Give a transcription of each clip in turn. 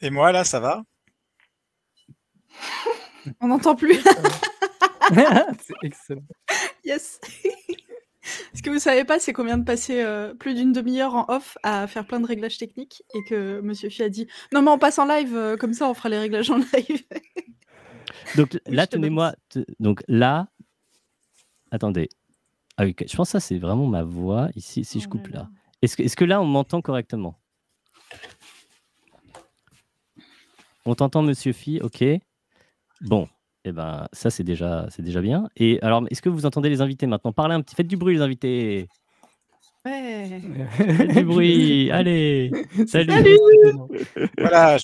Et moi, là, ça va? On n'entend plus. C'est excellent. Yes. Ce que vous savez pas, c'est qu'on vient de passer plus d'une demi-heure en off à faire plein de réglages techniques et que Monsieur Phi a dit non mais on passe en live, comme ça on fera les réglages en live. Donc Oui, là, je te tenez-moi. Donc là, attendez. Ah oui, je pense que ça, c'est vraiment ma voix ici. Si je Oh coupe là là. là. Est-ce que là, on m'entend correctement? On t'entend, Monsieur Phi? Ok. Bon. Eh ben, ça, c'est déjà bien. Et alors, est-ce que vous entendez les invités maintenant? Parlez un petit. Faites du bruit, les invités. Ouais. Faites du bruit. Allez. Salut. Voilà, je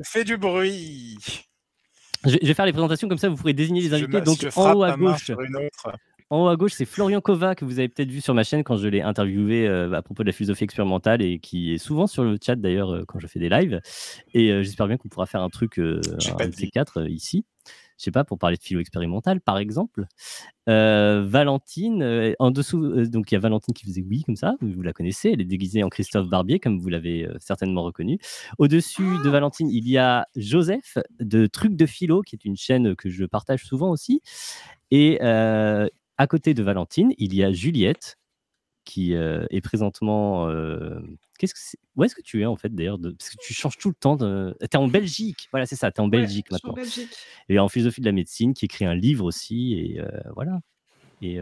fais du bruit. Je vais faire les présentations comme ça, vous pourrez désigner les invités. Donc, Je en frappe haut à ma main gauche. sur une autre. En haut à gauche, c'est Florian Kova, que vous avez peut-être vu sur ma chaîne quand je l'ai interviewé à propos de la philosophie expérimentale et qui est souvent sur le chat d'ailleurs quand je fais des lives. Et j'espère bien qu'on pourra faire un truc, un de ces quatre ici. Je sais pas, pour parler de philo expérimentale, par exemple. Valentine, en dessous, donc il y a Valentine qui faisait oui, comme ça, vous la connaissez, elle est déguisée en Christophe Barbier, comme vous l'avez certainement reconnu. Au-dessus de Valentine, il y a Joseph de Trucs de Philo, qui est une chaîne que je partage souvent aussi. Et à côté de Valentine, il y a Juliette, qui est présentement. Où est-ce que tu es en fait d'ailleurs parce que tu changes tout le temps. Tu es en Belgique, voilà, c'est ça, tu es en Belgique je suis en maintenant. Belgique. Et en philosophie de la médecine, qui écrit un livre aussi, et voilà. Et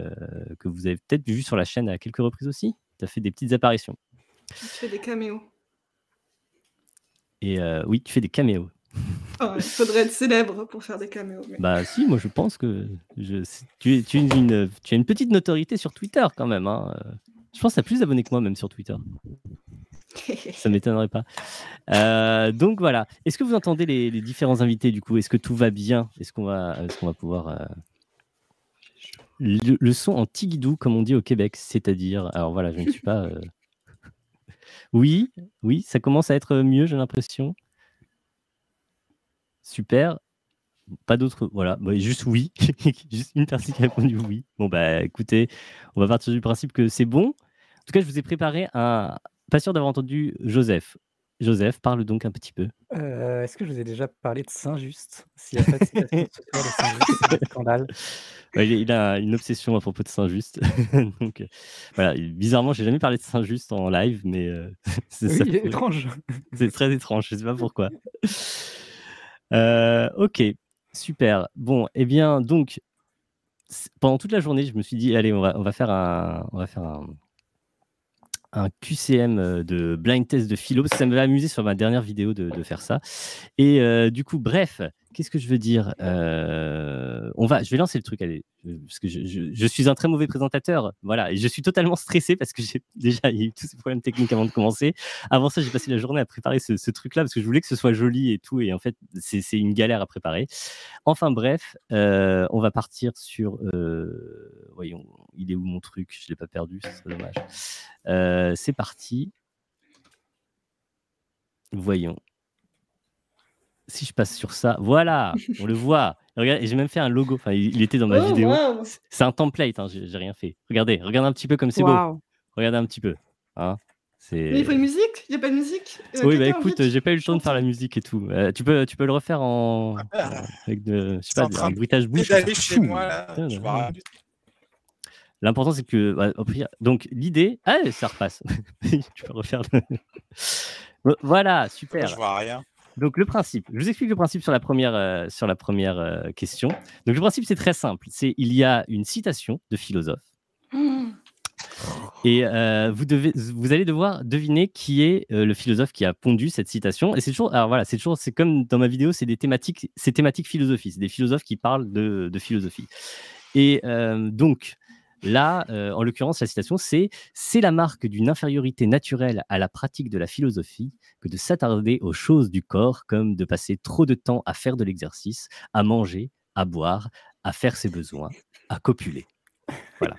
que vous avez peut-être vu sur la chaîne à quelques reprises aussi. Tu as fait des petites apparitions. Je fais des caméos. Et oui, tu fais des caméos. Oh, il faudrait être célèbre pour faire des caméos. Mais... Bah si, moi je pense que tu as une petite notoriété sur Twitter quand même. Hein. Je pense que tu as plus d'abonnés que moi même sur Twitter. Ça ne m'étonnerait pas. Donc voilà. Est-ce que vous entendez les différents invités du coup? Est-ce que tout va bien? Est-ce qu'on va pouvoir... Le son en tigidou, comme on dit au Québec, c'est-à-dire... Alors voilà, je ne suis pas... Oui, ça commence à être mieux, j'ai l'impression. Super. Pas d'autres... Voilà, juste oui. Juste une personne qui a répondu oui. Bon bah écoutez, on va partir du principe que c'est bon. En tout cas, je vous ai préparé un... Pas sûr d'avoir entendu Joseph. Joseph, parle donc un petit peu. Est-ce que je vous ai déjà parlé de Saint-Just? S'il n'y a pas de citation ce soir de Saint-Just, c'est un scandale. Ouais, il a une obsession à propos de Saint-Just. Donc, voilà, bizarrement, je n'ai jamais parlé de Saint-Just en live, mais c'est Oui, ça. il est étrange. C'est très étrange, je ne sais pas pourquoi. Ok, super. Bon, eh bien, donc, pendant toute la journée, je me suis dit, allez, on va faire un QCM de blind test de philo, parce que ça m'avait amusé sur ma dernière vidéo de faire ça. Et du coup, bref, qu'est-ce que je veux dire? Je vais lancer le truc, allez, parce que je suis un très mauvais présentateur, voilà, et je suis totalement stressé parce que j'ai déjà eu tous ces problèmes techniques avant de commencer. Avant ça, j'ai passé la journée à préparer ce truc-là parce que je voulais que ce soit joli et tout, et en fait, c'est une galère à préparer. Enfin bref, on va partir sur... voyons, il est où mon truc? Je ne l'ai pas perdu, ce serait dommage. C'est parti. Voyons. Si je passe sur ça, voilà, on le voit. Regarde, et j'ai même fait un logo. Enfin, il était dans ma vidéo. Wow. C'est un template, hein, j'ai rien fait. Regardez un petit peu comme c'est beau. Regardez un petit peu. Hein, mais il faut une musique? Il n'y a pas de musique? Oui, bah écoute, j'ai pas eu le temps de faire la musique et tout. Tu peux le refaire avec je sais pas, un bruitage bouche. D'aller chez moi, là. Je vois rien du tout. L'important, c'est que... donc, l'idée... Ah, ça repasse. Tu peux refaire... Voilà, super. Je vois rien. Donc, le principe. Je vous explique le principe sur la première question. Donc, le principe, c'est très simple. Il y a une citation de philosophe. Et vous allez devoir deviner qui est le philosophe qui a pondu cette citation. Et c'est toujours... Alors, voilà, c'est comme dans ma vidéo, c'est thématique philosophie. C'est des philosophes qui parlent de philosophie. Et donc... Là, en l'occurrence, la citation, c'est la marque d'une infériorité naturelle à la pratique de la philosophie que de s'attarder aux choses du corps, comme de passer trop de temps à faire de l'exercice, à manger, à boire, à faire ses besoins, à copuler. Voilà.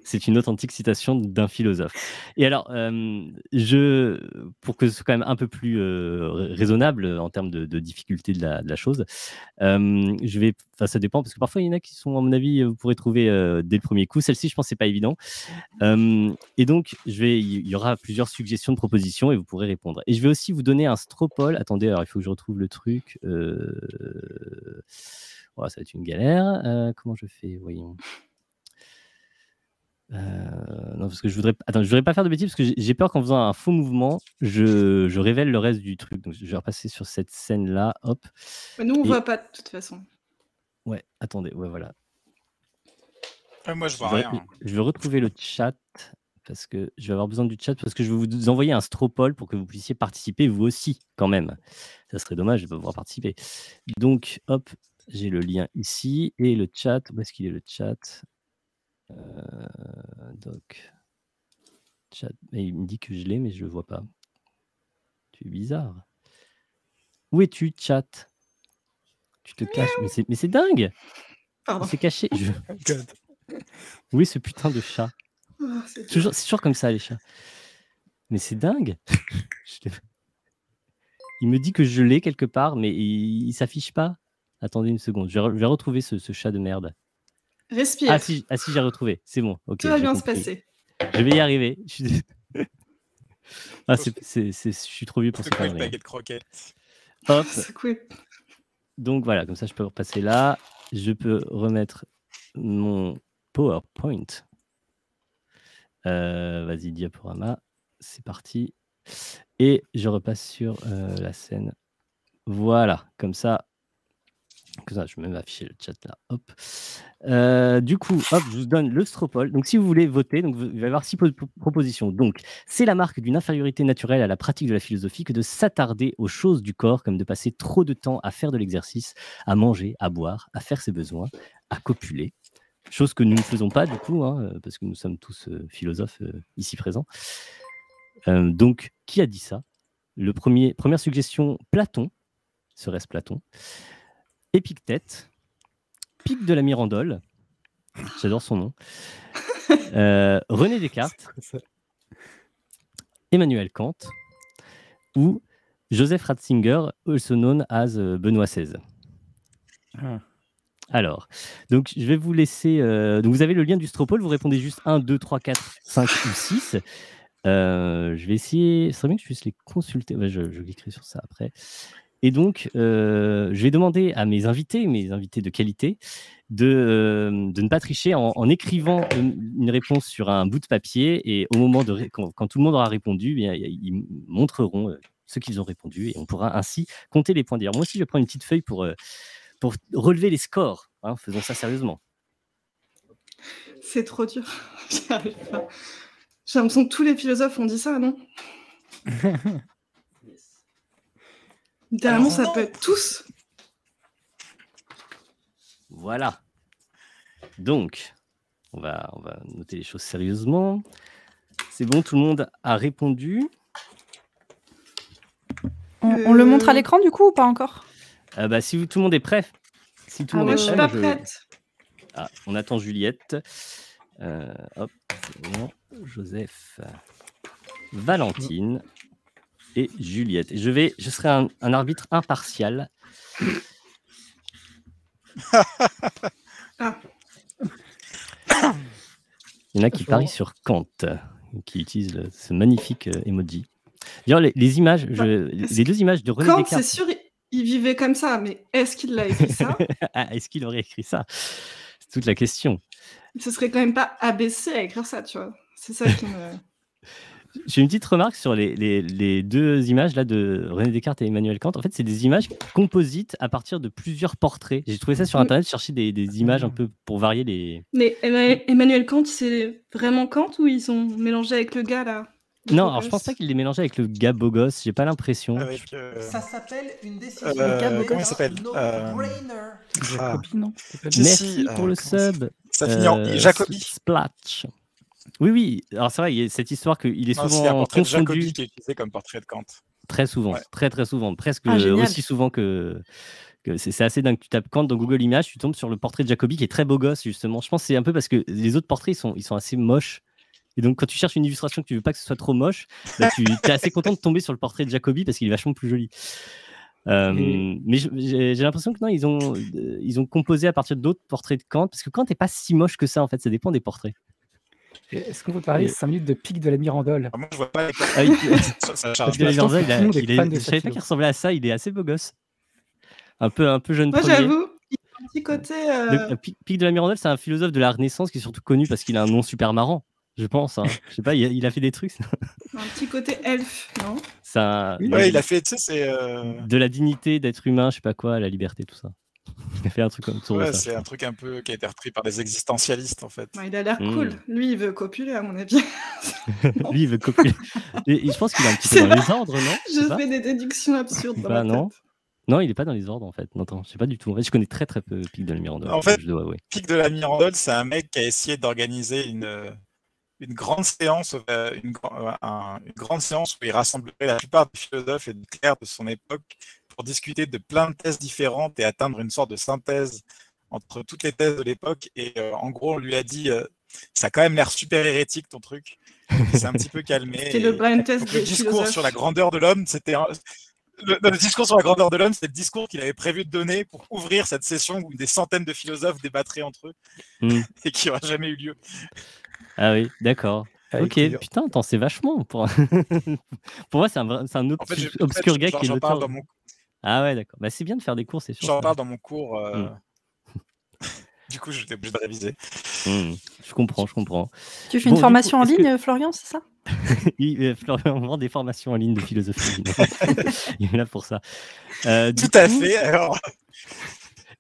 C'est une authentique citation d'un philosophe. Et alors, pour que ce soit quand même un peu plus raisonnable en termes de difficulté de la chose, ça dépend, parce que parfois, il y en a qui sont, à mon avis, vous pourrez trouver dès le premier coup. Celle-ci, je pense que ce n'est pas évident. Et donc, il y aura plusieurs suggestions de propositions et vous pourrez répondre. Et je vais aussi vous donner un stropole. Attendez, alors il faut que je retrouve le truc. Ça va être une galère. Comment je fais? Voyons. Non, parce que je voudrais pas faire de bêtises, parce que j'ai peur qu'en faisant un faux mouvement, je révèle le reste du truc. Donc, je vais repasser sur cette scène-là. Hop. Nous, on voit pas de toute façon. Ouais, attendez. Ouais, voilà. Moi, je vois rien. Je vais retrouver le chat, parce que je vais avoir besoin du chat, parce que je vais vous envoyer un stropole pour que vous puissiez participer vous aussi, quand même. Ça serait dommage de ne pas pouvoir participer. Donc, hop, j'ai le lien ici, et le chat. Où est-ce qu'il est, le chat? Donc, chat. Et il me dit que je l'ai, mais je le vois pas. Tu es bizarre. Où es-tu, chat? Tu te caches. Mais c'est dingue. C'est caché. Où est ce putain de chat? C'est toujours comme ça, les chats. Mais c'est dingue. Il me dit que je l'ai quelque part, mais il s'affiche pas. Attendez une seconde. Je vais retrouver ce chat de merde. Respire. Ah si, j'ai retrouvé. C'est bon. Okay, tout va bien se passer. Je vais y arriver. Je suis trop vieux pour ça. Hop. C'est cool. Donc voilà, comme ça je peux repasser là. Je peux remettre mon PowerPoint. Vas-y, diaporama. C'est parti. Et je repasse sur la scène. Voilà, comme ça, je vais même afficher le chat là. Hop. Du coup, hop, je vous donne le stropole. Donc, si vous voulez voter, donc, il va y avoir 6 propositions. Donc, c'est la marque d'une infériorité naturelle à la pratique de la philosophie que de s'attarder aux choses du corps, comme de passer trop de temps à faire de l'exercice, à manger, à boire, à faire ses besoins, à copuler. Chose que nous ne faisons pas, du coup, parce que nous sommes tous philosophes ici présents. Donc, qui a dit ça? Première suggestion, Platon. Serait-ce Platon? Épictète, Pic de la Mirandole, j'adore son nom, René Descartes, Emmanuel Kant ou Joseph Ratzinger, also known as Benoît XVI. Alors, donc je vais vous laisser. Donc vous avez le lien du stropole, vous répondez juste 1, 2, 3, 4, 5 ou 6. Je vais essayer. Ce serait bien que je puisse les consulter. Ouais, je cliquerai sur ça après. Et donc, je vais demander à mes invités de qualité, de ne pas tricher en écrivant une réponse sur un bout de papier. Et au moment quand tout le monde aura répondu, bien, ils montreront ce qu'ils ont répondu et on pourra ainsi compter les points. D'ailleurs, moi aussi, je vais prendre une petite feuille pour relever les scores. Faisons ça sérieusement. C'est trop dur. J'y arrive pas. J'ai l'impression que tous les philosophes ont dit ça, non? Littéralement, ça peut être tous. Voilà. Donc, on va noter les choses sérieusement. C'est bon, tout le monde a répondu. On le montre à l'écran, du coup, ou pas encore? Si tout le monde est prêt. Si tout le monde moi, est je suis pas prête. On attend Juliette. Hop, c'est bon. Joseph, Valentine et Juliette. Et je serai un arbitre impartial. Il y en a qui parient sur Kant, qui utilisent ce magnifique emoji. D'ailleurs, les images, les deux images de René Kant, Descartes. c'est sûr, il vivait comme ça, mais est-ce qu'il l'a écrit ça? Est-ce qu'il aurait écrit ça? C'est toute la question. Ce serait quand même pas ABC à écrire ça, tu vois. C'est ça qui me... J'ai une petite remarque sur les deux images là de René Descartes et Emmanuel Kant. En fait, c'est des images composites à partir de plusieurs portraits. J'ai trouvé ça sur Internet, chercher des images un peu pour varier les... Mais Emmanuel Kant, c'est vraiment Kant ou ils ont mélangé avec le gars là? Non, alors je pense pas qu'il les mélangé avec le gars beau gosse, j'ai pas l'impression. Ça s'appelle une décision. Comment il s'appelle? Non. Merci pour le sub. Ça finit en Jacobi. Splatch. Oui, alors c'est vrai, il y a cette histoire qu'il est souvent un portrait de confondu. Jacobi qui est utilisé comme portrait de Kant. Très souvent, Ouais. très souvent, presque génial. aussi souvent que C'est assez dingue. Tu tapes Kant dans Google Images, tu tombes sur le portrait de Jacobi qui est très beau gosse, justement. Je pense que c'est un peu parce que les autres portraits, ils sont assez moches. Et donc, quand tu cherches une illustration que tu veux pas que ce soit trop moche, bah, tu es assez content de tomber sur le portrait de Jacobi parce qu'il est vachement plus joli. Mais j'ai l'impression que non, ils ont composé à partir d'autres portraits de Kant, parce que Kant n'est pas si moche que ça, en fait, ça dépend des portraits. Est-ce qu'on peut parler 5 minutes de Pic de la Mirandole? Moi, je vois pas les Ah oui, ça parce charge. que la Mirandole, tout le monde est fan de je savais cette pas philo. qu'il ressemblait à ça, il est assez beau gosse. Un peu jeune Moi, premier. j'avoue, il y a un petit côté. Pic de la Mirandole, c'est un philosophe de la Renaissance qui est surtout connu parce qu'il a un nom super marrant, je pense. Hein. Je sais pas, il a fait des trucs. Un petit côté elfe, non? Ouais, il a fait, tu sais, c'est. De la dignité d'être humain, je sais pas quoi, la liberté, tout ça. Il a fait un truc comme ça. Ouais, c'est un truc un peu qui a été repris par des existentialistes, en fait. Ouais, il a l'air cool. Lui, il veut copuler, à mon avis. Lui, il veut copuler. Et je pense qu'il est un petit peu dans les ordres, non? Je fais des déductions absurdes dans ma non. tête. Non, il est pas dans les ordres, en fait. Non, attends, je sais pas du tout. En fait, je connais très peu Pic de la Mirandole. En fait, je dois avouer. Pic de la Mirandole, c'est un mec qui a essayé d'organiser une grande séance, une grande séance où il rassemblerait la plupart des philosophes et des clercs de son époque pour discuter de plein de thèses différentes et atteindre une sorte de synthèse entre toutes les thèses de l'époque. Et en gros, on lui a dit ça a quand même l'air super hérétique ton truc. C'est un petit peu calmé. C'était le blind test Donc, des le discours philosophes. sur la grandeur de l'homme, c'était le discours sur la grandeur de l'homme, c'est le discours qu'il avait prévu de donner pour ouvrir cette session où des centaines de philosophes débattraient entre eux et qui n'aura jamais eu lieu. Ah oui, d'accord. Ok, putain, attends, c'est vachement. Pour moi, c'est un obscur gars qui est l'auteur. Ah ouais, d'accord. Bah, c'est bien de faire des cours, c'est sûr. J'en parle dans mon cours. Du coup, j'étais obligé de réviser. Je comprends. Tu fais une formation en ligne, Florian, c'est ça? Oui, Florian vend des formations en ligne de philosophie. Il est là pour ça. Tout à fait. Alors...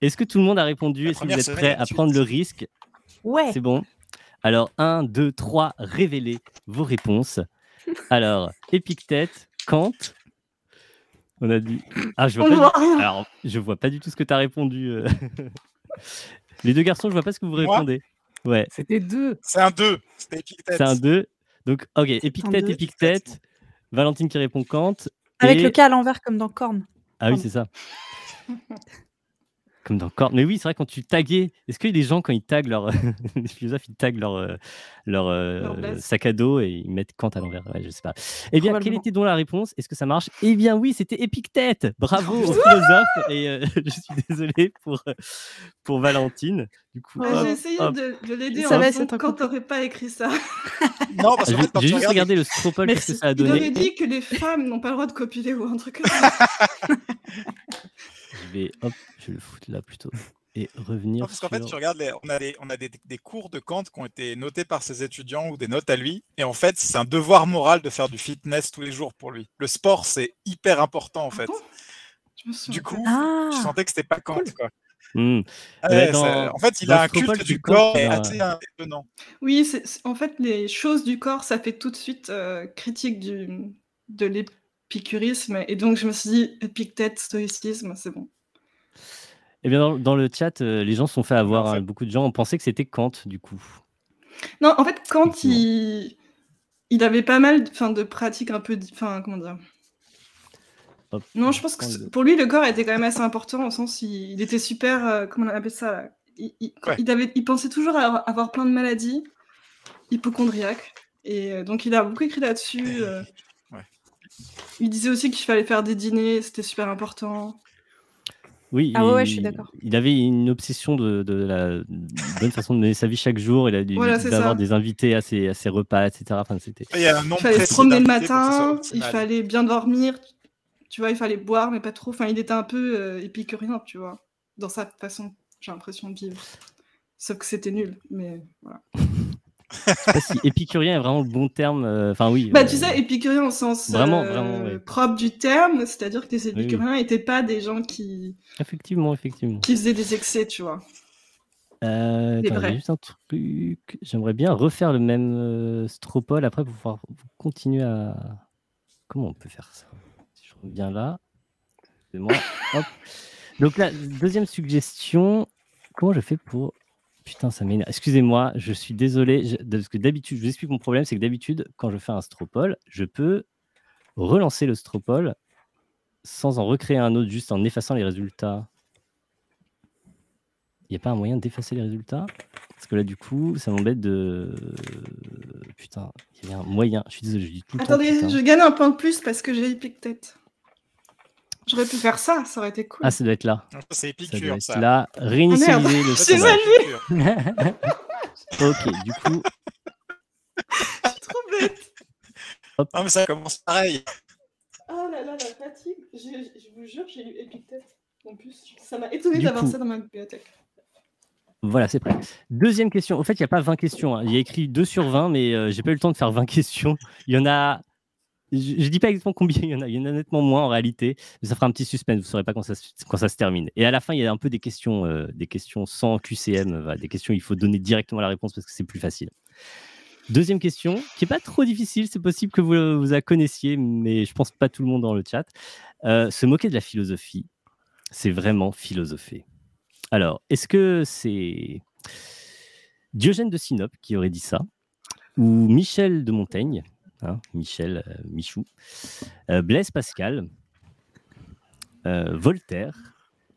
Est-ce que tout le monde a répondu? Est-ce que vous êtes prêts à prendre le risque? Ouais. C'est bon. Alors, 1, 2, 3, révélez vos réponses. Alors, Épictète, Kant. On a dit. Ah, je vois pas. Alors, je vois pas du tout ce que tu as répondu. Les deux garçons, je vois pas ce que vous répondez. Ouais. C'était 2. C'est un 2. C'était Épictète. C'est un 2. Donc, ok, Épictète. Valentine qui répond Kant. Avec le cas à l'envers comme dans Korn. Ah oui, c'est ça. Comme dans Korn. Mais oui, c'est vrai, quand tu taguais, est-ce que les gens, quand ils taguent les philosophes, ils taguent leur sac à dos et ils mettent Kant à l'envers? Ouais, je sais pas. Eh bien, quelle était donc la réponse? Est-ce que ça marche? Eh bien, oui, c'était Épictète. Bravo aux philosophes. Et je suis désolé pour Valentine. Du coup, j'ai essayé de l'aider en disant quand t'aurais pas écrit ça. Non, parce que j'ai juste regardé le Stropole, qu'est-ce que ça a donné. Il aurait dit que les femmes n'ont pas le droit de copuler ou un truc comme ça. Je vais le foutre là plutôt et revenir. Non, parce qu'en fait, tu regardes, on a des cours de Kant qui ont été notés par ses étudiants ou des notes à lui. Et en fait, c'est un devoir moral de faire du fitness tous les jours pour lui. Le sport, c'est hyper important en fait. Du coup, je sentais que c'était pas Kant, quoi. En fait, il a un culte du corps assez étonnant. Oui, en fait, les choses du corps, ça fait tout de suite critique de l'épicurisme. Et donc, je me suis dit, Épictète, stoïcisme, c'est bon. Eh bien, dans le chat, les gens se sont fait avoir. Beaucoup de gens ont pensé que c'était Kant, du coup. Non, en fait, Kant, il avait pas mal de pratiques un peu... comment dire? Hop, non, je pense que pour lui, le corps était quand même assez important, au sens il était super... comment on appelle ça là il pensait toujours à avoir plein de maladies hypocondriaques. Et donc, il a beaucoup écrit là-dessus. Il disait aussi qu'il fallait faire des dîners, c'était super important. Oui, ouais, je suis d'accord. Il avait une obsession de la bonne façon de mener sa vie chaque jour. Il a dû avoir des invités à ses repas, etc. Enfin, il fallait se promener le matin, il fallait bien dormir, tu vois, il fallait boire, mais pas trop. Enfin, il était un peu épicurien, tu vois, dans sa façon, j'ai l'impression de vivre. Sauf que c'était nul, mais voilà. Je sais pas si épicurien est vraiment le bon terme. Enfin, oui. Tu sais, épicurien au sens propre du terme, c'est-à-dire que les épicuriens n'étaient pas des gens qui... Effectivement. Qui faisaient des excès, tu vois. Attends, juste un truc. J'aimerais bien refaire le même Stropole après pour pouvoir continuer à... Comment on peut faire ça? Si je reviens là. Excusez-moi. Hop. Donc la deuxième suggestion, comment je fais pour... Putain, ça m'énerve. Excusez-moi, je suis désolé. Parce que d'habitude, je vous explique mon problème, c'est que d'habitude, quand je fais un Stropole, je peux relancer le Stropole sans en recréer un autre, juste en effaçant les résultats. Il n'y a pas un moyen d'effacer les résultats? Parce que là, du coup, ça m'embête de... Putain, il y avait un moyen. Je suis désolé, je dis tout le temps Attendez, putain. je gagne un point de plus parce que j'ai Epictet. J'aurais pu faire ça, ça aurait été cool. Ah, ça doit être là. Non, c'est Ça doit Épicure, être ça. là. merde. Réinitialiser le C'est Ça, mal c'est lu. Épicure. Ok, du coup, Je suis trop bête. Non, mais ça commence pareil. Oh là là, la fatigue. Je vous jure, j'ai lu Epictet. En plus, ça m'a étonné Du d'avoir coup- ça dans ma bibliothèque. voilà, c'est prêt. Deuxième question. Au fait, il n'y a pas 20 questions. Hein. Il y a écrit 2 sur 20, mais j'ai pas eu le temps de faire 20 questions. Il y en a... Je dis pas exactement combien il y en a. Il y en a nettement moins en réalité. Mais ça fera un petit suspense. Vous ne saurez pas quand ça se termine. Et à la fin, il y a un peu des questions sans QCM. Des questions où il faut donner directement la réponse parce que c'est plus facile. Deuxième question, qui n'est pas trop difficile. C'est possible que vous la connaissiez, mais je pense pas tout le monde dans le chat. Se moquer de la philosophie, c'est vraiment philosopher. Alors, est-ce que c'est Diogène de Sinope qui aurait dit ça, ou Michel de Montaigne, hein, Michel, Michou, Blaise Pascal, Voltaire,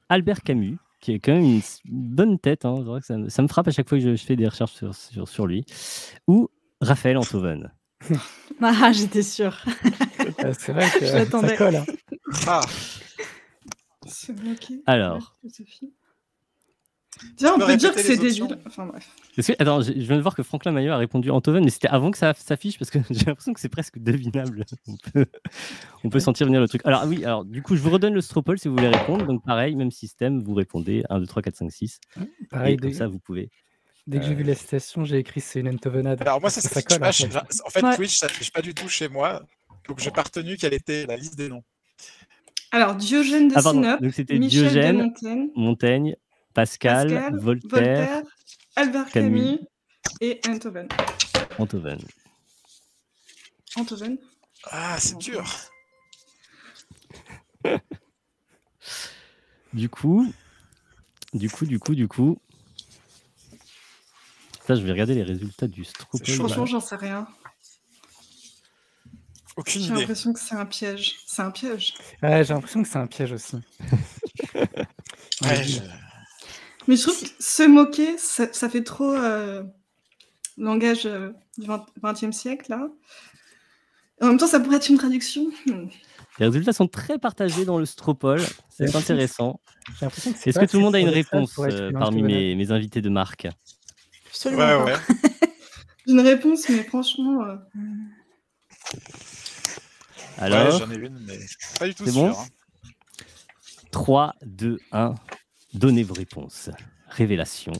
Albert Camus, qui est quand même une bonne tête, hein, c'est vrai que ça me frappe à chaque fois que je fais des recherches sur lui, ou Raphaël Enthoven. Ah, j'étais sûre. C'est vrai que Je l'attendais. ça colle. Hein. Ah, Se bloquer. Alors. Philosophie. Déjà, on peux peut dire que répéter c'est les options? débile. Enfin bref. Attends, je viens de voir que Franklin Maillot a répondu Enthoven, mais c'était avant que ça s'affiche parce que j'ai l'impression que c'est presque devinable. On peut sentir venir le truc. Alors oui, alors du coup, je vous redonne le stropole si vous voulez répondre. Donc pareil, même système, vous répondez 1, 2, 3, 4, 5, 6. Pareil, Et comme ça, vous pouvez. dès que j'ai vu la citation, j'ai écrit c'est une entovenade. alors moi, Parce ça que s'affiche colle. pas. En fait. En fait, Ouais. Twitch, ça s'affiche pas du tout chez moi. Donc, j'ai pas retenu quelle était la liste des noms. Alors, Diogène de Ah pardon, Sinope, donc c'était Michel Diogène, de Montaigne, Montaigne, Pascal, Pascal, Voltaire, Albert Camus. Camus et Enthoven. Enthoven. Enthoven. Ah, c'est dur. Du coup, ça, je vais regarder les résultats du stropole. C'est chaud, Franchement, j'en sais rien. Aucune J'ai idée. l'impression que c'est un piège. C'est un piège. Ouais, j'ai l'impression que c'est un piège aussi. Ouais, Mais je trouve que se moquer, ça fait trop langage du XXe siècle, là. En même temps, ça pourrait être une traduction. Les résultats sont très partagés dans le stropole. C'est intéressant. J'ai l'impression que c'est Est-ce pas que tout le monde a une assez paradoxal réponse pour être une parmi entovenade. mes invités de marque? Absolument ouais, pas. ouais. J'ai une réponse, mais franchement... Alors, Ouais, j'en ai une, mais pas du tout c'est sûr. bon 3, 2, 1. Donnez vos réponses. Révélation.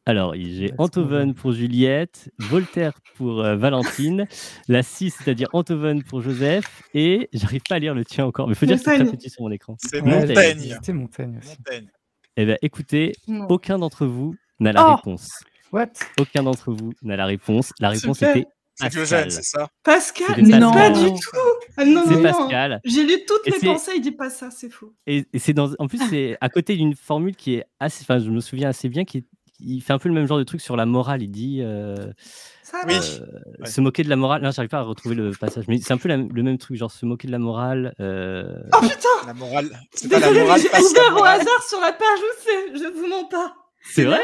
Alors, j'ai Let's go. Enthoven pour Juliette, Voltaire pour Valentine, la 6, c'est-à-dire Enthoven pour Joseph, et j'arrive pas à lire le tien encore, mais il faut dire que c'est très Montaigne. petit sur mon écran. C'est Ouais, Montaigne. C'était Montaigne aussi. Montaigne. Eh bien, écoutez, Non. aucun d'entre vous n'a la Oh réponse. What? Aucun d'entre vous n'a la réponse. La réponse Super. était C'est Pascal. Diogène, c'est ça? Pascal, C'était mais Pascal. pas du Non. tout. Ah non, C'est non, non. Pascal. J'ai lu toutes Et les c'est- pensées, il dit pas ça, c'est faux. Et c'est en plus, c'est à côté d'une formule qui est assez. Enfin, je me souviens assez bien, il fait un peu le même genre de truc sur la morale. Il dit Ça Oui. va. Ouais. se moquer de la morale. Non, j'arrive pas à retrouver le passage, mais c'est un peu le même truc, genre se moquer de la morale. Oh putain. La morale. C'est pas la Désolé, morale j'ai Pascal ouvert au morale. hasard sur la page où c'est. Je vous mens pas. C'est vrai?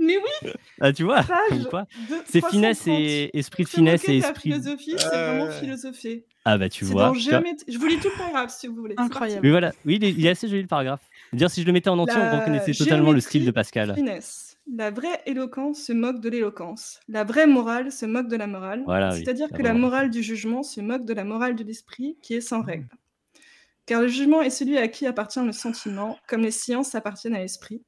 Mais oui, Ah, tu vois, page comme quoi. de C'est 330. finesse et esprit de Se finesse moquer et de la esprit. philosophie, c'est vraiment philosopher. Ah bah tu C'est vois. dans géométrie. Je vous lis tout le paragraphe si vous voulez. C'est Incroyable. Mais voilà, oui, il est assez joli le paragraphe. Dire si je le mettais en entier, La on reconnaissait totalement le style de Pascal. Finesse. La vraie éloquence se moque de l'éloquence. La vraie morale se moque de la morale. Voilà, oui, C'est-à-dire la que la vraie morale du jugement se moque de la morale de l'esprit qui est sans règle. Car le jugement est celui à qui appartient le sentiment, comme les sciences appartiennent à l'esprit.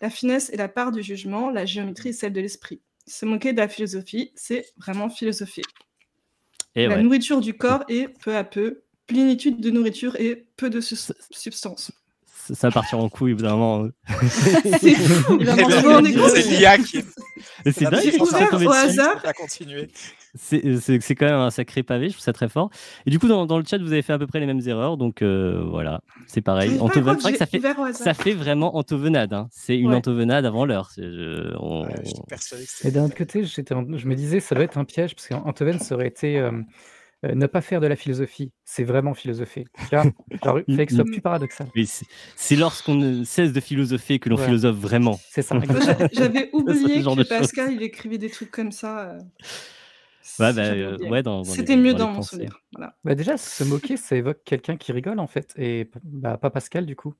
La finesse est la part du jugement, la géométrie est celle de l'esprit. Se moquer de la philosophie, c'est vraiment philosopher. Et La ouais. nourriture du corps est, peu à peu, plénitude de nourriture et peu de substance. Ça va partir en couille au bout d'un moment. C'est fou. Il va Eh manger ben, vous rendez compte c'est l'IA qui est. Et c'est la dingue, J'ai défense ça ouvert tomber au dessus. hasard. à continuer. C'est quand même un sacré pavé, je trouve ça très fort. Et du coup, dans le chat, vous avez fait à peu près les mêmes erreurs, donc voilà, c'est pareil. J'arrive pas à croire C'est vrai que ça j'ai fait, ouvert au hasard. ça fait vraiment entovenade. Hein. C'est une Ouais. entovenade avant l'heure. Ouais, je suis persuadé que c'est. Et d'un autre côté, je me disais, ça doit être un piège, parce qu'Enthoven, ça aurait été Ne pas faire de la philosophie, c'est vraiment philosopher. Tu vois, genre, il fallait que ce soit plus paradoxal. Mais c'est lorsqu'on cesse de philosopher que l'on Voilà. philosophe vraiment. C'est ça. Moi, J'avais oublié ce genre que de choses. Pascal, il écrivait des trucs comme ça. Ouais, J'avais oublié. ouais, dans C'était les- mieux dans dans les mon pensées. souvenir. Voilà. Bah déjà, se moquer, ça évoque quelqu'un qui rigole en fait, et bah, pas Pascal du coup.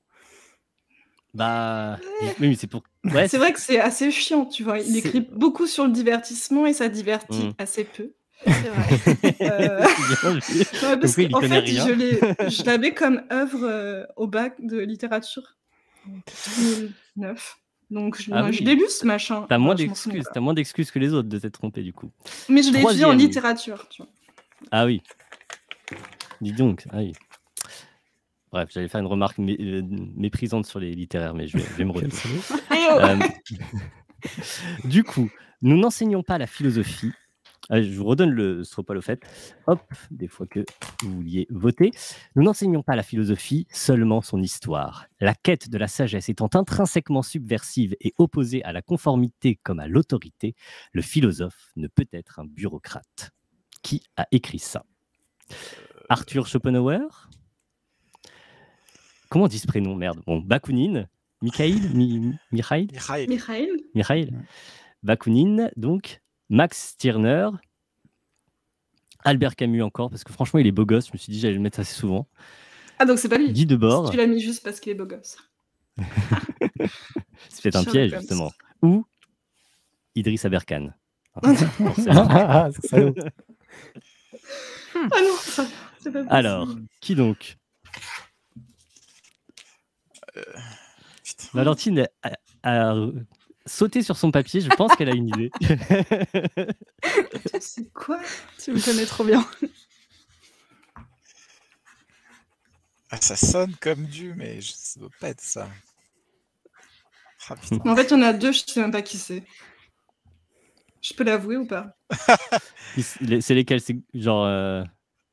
Bah, oui, mais c'est pour. Ouais, C'est vrai que c'est assez chiant, tu vois. Il C'est- écrit beaucoup sur le divertissement et ça divertit Mm. assez peu. C'est vrai. Euh, C'est bien vu. Ouais, Comme parce quoi, il y qu'en connaît fait, rien. je l'avais comme œuvre au bac de littérature en 2009. Donc, Ah moi, oui. je l'ai lu ce machin. T'as moins Enfin, je m'en souviens d'excuses, pas. t'as moins d'excuses que les autres de t'être trompé du coup. Mais je l'ai étudié en Troisième. littérature, tu vois. Ah oui. Dis donc. Ah oui. Bref, j'allais faire une remarque méprisante sur les littéraires, mais je vais me Quel retenir. salaud. Du coup, nous n'enseignons pas la philosophie. Je vous redonne le stropole au fait. Hop, des fois que vous vouliez voter. Nous n'enseignons pas la philosophie, seulement son histoire. La quête de la sagesse étant intrinsèquement subversive et opposée à la conformité comme à l'autorité, le philosophe ne peut être un bureaucrate. Qui a écrit ça? Arthur Schopenhauer? Comment on dit ce prénom? Merde. Bon, Bakounine, Mikhail, Mikhail, Mikhail. Mikhail. Bakounine, donc Max Stirner, Albert Camus encore, parce que franchement, il est beau gosse. Je me suis dit, j'allais le mettre assez souvent. Ah, donc c'est pas lui. Guy Debord, Tu l'as mis juste parce qu'il est beau gosse. c'est peut-être un Sherlock piège, Holmes. justement. Ou Idriss Aberkan. Forcément. Ah, c'est salaud. Ah non, ça, c'est pas possible. Alors, qui donc? Putain. Valentine a sauté sur son papier. Je pense qu'elle a une idée. C'est quoi? Tu me connais trop bien. Ah, ça sonne comme du, mais ça doit pas être ça. Ah, putain. En fait, il y en a deux, je sais même pas qui c'est. Je peux l'avouer ou pas? C'est lesquels? C'est genre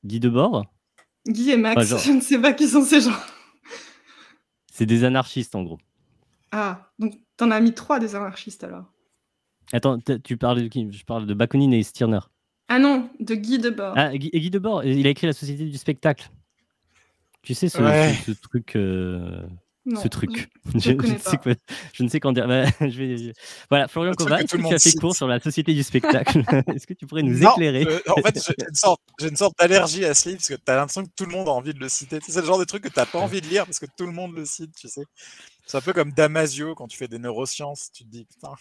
Guy Debord? Guy et Max, Ah, genre- je ne sais pas qui sont ces gens. C'est des anarchistes, en gros. Ah, donc t'en as mis 3 des anarchistes alors. Attends, tu parles de qui? Je parle de Bakounine et Stirner. Ah non, de Guy Debord. Ah, Guy Debord, il a écrit La Société du spectacle. Tu sais, Ouais. ce truc. Non, Ce truc. je connais ne sais pas. je ne sais qu'en dire. Bah, Voilà, Florian Le truc Kova, que est-ce tout le que tu monde as fait cite. cours sur la Société du spectacle? Est-ce que tu pourrais nous Non, éclairer? en fait, j'ai une sorte d'allergie à ce livre parce que t'as l'impression que tout le monde a envie de le citer. C'est le genre de truc que t'as pas envie de lire parce que tout le monde le cite, tu sais. C'est un peu comme Damasio quand tu fais des neurosciences. Tu te dis, putain,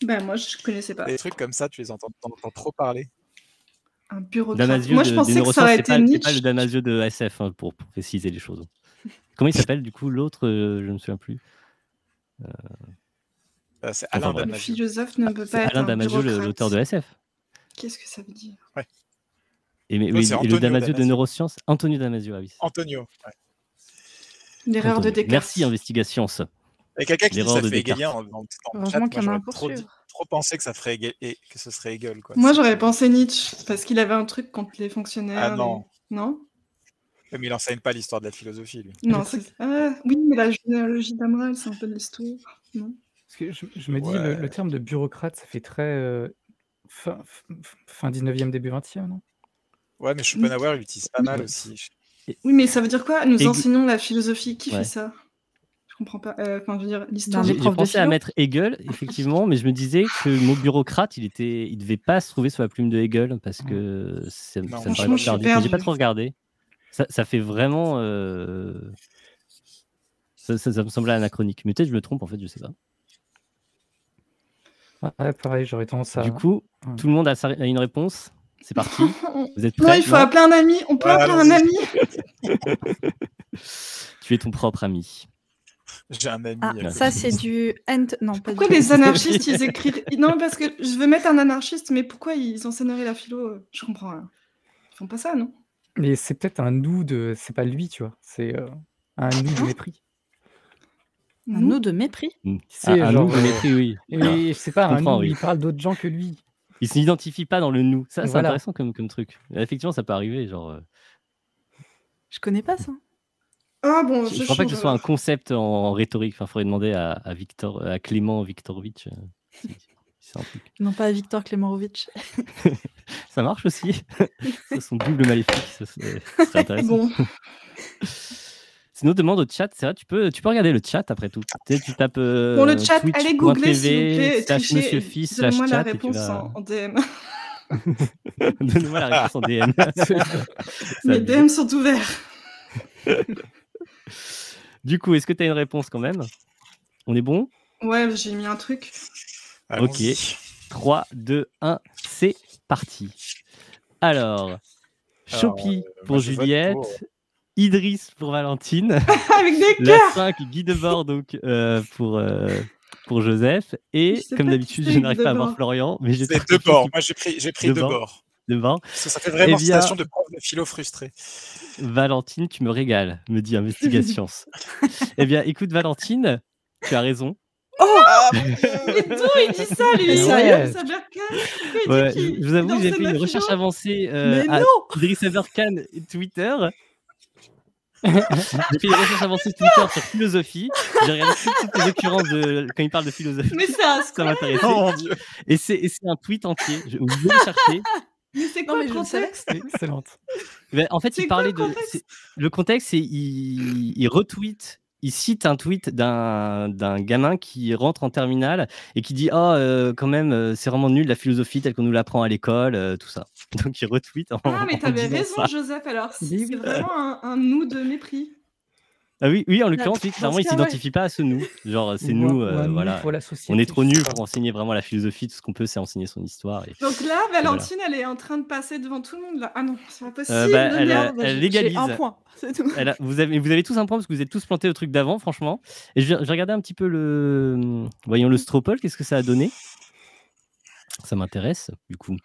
Ben moi je connaissais pas. des trucs comme ça, tu les entends trop parler. Un bureaucrate. Damasio Moi je des pensais que ça neurosciences, aurait c'est été pas le Nietzsche. Damasio de SF, hein, pour préciser les choses. Comment il s'appelle du coup l'autre? Je ne me souviens plus. C'est Enfin, Alain bref. Le Damasio. philosophe ne peut C'est pas être Alain un Damasio, bureaucrate. l'auteur de SF. Qu'est-ce que ça veut dire? Et, mais, Non, oui, c'est et Antonio le Damasio de Damasio. neurosciences, Antonio Damasio, ah oui. Antonio. Ouais. L'erreur de Antonio. Descartes. Merci, Investigations. Il y a quelqu'un qui dit que L'erreur ça de fait Descartes. Hegelien dans le chat. Heureusement Moi, qu'il y en a un j'aurais pour trop, sûr. trop pensé que ça ferait que ce serait Hegel. Quoi. Moi C'est- j'aurais pensé Nietzsche parce qu'il avait un truc contre les fonctionnaires. Ah non. Non? Mais il enseigne pas l'histoire de la philosophie, lui. Non, Le c'est... truc- Ah, oui, mais la généalogie d'Amral, c'est un peu de l'histoire. Non? Parce que je me dis, Ouais. le terme de bureaucrate, ça fait très fin 19e, début 20e, non? Ouais, mais Schopenhauer, il l'utilise pas mal aussi. Oui, mais ça veut dire quoi? Nous Hegel- enseignons la philosophie. Qui Ouais. fait ça? Je comprends pas. Enfin, je veux dire, l'histoire. Des J'ai profs de pensé à philo. mettre Hegel, effectivement, mais je me disais que le mot bureaucrate, il devait pas se trouver sur la plume de Hegel parce que ça Non, me franchement, paraît je suis tardif. Mais j'ai perdu. pas trop regardé. Ça fait vraiment. Ça me semblait anachronique. Mais peut-être je me trompe, en fait, je sais pas. Ouais, pareil, j'aurais tendance à. Du coup, Ouais. tout le monde a une réponse. C'est parti. Vous êtes Non, prêts? il faut appeler un ami. On peut Ouais, appeler un allons-y. ami. Tu es ton propre ami. J'ai un ami. Ah, à ça côté. c'est du end. Non, pas du Pourquoi tout. les anarchistes, ils écrivent... Non, parce que je veux mettre un anarchiste, mais pourquoi ils enseigneraient la philo? Je comprends rien. Ils font pas ça, non? Mais c'est peut-être un nous de. C'est pas lui, tu vois. C'est un nous de mépris. Un nous de mépris. C'est un genre, nous de mépris, oui. Et c'est pas Je un comprends, nous, oui. il parle d'autres gens que lui. Il s'identifie pas dans le nous. Ça, c'est Voilà. intéressant comme truc. Effectivement, ça peut arriver. Genre, Je connais pas ça. Ah bon, je crois pas que ce soit un concept en rhétorique. Enfin, faudrait demander à Clément Viktorovitch c'est un truc. Non, pas Victor Klemorovitch. Ça marche aussi. C'est son double maléfique. C'est intéressant. Bon, Sinon, demande au chat. C'est vrai, tu peux regarder le chat après tout. Tu tapes Bon, le chat, allez googler s'il vous plaît, /monsieur trichez, fils donnez-moi la /chat et tu réponse vas... en DM. Donne-moi la réponse en DM. Mes DM sont ouverts. Du coup, est-ce que tu as une réponse quand même? On est bon? Ouais, j'ai mis un truc. Allons-y. Ok. 3, 2, 1, c'est parti. Alors, Chopi pour moi, je vote Juliette, pour. Idriss pour Valentine, Avec des la cœurs. 5 Guy Debord donc, pour Joseph, et Je sais comme pas d'habitude, qui c'est, je n'arrive Guy pas à voir Debord. Florian, mais j'ai C'est deux bords. Moi, j'ai pris deux bords. Debord. Parce que ça fait vraiment Eh bien- citation de prof de philo frustré. Valentine, tu me régales, me dit Investigation. Eh bien, écoute, Valentine, tu as raison. Ah, Mais d'où il dit ça, lui? Ouais. Sérieux, ça veut dire que- pourquoi il Ouais, dit qu'il- je vous avoue, qu'il j'ai dansait fait ma une philo recherche avancée Mais à non Idriss Aberkan et Twitter. J'ai fait une recherche avancée Twitter sur philosophie. J'ai regardé toutes les occurrences quand il parle de philosophie. Mais c'est un Ça m'intéressait. oh mon Dieu. Et c'est un tweet entier. Vous pouvez le chercher. Mais c'est Non, quoi mais le je le savais. contexte? Excellente. Ben, en fait, C'est il quoi parlait le de. contexte Le contexte, c'est il retweet. Il cite un tweet d'un gamin qui rentre en terminale et qui dit quand même, c'est vraiment nul la philosophie telle qu'on nous l'apprend à l'école, tout ça. Donc il retweet en. Ah, mais en t'avais disant raison, ça. Joseph, alors Mais c'est oui. vraiment un nous de mépris. Ah oui, en l'occurrence, oui, Dans clairement, ce il cas, s'identifie pas à ce nous. Genre, c'est Ou nous, un nous voilà. pour la société. On est trop je sais nuls pas. pour enseigner vraiment la philosophie. Tout ce qu'on peut, c'est enseigner son histoire. Et... Donc là, Valentine, elle est en train de passer devant tout le monde, là. Ah non, c'est pas possible bah, de elle a- merde. Bah, elle j'ai légalise. un point, c'est tout. Vous avez tous un point parce que vous êtes tous plantés au truc d'avant, franchement. Et je regardais un petit peu voyons le Stropole, qu'est-ce que ça a donné? Ça m'intéresse, du coup.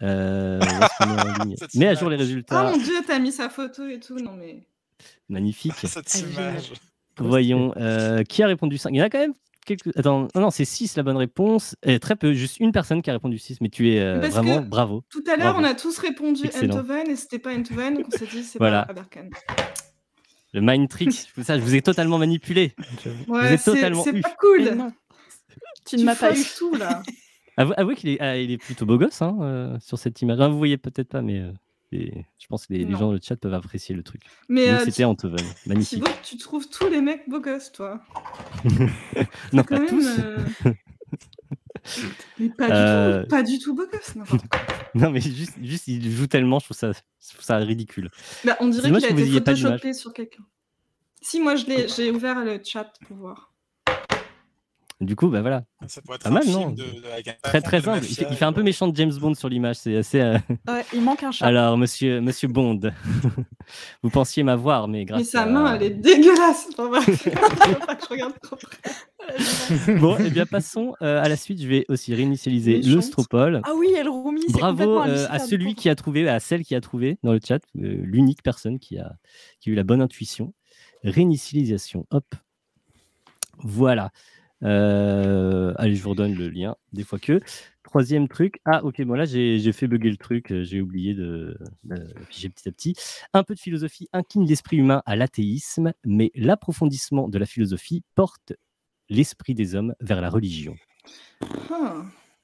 Où est-ce qu'on est en ligne? Cette Mets à jour les image. Ah résultats. mon dieu, t'as mis sa photo et tout, non mais... Magnifique. Cette image. Voyons, qui a répondu 5? Il y en a quand même quelques... Attends, non, c'est 6 la bonne réponse. Très peu, juste une personne qui a répondu 6, mais tu es Parce vraiment que bravo. Tout à l'heure, Bravo. on a tous répondu Excellent. Enthoven et c'était pas Enthoven, donc on s'est dit c'est Voilà. pas Aberkan. Le mind trick, ça, je vous ai totalement manipulé. Ouais, êtes totalement c'est eu. pas cool. Mais non. Tu ne m'as pas eu. tout là. Avouez qu'il est, il est plutôt beau gosse sur cette image. Vous voyez peut-être pas, mais je pense que les Non. gens dans le chat peuvent apprécier le truc. Mais Donc c'était Enthoven, magnifique. Thibaut, tu trouves tous les mecs beaux gosses, toi. Non, Quand pas même, tous. Mais pas du tout beau gosse, n'importe quoi. Non, mais juste, il joue tellement, je trouve ça ridicule. Bah, on dirait C'est dommage qu'il a que vous été ayez pas photoshopé sur quelqu'un. Si, moi j'ai ouvert le chat pour voir. Du coup, bah voilà. Ça pourrait être Pas un mal, film non avec un Très patron de humble. mafia, Il fait un peu méchant de James Bond sur l'image. C'est assez. Ouais, il manque un chat. Alors, monsieur Bond, vous pensiez m'avoir, mais grâce Mais sa à... main, elle est dégueulasse. Enfin, bref. Faut pas que je regarde trop près. Bon, eh bien, passons à la suite. Je vais aussi réinitialiser le Méchante. Stropole. Ah oui, El Roumi, c'est Bravo complètement à hallucinant. celui qui a trouvé, à celle qui a trouvé dans le chat, l'unique personne qui a eu la bonne intuition. Réinitialisation, hop. Voilà. Allez, je vous redonne le lien, des fois que. Troisième truc. Ah, ok, bon là, j'ai fait bugger le truc. J'ai oublié de piger petit à petit. Un peu de philosophie incline l'esprit humain à l'athéisme, mais l'approfondissement de la philosophie porte l'esprit des hommes vers la religion. Ah,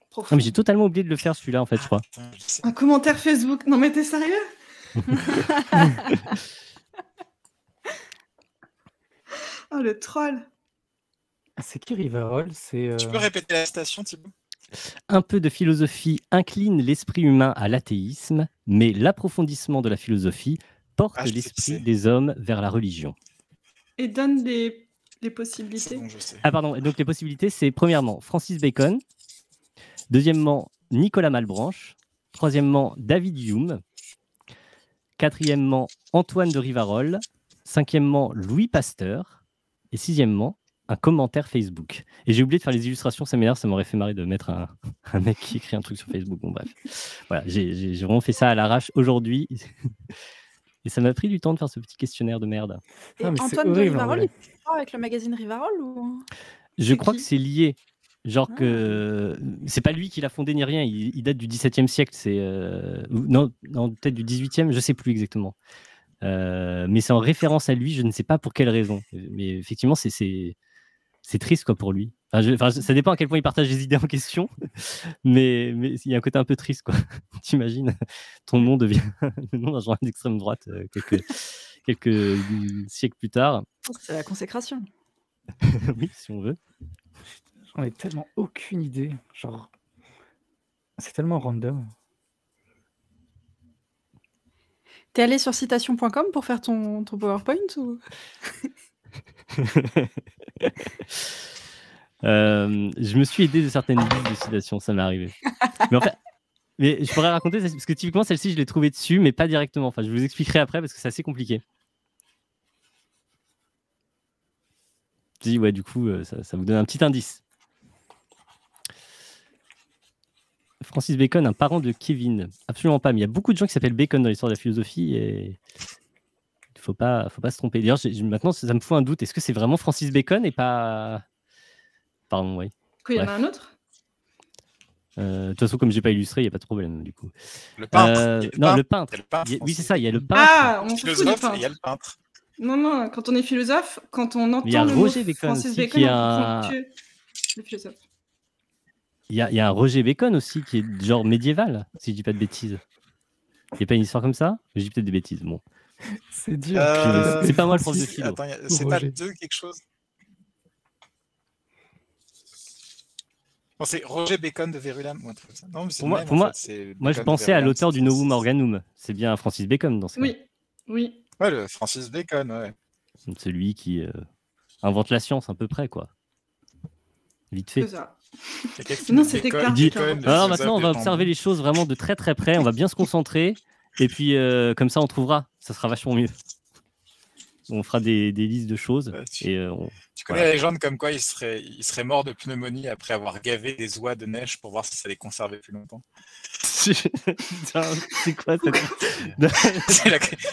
profond. Ah, mais j'ai totalement oublié de le faire, celui-là, en fait, je crois. Putain, je sais. Un commentaire Facebook. Non mais t'es sérieux? Oh le troll. Ah, c'est qui Rivarol? C'est. Tu peux répéter la citation, Thibaut? Un peu de philosophie incline l'esprit humain à l'athéisme, mais l'approfondissement de la philosophie porte Ah, je sais qui l'esprit c'est. des hommes vers la religion. Et donne les C'est possibilités. bon, je sais. Ah pardon, et donc les possibilités, c'est premièrement Francis Bacon, deuxièmement Nicolas Malebranche, troisièmement David Hume, quatrièmement Antoine de Rivarol, cinquièmement Louis Pasteur, et sixièmement un commentaire Facebook. Et j'ai oublié de faire les illustrations, ça m'énerve, ça m'aurait fait marrer de mettre un mec qui écrit un truc sur Facebook. Bon bref, voilà, j'ai vraiment fait ça à l'arrache aujourd'hui. Et ça m'a pris du temps de faire ce petit questionnaire de merde. Et Ah, mais c'est Antoine de horrible, en Rivarol, vrai. il est avec le magazine Rivarol ou... Je C'est crois qui que c'est lié. Genre Ah. que c'est pas lui qui l'a fondé ni rien, il date du XVIIe siècle, c'est non, peut-être du XVIIIe, je sais plus exactement. Mais c'est en référence à lui, je ne sais pas pour quelle raison. Mais effectivement, c'est c'est triste quoi pour lui. Ça dépend à quel point il partage les idées en question, mais il y a un côté un peu triste quoi. T'imagines, ton nom devient le nom d'un journal d'extrême droite quelques siècles plus tard. C'est la consécration. Oui, si on veut. J'en ai tellement aucune idée. Genre, c'est tellement random. T'es allé sur citation.com pour faire ton PowerPoint ou... Je me suis aidé de certaines listes de citations, ça m'est arrivé. Mais en fait, je pourrais raconter, parce que typiquement celle-ci, je l'ai trouvée dessus, mais pas directement. Enfin, je vous expliquerai après parce que c'est assez compliqué. Je dis, ouais, du coup, ça vous donne un petit indice. Francis Bacon, un parent de Kevin. Absolument pas, mais il y a beaucoup de gens qui s'appellent Bacon dans l'histoire de la philosophie et il faut pas se tromper. D'ailleurs, maintenant, ça me fout un doute. Est-ce que c'est vraiment Francis Bacon et pas... Pardon, oui. Il y en a un autre? De toute façon, comme j'ai pas illustré, il n'y a pas de problème du coup. Le peintre. Non, le peintre. Oui, c'est ça, il y a le peintre. Ah, on se fout du philosophe et il y a peintre. le peintre. Non, quand on est philosophe, quand on Il y a entend le mot Roger Bacon Francis aussi, Bacon, qui on a comprend que le philosophe. Il y a un Roger Bacon aussi qui est genre médiéval, si je dis pas de bêtises. Il n'y a pas une histoire comme ça? Je dis peut-être des bêtises. Bon. C'est dur. C'est pas moi le prof de philo. Attends, c'est pas deux quelque chose. Bon, c'est Roger Bacon de Verulam ou un truc comme ça. Non, mais Pour moi, je pensais à l'auteur du Novum Organum. C'est bien Francis Bacon dans ce cas. Oui. Ouais, le Francis Bacon, ouais. Celui qui invente la science à peu près, quoi. Vite fait. C'est ça. Non, c'était Alors maintenant, on va observer les choses vraiment de très très près. On va bien se concentrer. Et puis, comme ça, on trouvera. Ça sera vachement mieux. On fera des listes de choses. Tu connais la légende comme quoi il serait mort de pneumonie après avoir gavé des oies de neige pour voir si ça les conservait plus longtemps. C'est quoi ça?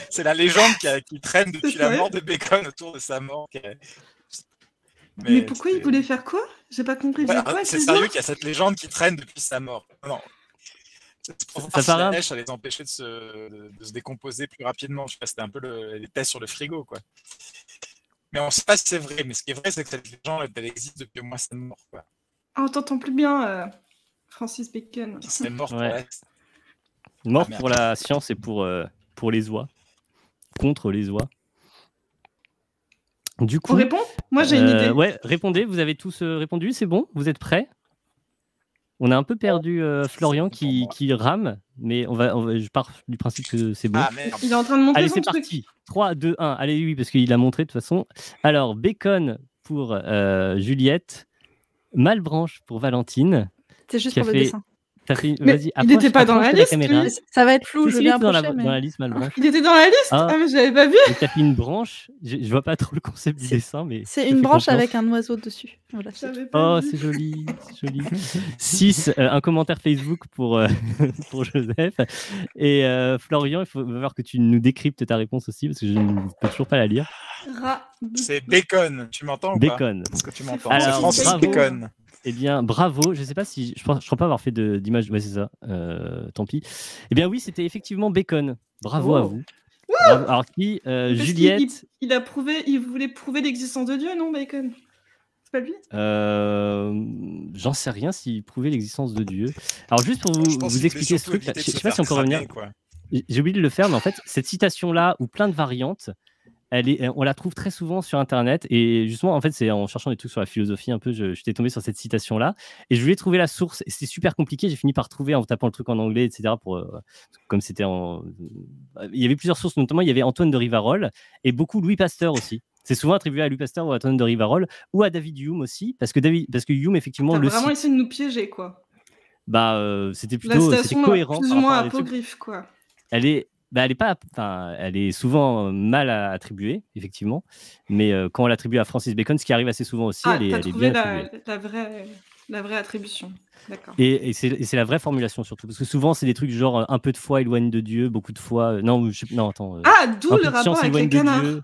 C'est la légende qui traîne depuis la mort de Bacon autour de sa mort. Mais pourquoi il voulait faire quoi? J'ai pas compris. C'est sérieux qu'il y a cette légende qui traîne depuis sa mort. Non. C'est pour voir si la neige, ça les empêchait de se décomposer plus rapidement. Je sais pas, c'était un peu les tests sur le frigo, quoi. Mais on ne sait pas si c'est vrai. Mais ce qui est vrai, c'est que cette légende, elle existe depuis au moins sa mort, quoi. Ah, on t'entend plus bien, Francis Bacon. C'est mort pour la... Mort pour la science et pour les oies. Contre les oies. Du coup, on répond? Moi, j'ai une idée. Ouais, répondez. Vous avez tous répondu. C'est bon? Vous êtes prêts? On a un peu perdu Florian qui rame, mais je pars du principe que c'est bon. Ah, merde. Il est en train de montrer Allez, son c'est truc. parti. 3, 2, 1. Allez, oui, parce qu'il a montré de toute façon. Alors, Bacon pour Juliette, Malebranche pour Valentine. C'est juste pour le dessin. Vas-y, il n'était pas dans la liste, lui. Ça va être flou, je vais dans la liste, Malebranche. Il était dans la liste? Ah, mais je l'avais pas vu. Tu as fait une branche. Je vois pas trop le concept du dessin, mais c'est une branche avec un oiseau dessus. Voilà, c'est joli, c'est joli. 6, un commentaire Facebook pour Joseph. Et Florian, il faut voir que tu nous décryptes ta réponse aussi, parce que je ne peux toujours pas la lire. C'est Bacon, tu m'entends ou pas? Bacon. Est-ce que tu m'entends? C'est Francis Bacon. Eh bien, bravo. Je ne sais pas si... Je crois pas avoir fait d'image. Ouais, c'est ça. Tant pis. Eh bien, oui, c'était effectivement Bacon. Bravo à vous. Bravo. Alors, qui Juliette... Il a prouvé... Il voulait prouver l'existence de Dieu, non, Bacon? C'est pas lui? J'en sais rien s'il prouvait l'existence de Dieu. Alors, juste pour vous expliquer ce truc, je ne sais pas si on peut revenir. J'ai oublié de le faire, mais en fait, cette citation-là, ou plein de variantes, on la trouve très souvent sur Internet. Et justement, en fait, c'est en cherchant des trucs sur la philosophie un peu, j'étais tombé sur cette citation-là. Et je voulais trouver la source. Et c'était super compliqué. J'ai fini par trouver en tapant le truc en anglais, etc. Comme c'était il y avait plusieurs sources, notamment il y avait Antoine de Rivarol et beaucoup Louis Pasteur aussi. C'est souvent attribué à Louis Pasteur ou à Antoine de Rivarol ou à David Hume aussi. Parce que Hume, effectivement, le vraiment essayé de nous piéger, quoi. C'était plutôt cohérent. Plus ou moins apocryphe, quoi. Elle est souvent mal attribuée, effectivement, mais quand on l'attribue à Francis Bacon, ce qui arrive assez souvent aussi, elle est bien attribuée. La vraie attribution, d'accord. Et c'est la vraie formulation surtout, parce que souvent c'est des trucs genre un peu de foi éloigne de Dieu, beaucoup de foi. Non, attends. D'où le rapport avec les canards.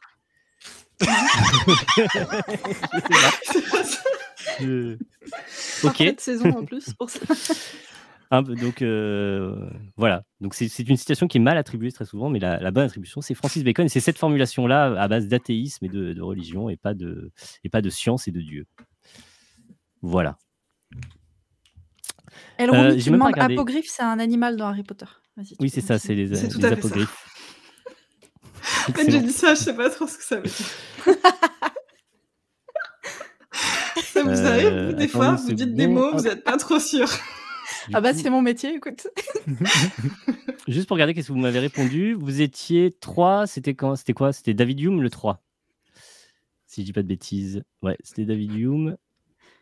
Ok. Parfaite saison en plus pour ça. Donc voilà, donc c'est une citation qui est mal attribuée très souvent, mais la bonne attribution c'est Francis Bacon, et c'est cette formulation là à base d'athéisme et de religion et pas de science et de Dieu. Voilà. Elrond j'ai qui même pas demande regardé. Apogriffe, c'est un animal dans Harry Potter. Vas-y, tu Oui, peux c'est ça, continuer. c'est C'est tout les à fait ça. apogryphes. En fait, j'ai Excellent. dit ça, je sais pas trop ce que ça veut dire. Ça vous arrive, vous, des attendez fois, une vous dites des seconde. mots, Hop. vous n'êtes pas trop sûr. Du Ah bah coup, c'est mon métier, écoute. juste pour regarder qu'est-ce que vous m'avez répondu, vous étiez 3, c'était quand? C'était quoi? C'était David Hume le 3. Si je dis pas de bêtises. Ouais, c'était David Hume.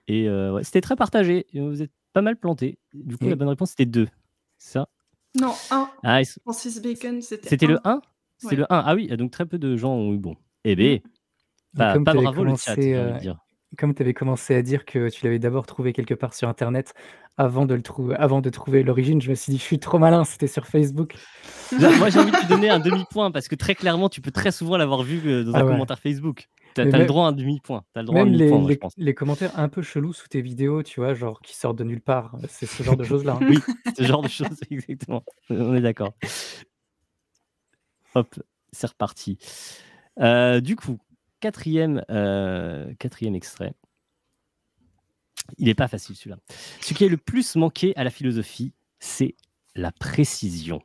Et ouais, c'était très partagé. Et vous êtes pas mal planté. Du coup, Et- la bonne réponse, c'était 2. Ça. Non, 1. Ah, Francis Bacon, c'était le 1? C'était Ouais. le 1. Ah oui, donc très peu de gens ont eu bon. Eh bien, Et pas comme tu avais bravo le chat, j'ai envie de dire. comme tu avais commencé à dire que tu l'avais d'abord trouvé quelque part sur Internet avant de trouver l'origine, je me suis dit, je suis trop malin, c'était sur Facebook. Moi, j'ai envie de te donner un demi-point parce que très clairement, tu peux très souvent l'avoir vu dans un Ah ouais. commentaire Facebook. Tu as Mais le même- droit à un demi-point. Tu as le droit à un Même demi-point, moi, je les, pense. les commentaires un peu chelous sous tes vidéos, tu vois, genre qui sortent de nulle part, c'est ce genre de choses-là. hein. Oui, ce genre de choses, exactement. On est d'accord. Hop, c'est reparti. Du coup, quatrième extrait. Il n'est pas facile celui-là. Ce qui est le plus manqué à la philosophie, c'est la précision.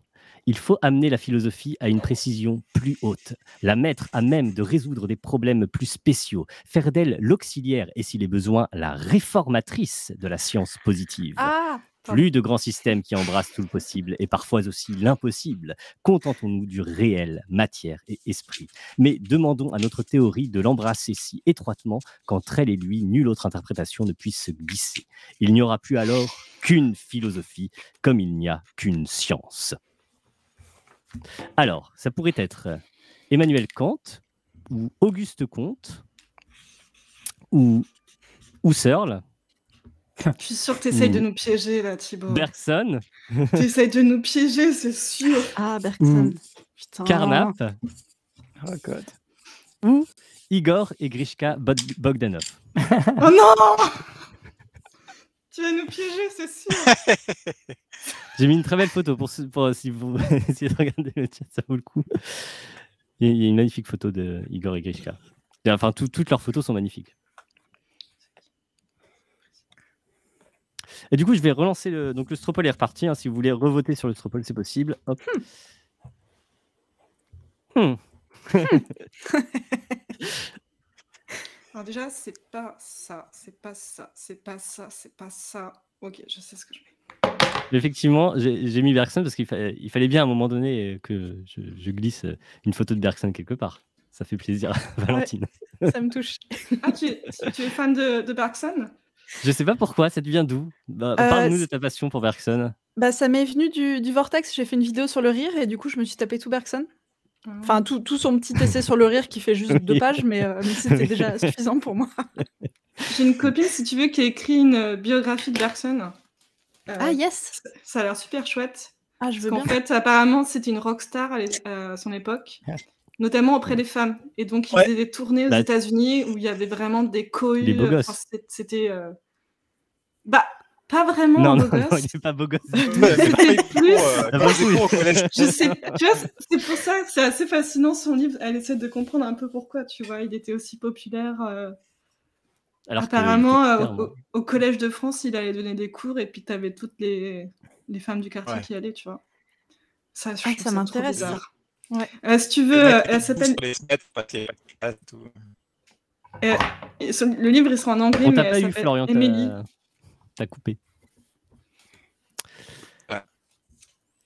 Il faut amener la philosophie à une précision plus haute, la mettre à même de résoudre des problèmes plus spéciaux, faire d'elle l'auxiliaire et, s'il est besoin, la réformatrice de la science positive. Ah Plus de grands systèmes qui embrassent tout le possible et parfois aussi l'impossible. Contentons-nous du réel, matière et esprit. Mais demandons à notre théorie de l'embrasser si étroitement qu'entre elle et lui, nulle autre interprétation ne puisse se glisser. Il n'y aura plus alors qu'une philosophie, comme il n'y a qu'une science. Alors, ça pourrait être Emmanuel Kant, ou Auguste Comte, ou Husserl, Je suis sûre que tu essayes de nous piéger, là, Thibaut. Bergson, Tu essayes de nous piéger, c'est sûr. Ah, Bergson. Putain. Carnap, Oh god. ou Igor et Grishka Bogdanov. Oh non Tu vas nous piéger, c'est sûr. J'ai mis une très belle photo pour si vous essayez de regarder le chat, ça vaut le coup. Il y a une magnifique photo de Igor et Grishka. Et enfin, toutes leurs photos sont magnifiques. Et du coup, je vais relancer donc le Stropole est reparti. Hein, si vous voulez revoter sur le Stropole, c'est possible. Hop. Alors déjà, c'est pas ça, c'est pas ça, c'est pas ça, c'est pas ça. Ok, je sais ce que je mets. Effectivement, j'ai mis Bergson parce qu'il fallait bien à un moment donné que je glisse une photo de Bergson quelque part. Ça fait plaisir à Valentine. Ça me touche. Ah, tu es fan de Bergson? Je sais pas pourquoi, ça te vient d'où? Parle-nous de ta passion pour Bergson. Bah, ça m'est venu du Vortex. J'ai fait une vidéo sur le rire et du coup, je me suis tapé tout Bergson. Enfin, tout son petit essai sur le rire qui fait juste 2 pages, mais c'était déjà suffisant pour moi. J'ai une copine, si tu veux, qui a écrit une biographie de Bergson. Ah, yes! Ça a l'air super chouette. Ah, je veux Parce bien. qu'en fait, apparemment, c'était une rockstar à son époque, notamment auprès des femmes. Et donc, il Ouais. faisait des tournées aux Bah, États-Unis où il y avait vraiment des cohues. Des beaux gosses. Enfin, c'était. Bah, pas vraiment Non, un non, beau non, gosse. il n'est pas beau gosse. Mais c'était plus. Au collège. Je sais, tu vois, c'est pour ça que c'est assez fascinant son livre. Elle essaie de comprendre un peu pourquoi, tu vois. Il était aussi populaire. Alors Apparemment, qu'il était clairement- au Collège de France, il allait donner des cours et puis tu avais toutes les femmes du quartier Ouais. qui allaient, tu vois. Ça, je Ah, trouve ça trop m'intéresse, ça. bizarre. Ouais. Si tu veux, elle s'appelle. Sur les fenêtres, passer la carte, tout. Le livre, il sera en anglais, On mais t'a elle pas eu, s'appelle Florian, Emily. t'as coupé. Ouais.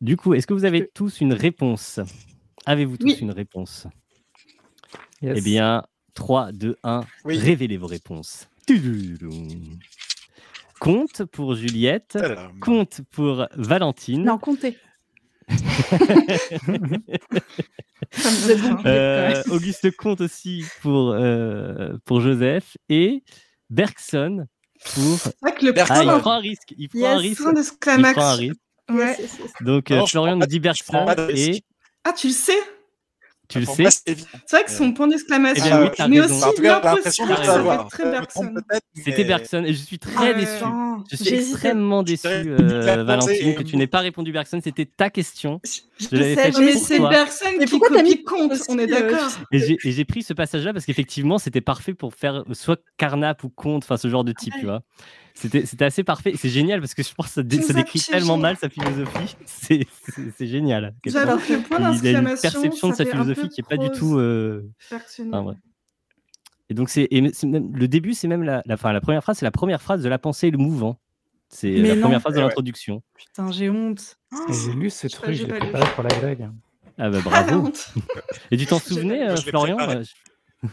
Du coup, est-ce que vous avez tous une réponse? Avez-vous tous Oui. une réponse? Yes. Eh bien, 3, 2, 1, Oui. révélez vos réponses. Tududum. Compte pour Juliette, Alors, compte pour Valentine. Non, comptez. Ça me Vous êtes donne bon. faim. Auguste Comte aussi pour Joseph et Bergson pour... C'est vrai que le Bergson. Ah, il point prend un risque. Il prend Yes. un risque. point Il d'exclamation. prend un risque. Ouais. Yes, yes, yes. Donc, Non, je Florian prends nous pas- dit je prends pas Bergson de risque. et Ah, tu le sais? tu le Pour sais. moi, c'est évident. C'est vrai que son point d'exclamation, Eh bien, oui, t'as mais raison. aussi En tout cas, j'ai l'impression l'impossible, de t'as ça raison. fait savoir. très Je me Bergson. trompe peut-être, C'était mais- Bergson et je suis très Ah, déçu. putain. Je suis J'hésitais. extrêmement déçu, Valentine, que tu n'aies pas répondu Bergson. C'était ta question. Je l'avais faite Mais pour c'est toi. Bergson Mais qui pourquoi t'as mis copie compte, aussi, on est d'accord. Et j'ai pris ce passage-là parce qu'effectivement, c'était parfait pour faire soit Carnap ou Comte, enfin ce genre de type, tu vois. C'était assez parfait. C'est génial parce que je pense que Tu ça nous as décrit piégés. tellement mal sa philosophie. C'est génial. à quel point J'adore que le point il a une d'exclamation, perception de ça sa fait un philosophie peu qui est pas du prose tout. personnelle. Enfin, ouais. Et donc le début, c'est même la première phrase, c'est la première phrase de la pensée et le mouvant. C'est Mais la non. première phrase de Ouais. l'introduction. Putain, j'ai honte. J'ai lu ce sais pas, truc, j'ai je l'ai pas lu. préparé pour la Greg. Ah bah Ah, la bravo. honte. Et tu t'en J'ai souvenais, pas lu. Je l'ai Florian préparé. euh,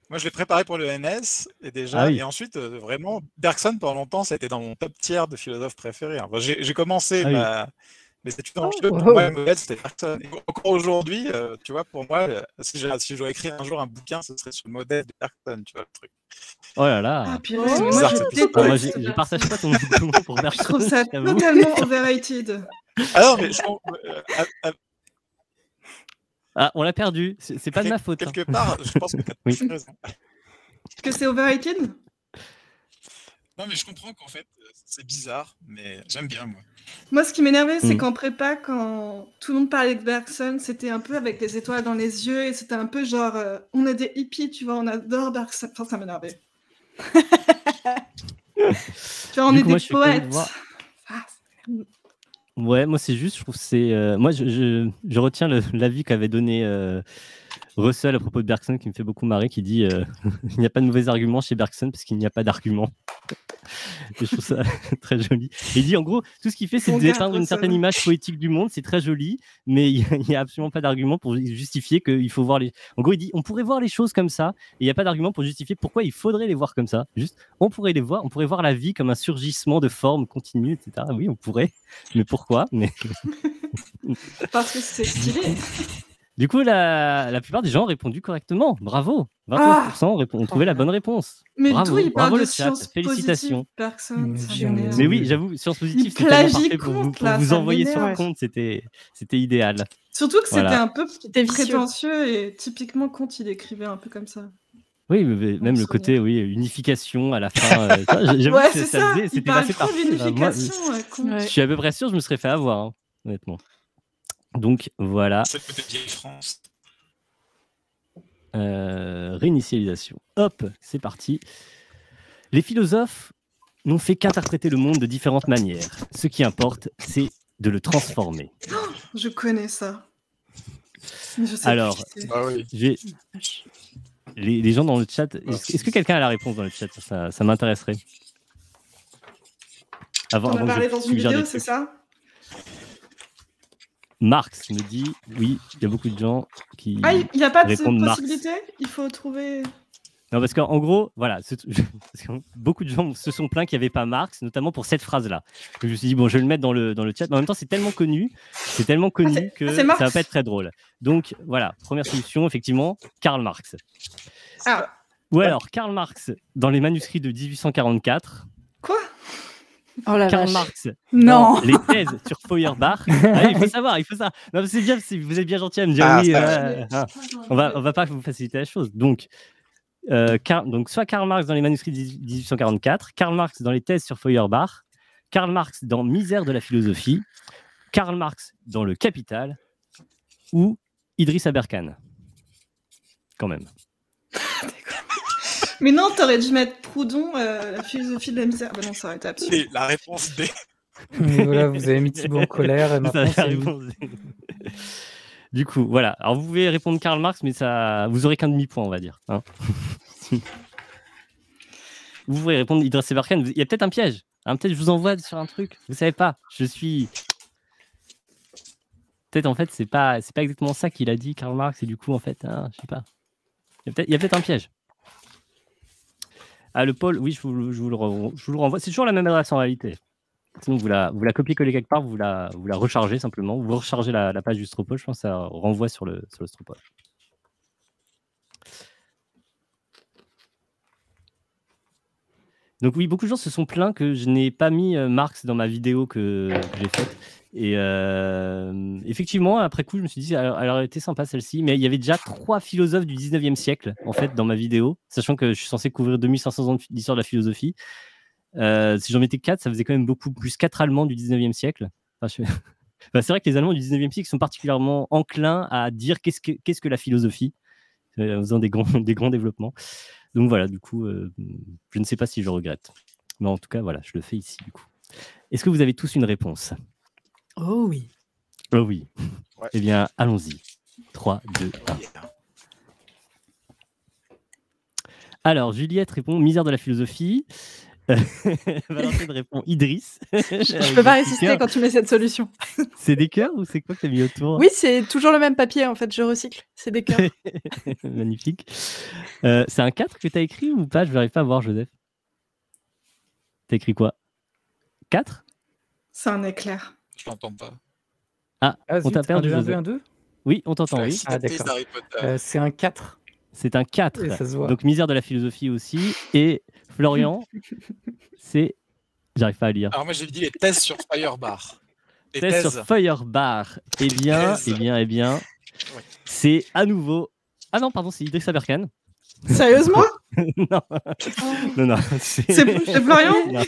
Moi, je l'ai préparé pour le NS, et déjà, Ah oui. et ensuite, vraiment, Bergson, pendant longtemps, ça a été dans mon top tier de philosophes préférés. Enfin, j'ai commencé Ah oui. mes études en Oh, philo, pour wow. moi, le modèle, c'était Bergson. Et encore aujourd'hui, tu vois, pour moi, si je dois écrire un jour un bouquin, ce serait sur le modèle de Bergson, tu vois, le truc. Oh là Ah, là. purée, Oh, mais moi, bizarre, je cette déteste histoire. Moi, Bergson. je partage pas ton engouement pour Je Bergson, trouve ça je t'avoue. totalement overrated. Ah non, mais Ah, on l'a perdu. C'est pas de ma faute. hein. quelque part, je pense que tu as Oui. raison. Que c'est overrated? Non, mais je comprends qu'en fait, c'est bizarre, mais j'aime bien, moi. Moi, ce qui m'énervait, c'est Mm. qu'en prépa, quand tout le monde parlait de Bergson, c'était un peu avec les étoiles dans les yeux, et c'était un peu genre, on est des hippies, tu vois, on adore Bergson. Enfin, ça m'énervait. Tu vois, on Du est coup, moi, des je suis curieux de poètes. voir. Ah, Ouais, moi c'est juste, je trouve que c'est. Moi je retiens l'avis qu'avait donné Russell à propos de Bergson qui me fait beaucoup marrer, qui dit il n'y a pas de mauvais arguments chez Bergson parce qu'il n'y a pas d'argument. Et je trouve ça très joli. Et il dit en gros, tout ce qu'il fait, c'est Bon de gars, dépeindre une Russell. certaine image poétique du monde, c'est très joli, mais il n'y a absolument pas d'argument pour justifier qu'il faut voir les. En gros, il dit on pourrait voir les choses comme ça, et il n'y a pas d'argument pour justifier pourquoi il faudrait les voir comme ça. Juste, on pourrait voir la vie comme un surgissement de formes continues, etc. Oui, on pourrait, mais pourquoi? Mais parce que c'est stylé. du coup, la plupart des gens ont répondu correctement. Bravo, 29% ont trouvé la bonne réponse. Mais Bravo, d'où il bravo parle de le chat, sciences félicitations. positives, Bergson, Mais ça j'ai- m'énerve. Mais oui, j'avoue, sciences positives, Il c'est tellement plagie parfait pour Comte, vous là, ça envoyer sur m'énerve. compte, c'était idéal. Surtout que c'était Voilà. un peu C'était vicieux. prétentieux, et typiquement, Comte, il écrivait un peu comme ça. Oui, mais même le souvenir. côté unification à la fin. J'avoue Ouais, que c'est ça, il c'était parle assez trop parfait. Moi, d'unification, Comte. Ouais. je suis à peu près sûr, je me serais fait avoir, hein, honnêtement. Donc voilà, C'est peut-être vieille France. réinitialisation. Hop, c'est parti. Les philosophes n'ont fait qu'interpréter le monde de différentes manières. Ce qui importe, c'est de le transformer. Je connais ça. Mais je sais Alors, plus qui c'est. Bah oui. Je vais- les gens dans le chat, est-ce que quelqu'un a la réponse dans le chat? Ça m'intéresserait. T'en as que parlé je dans une suggère des vidéo, c'est trucs. ça? Marx me dit, oui, il y a beaucoup de gens qui Ah, il n'y a pas de répondent Marx. possibilité? Il faut trouver... Non, parce qu'en gros, voilà, parce que beaucoup de gens se sont plaints qu'il n'y avait pas Marx, notamment pour cette phrase-là. Donc, je me suis dit, bon, je vais le mettre dans le chat, mais en même temps, c'est tellement connu que c'est ça Marx. va pas être très drôle. Donc, voilà, première solution, effectivement, Karl Marx. Ah, Ou alors, Karl Marx, dans les manuscrits de 1844, quoi? Oh la Karl vache. Marx, Non. dans les thèses sur Feuerbach. Ah, il faut savoir. Non, mais c'est bien, vous êtes bien gentil à me dire Ah, oui. ça, On va pas vous faciliter la chose. Donc soit Karl Marx dans les manuscrits de 1844, Karl Marx dans les thèses sur Feuerbach, Karl Marx dans Misère de la philosophie, Karl Marx dans Le Capital ou Idriss Aberkan. Quand même. Mais non, t'aurais dû mettre Proudhon, la philosophie de la misère. Bah non, ça aurait été absurde. C'est la réponse B. Mais voilà, vous avez mis Thibaut en colère et Ça, maintenant la c'est lui. réponse. Du coup, voilà. Alors, vous pouvez répondre Karl Marx, mais vous aurez qu'un demi-point, on va dire. Hein. Vous pouvez répondre Idriss Aberkan. Il y a peut-être un piège. Hein, peut-être je vous envoie sur un truc. Vous savez pas. Je suis. Peut-être en fait, c'est pas exactement ça qu'il a dit, Karl Marx. Et du coup, en fait, je sais pas. Il y a peut-être un piège. Ah, le Paul, oui, je vous le renvoie. C'est toujours la même adresse en réalité. Sinon, vous la copiez-collez quelque part, vous la rechargez simplement. Vous rechargez la page du Stropole, je pense que ça renvoie sur le Stropole. Donc oui, beaucoup de gens se sont plaints que je n'ai pas mis Marx dans ma vidéo que j'ai faite. Et effectivement, après coup, je me suis dit, elle aurait été sympa celle-ci, mais il y avait déjà 3 philosophes du 19e siècle, en fait, dans ma vidéo, sachant que je suis censé couvrir 2500 ans d'histoire de la philosophie. Si j'en mettais 4, ça faisait quand même beaucoup plus 4 Allemands du 19e siècle. Enfin, c'est vrai que les Allemands du 19e siècle sont particulièrement enclins à dire qu'est-ce que la philosophie, en faisant des grands développements. Donc voilà, du coup, je ne sais pas si je regrette. Mais en tout cas, voilà, je le fais ici, du coup. Est-ce que vous avez tous une réponse? Oh oui. Oh oui. Ouais. Eh bien, allons-y. 3, 2, 1. Alors, Juliette répond misère de la philosophie. Valentine répond Idriss. Je peux pas résister quand tu mets cette solution. C'est des cœurs ou c'est quoi que tu as mis autour? Oui, c'est toujours le même papier en fait, je recycle. C'est des cœurs. Magnifique. C'est un 4 que tu as écrit ou pas? Je n'arrive pas à voir, Joseph. Tu as écrit quoi? 4? C'est un éclair. Je l'entends pas. Ah, on zut, t'a perdu, 1, 2, Joseph. 1, 2. Oui, on t'entend, oui. Ah, d'accord. Harry Potter. C'est un 4. C'est un 4. Et ça se voit. Donc, misère de la philosophie aussi. Et Florian, c'est... J'arrive pas à lire. Alors moi j'ai dit les thèses sur Firebar. Les Thèse thèses. sur Firebar. Eh bien, Ouais. c'est à nouveau... Ah non, pardon, c'est Idriss Aberkan. Sérieusement? Non, non. C'est Florian? Non.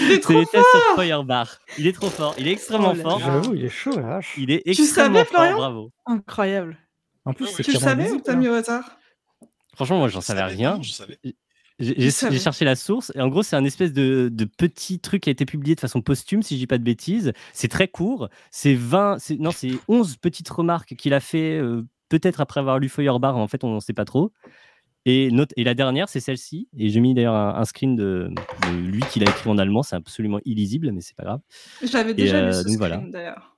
Il est C'est trop les thèses fort. sur Firebar. Il est trop fort. Il est extrêmement Oh là fort. J'avoue, il est chaud, la vache. Il est Tu extrêmement savais, fort. Florian? Bravo. Incroyable. En plus, Oui, c'est Tu le clairement savais ou visible, t'as hein. mis au hasard? Franchement, moi, Je j'en savais savais, rien. non, je savais. J'ai savais. cherché la source et en gros c'est un espèce de petit truc qui a été publié de façon posthume si je dis pas de bêtises. C'est très court, c'est 11 petites remarques qu'il a fait peut-être après avoir lu Feuerbach, en fait on n'en sait pas trop. Et la dernière c'est celle-ci et j'ai mis d'ailleurs un screen de lui qu'il a écrit en allemand, c'est absolument illisible mais c'est pas grave. Je l'avais déjà lu ce donc screen voilà. d'ailleurs.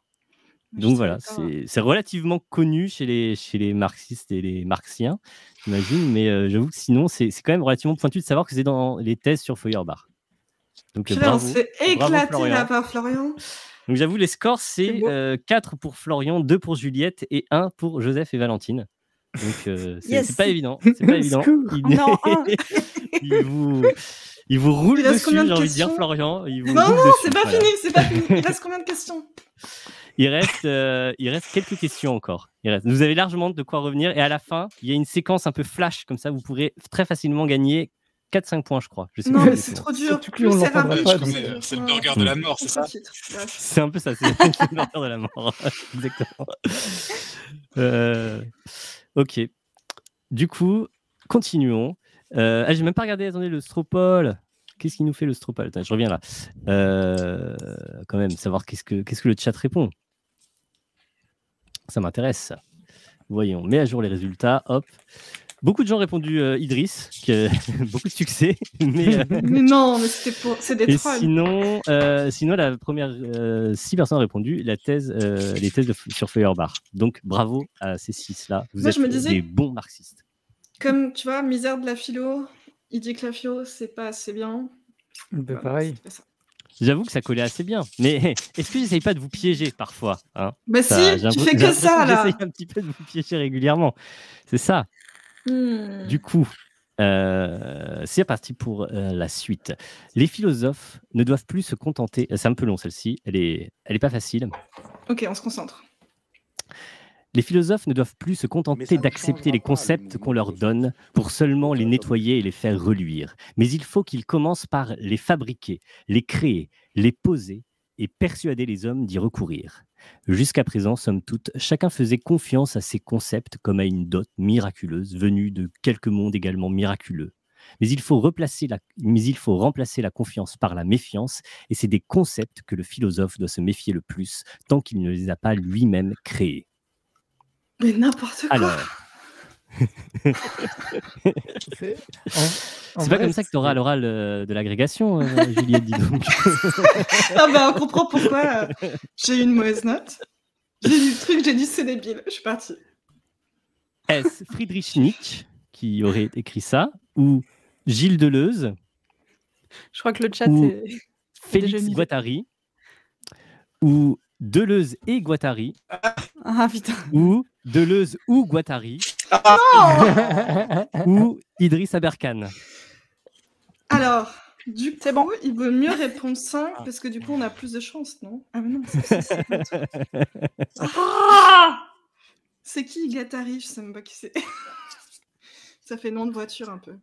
Donc voilà, c'est relativement connu chez les marxistes et les marxiens, j'imagine, mais j'avoue que sinon, c'est quand même relativement pointu de savoir que c'est dans les thèses sur Feuerbach. Donc Putain, on bravo. se fait Bravo, éclater Florian. là par Florian. Donc j'avoue, les scores, c'est C'est beau. 4 pour Florian, 2 pour Juliette et 1 pour Joseph et Valentine. Donc Yes. c'est pas évident. C'est pas évident. Secours. Non, un. il vous roule Il reste dessus, combien de j'ai envie de dire, questions? Florian. Il vous Non, roule non, dessus, c'est pas voilà. fini, c'est pas fini. Il reste combien de questions? Il reste quelques questions encore. Vous avez largement de quoi revenir. Et à la fin, il y a une séquence un peu flash, comme ça, vous pourrez très facilement gagner 4-5 points, je crois. Je sais Non, plus mais c'est exactement. trop dur. Surtout que lui, Plus on c'est l'entendra rapide, pas, plus donc, c'est dur. C'est le burger de la mort, c'est ça? Bref. C'est un peu ça, c'est le burger de la mort. Exactement. Ok. Du coup, continuons. J'ai même pas regardé, attendez, le Stropole. Qu'est-ce qu'il nous fait le Stropole? Attends, je reviens là. Quand même, savoir qu'est-ce que le chat répond. Ça m'intéresse. Voyons, mets à jour les résultats. Hop. Beaucoup de gens ont répondu Idriss, qui a beaucoup de succès. Mais non, mais c'est des et trolls. sinon, la première 6 personnes ont répondu les thèses sur Feuerbach. Donc bravo à ces 6-là. Vous Moi, êtes je me disais- des bons marxistes. Comme tu vois, misère de la philo, il dit que la philo, c'est pas assez bien. Bah, Voilà, pareil. c'est pas ça. J'avoue que ça collait assez bien. Mais est-ce que j'essaye pas de vous piéger parfois, hein? Bah Ça, si, tu fais que ça, là. J'essaye un petit peu de vous piéger régulièrement. C'est ça. Du coup, c'est parti pour la suite. Les philosophes ne doivent plus se contenter. C'est un peu long celle-ci. Elle est pas facile. Ok, on se concentre. Les philosophes ne doivent plus se contenter d'accepter les concepts qu'on leur donne pour seulement les nettoyer et les faire reluire. Mais il faut qu'ils commencent par les fabriquer, les créer, les poser et persuader les hommes d'y recourir. Jusqu'à présent, somme toute, chacun faisait confiance à ces concepts comme à une dot miraculeuse venue de quelque monde également miraculeux. Mais il faut remplacer la confiance par la méfiance, et c'est des concepts que le philosophe doit se méfier le plus tant qu'il ne les a pas lui-même créés. Mais n'importe quoi. Alors, c'est pas comme ça que tu auras à l'oral de l'agrégation, Juliette, dis donc. Ah bah, on comprend pourquoi j'ai eu une mauvaise note. J'ai lu le truc, j'ai dit c'est débile. Je suis partie. Est-ce Friedrich Nietzsche qui aurait écrit ça, ou Gilles Deleuze, Je crois que le chat Ou- est. Félix Déjà mis. Guattari, ou Deleuze et Guattari, Ah putain. ou Deleuze ou Guattari, ou Idriss Aberkan. Alors, du coup, C'est bon. il vaut mieux répondre 5 parce que du coup, on a plus de chance, non? Ah mais non, c'est Ah c'est qui Guattari? Je sais même pas qui c'est. Ça fait nom de voiture un peu.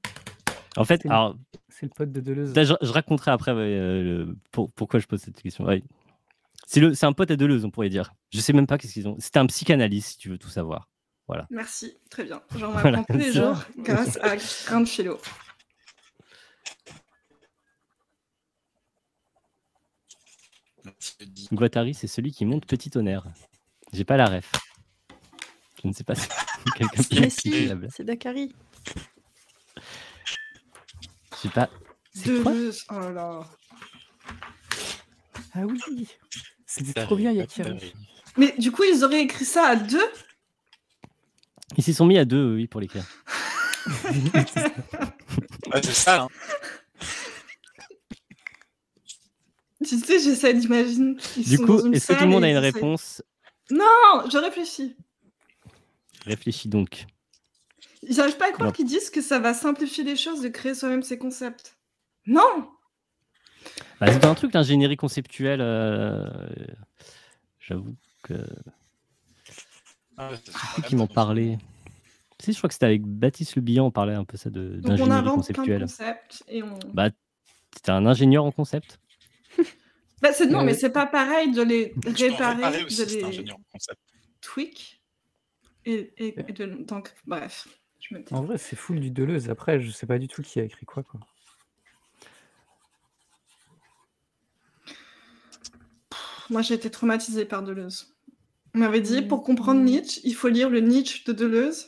En fait, C'est- alors, C'est le pote de Deleuze. Je raconterai après pourquoi je pose cette question. Ouais. C'est un pote à Deleuze, on pourrait dire. Je sais même pas qu'est-ce qu'ils ont. C'était un psychanalyste, si tu veux tout savoir. Voilà. Merci, très bien. J'en apprends tous les jours grâce à Grain de Philo. Guattari, c'est celui qui monte Petit Tonnerre. J'ai pas la ref. Je ne sais pas si quelqu'un peut Mais expliquer si, la blague. c'est Dakari. Je sais pas. C'est quoi Deleuze, oh là là. Ah oui, c'était trop bien, Yakiri. Mais du coup, ils auraient écrit ça à 2? Ils s'y sont mis à 2, oui, pour l'écrire. Ouais, c'est ça. Hein. Tu sais, j'essaie d'imaginer. Du coup, est-ce que tout le monde a une réponse? Non, je réfléchis. Réfléchis donc. J'arrive pas à croire qu'ils disent que ça va simplifier les choses de créer soi-même ses concepts. Non! Bah, c'est un truc, l'ingénierie conceptuelle. J'avoue que. Qui m'en parlait. Si, je crois que c'était avec Baptiste Le Bihan, on parlait un peu ça Donc on d'ingénierie invente plein de conceptuelle. concepts et on... Bah, t'es un ingénieur en concept. Bah, non, mais c'est pas pareil de les réparer, aussi, de les ingénieur en concept. tweak et de... Donc, bref. Je me tais. En vrai, c'est full du Deleuze. Après, je sais pas du tout qui a écrit quoi. Moi, j'ai été traumatisée par Deleuze. On m'avait dit, pour comprendre Nietzsche, il faut lire le Nietzsche de Deleuze.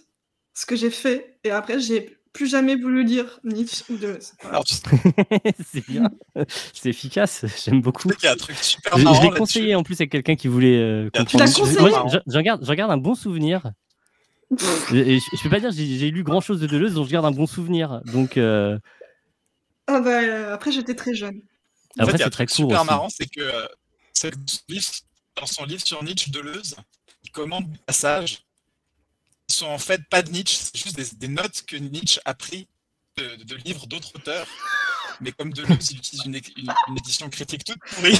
Ce que j'ai fait. Et après, j'ai plus jamais voulu lire Nietzsche ou Deleuze. Voilà. Alors, C'est bien. C'est efficace. J'aime beaucoup. il y a un truc super Je marrant l'ai là-dessus. conseillé en plus avec quelqu'un qui voulait Tu comprendre. l'as conseillé Moi, je regarde un bon souvenir. Et je peux pas dire que j'ai lu grand chose de Deleuze, donc je garde un bon souvenir. Donc Ah bah, après, j'étais très jeune. En après fait, il y a c'est un très truc court super aussi. marrant, c'est que dans son livre sur Nietzsche, Deleuze, il commente des passages qui sont en fait pas de Nietzsche, c'est juste des notes que Nietzsche a pris de livres d'autres auteurs. Mais comme Deleuze il utilise une édition critique toute pourrie,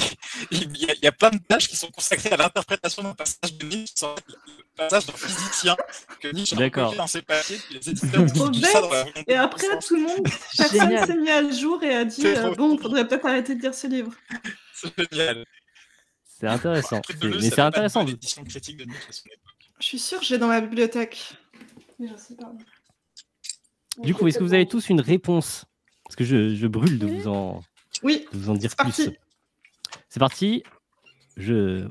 il y a plein de pages qui sont consacrées à l'interprétation d'un passage de Nietzsche, le passage d'un physicien que Nietzsche a D'accord. recopié dans ses papiers, puis les éditeurs Trop ont tout ça dans la bête. Et après, tout le monde, personne Génial. s'est mis à jour et a dit C'est trop bon, cool. faudrait peut-être arrêter de lire ce livre. C'est génial. C'est intéressant. Après, Deleuze, Mais ça c'est fait pas de intéressant. bonne édition critique de Nietzsche à son époque. Je suis sûre que j'ai dans ma bibliothèque. Mais je sais pas. Du coup, est-ce que vous avez tous une réponse? Parce que je brûle de vous en Oui, dire c'est parti. plus. C'est parti.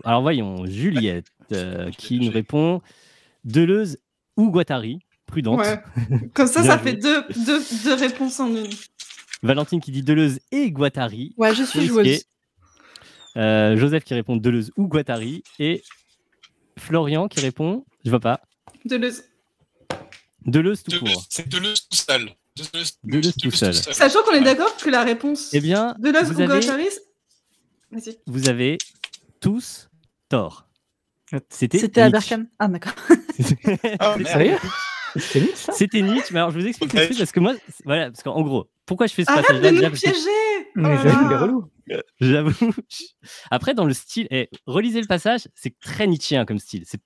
Alors voyons, Juliette qui nous répond Deleuze ou Guattari, prudente. Ouais. Comme ça, Bien ça joué. fait deux réponses en une. Valentine qui dit Deleuze et Guattari. Ouais, je suis Risqué. joueuse. Joseph qui répond Deleuze ou Guattari. Et Florian qui répond, je vois pas, Deleuze. Deleuze tout court. C'est Deleuze tout seul. Deleuze tout seul. Sachant qu'on est d'accord que la réponse Eh bien, Deleuze vous ou avez, Guattari. Vas-y. vous avez tous tort. C'était C'était Aberkan. Ah, d'accord. Ah, merde. Sérieux? C'est Nietzsche, ça? C'était Nietzsche, mais alors je vous explique le truc parce que moi, voilà, parce qu'en gros, pourquoi je fais ce Arrête passage-là de déjà, nous parce que piéger. Mais Oh j'avoue, là il est là. relou. j'avoue. Après, dans le style, relisez le passage, c'est très nietzschéen comme style. C'est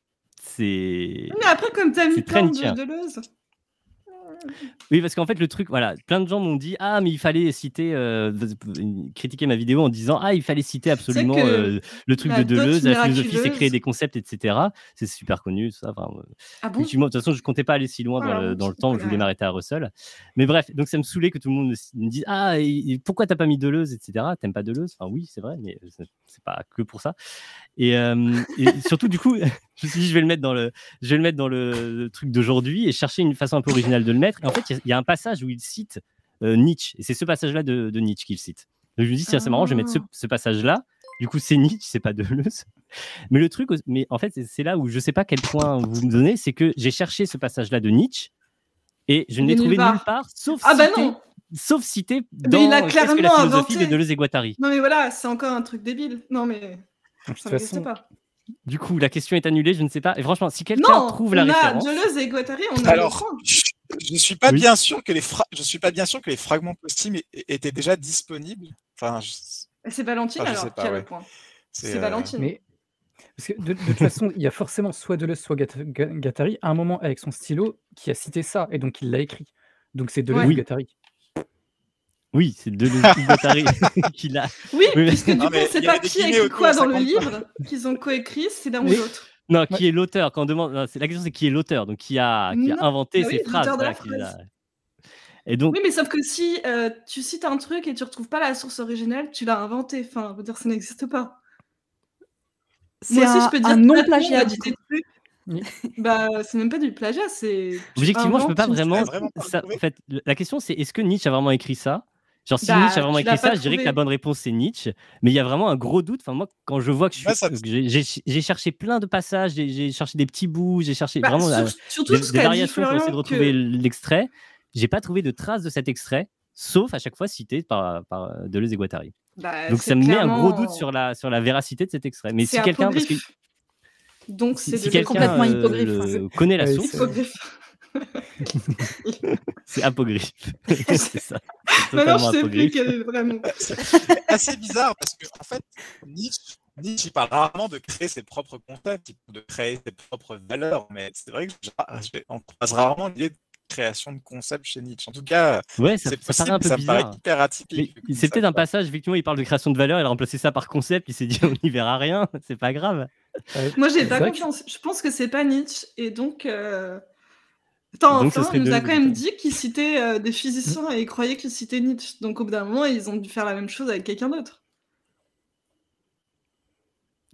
Mais après, comme t'as mis C'est très plein Nietzschéen. de Deleuze. Oui, parce qu'en fait, le truc, voilà, plein de gens m'ont dit ah, mais il fallait citer, critiquer ma vidéo en disant ah, il fallait citer absolument que le truc la de Deleuze, dot la philosophie, c'est miraculeuse- créer des concepts, etc. C'est super connu, ça. Enfin, Ah bon? effectivement, de toute façon, je comptais pas aller si loin Voilà, dans le je temps, je connais voulais rien. m'arrêter à Russell. Mais bref, donc ça me saoulait que tout le monde me dise ah, et pourquoi t'as pas mis Deleuze, etc. T'aimes pas Deleuze? Enfin, oui, c'est vrai, mais c'est pas que pour ça. Et surtout, du coup, je me suis dit, je vais le mettre dans le truc d'aujourd'hui et chercher une façon un peu originale de le mettre. Et en fait, il y a un passage où il cite Nietzsche. Et c'est ce passage-là de Nietzsche qu'il cite. Donc, je me dis, tiens, c'est marrant, je vais mettre ce passage-là. Du coup, c'est Nietzsche, c'est pas Deleuze. Mais le truc, mais en fait, c'est là où je sais pas quel point vous me donnez, c'est que j'ai cherché ce passage-là de Nietzsche et je ne l'ai Il est trouvé nulle nulle part. part, sauf Ah bah cité, non. sauf cité Mais dans il a Qu'est-ce que la clairement philosophie inventé. de Deleuze et Guattari. Non mais voilà, c'est encore un truc débile. Non mais De toute ça n'existe façon, pas. Du coup, la question est annulée, je ne sais pas. Et franchement, si quelqu'un Non, trouve on la a référence, Deleuze et Guattari, on a Alors, le point. je ne suis pas Oui. bien sûr que les fragments posthumes étaient déjà disponibles. Enfin, Et c'est Valentine Ah, je sais alors pas, qui a ouais. le point. c'est C'est Valentine. mais parce que de toute façon, il y a forcément soit Deleuze, soit Guattari, à un moment avec son stylo, qui a cité ça, et donc il l'a écrit. Donc c'est Deleuze Ouais. ou Guattari. Oui, c'est Deleuze ou Guattari qui l'a. Oui, Oui, mais- puisque du Non, coup, mais on sait il y pas avait des qui a guillemets écrit autour, quoi ça dans le compte pas. livre qu'ils ont coécrit, c'est l'un ou Oui. l'autre. Non, Ouais. qui est l'auteur? Quand on demande, non, la question c'est qui est l'auteur, donc qui a Non, inventé bah ces oui, phrases. l'auteur de la Voilà, qui les a- phrase. Et donc, Oui, mais sauf que si tu cites un truc et tu retrouves pas la source originelle, tu l'as inventé. Enfin, je veux dire, ça n'existe pas. C'est Moi aussi, je peux dire un que non-plagiat, Platon a du dit coup. des trucs. Oui. Bah, c'est même pas du plagiat, c'est tu objectivement, je peux inventes pas une vraiment. phrase. vraiment pas Ça, retrouvé. en fait, la question c'est est-ce que Nietzsche a vraiment écrit ça? Genre, si Bah, Nietzsche a vraiment tu l'as écrit pas ça, je dirais que trouvé. la bonne réponse c'est Nietzsche. Mais il y a vraiment un gros doute. Enfin, moi, quand je vois que Moi, ça- j'ai cherché plein de passages, j'ai cherché des petits bouts, j'ai cherché Bah, vraiment surtout des ce qu'a dit variations pour essayer de Florian, retrouver que l'extrait. J'ai pas trouvé de traces de cet extrait, sauf à chaque fois cité par Deleuze et Guattari. bah, Donc ça c'est me met un gros doute clairement sur la véracité de cet extrait. Mais c'est si quelqu'un, parce que apocryphe. Donc c'est si de quelqu'un complètement hippogriffe. connaît la Ouais, source, c'est- l'apocryphe. c'est apogriffe. c'est ça. C'est Maintenant, totalement je sais plus apogriffe. quel est vraiment. C'est assez bizarre parce que en fait, Nietzsche, il parle rarement de créer ses propres concepts, de créer ses propres valeurs, mais c'est vrai que on croise rarement l'idée de création de concepts chez Nietzsche. En tout cas, Ouais, ça c'est paraît possible, un mais peu ça me paraît bizarre. hyper Mais atypique. comme c'est ça, peut-être un quoi. passage, effectivement, il parle de création de valeur, il a remplacé ça par concept, il s'est dit on n'y verra rien, c'est pas grave. Moi, j'ai c'est pas vrai que- confiance. Je pense que c'est pas Nietzsche. Et donc. Attends, Donc, ce Florian serait nous a Deleuze quand et même Guattari. dit qu'il citait des physiciens et il croyait qu'il citait Nietzsche. Donc, au bout d'un moment, ils ont dû faire la même chose avec quelqu'un d'autre.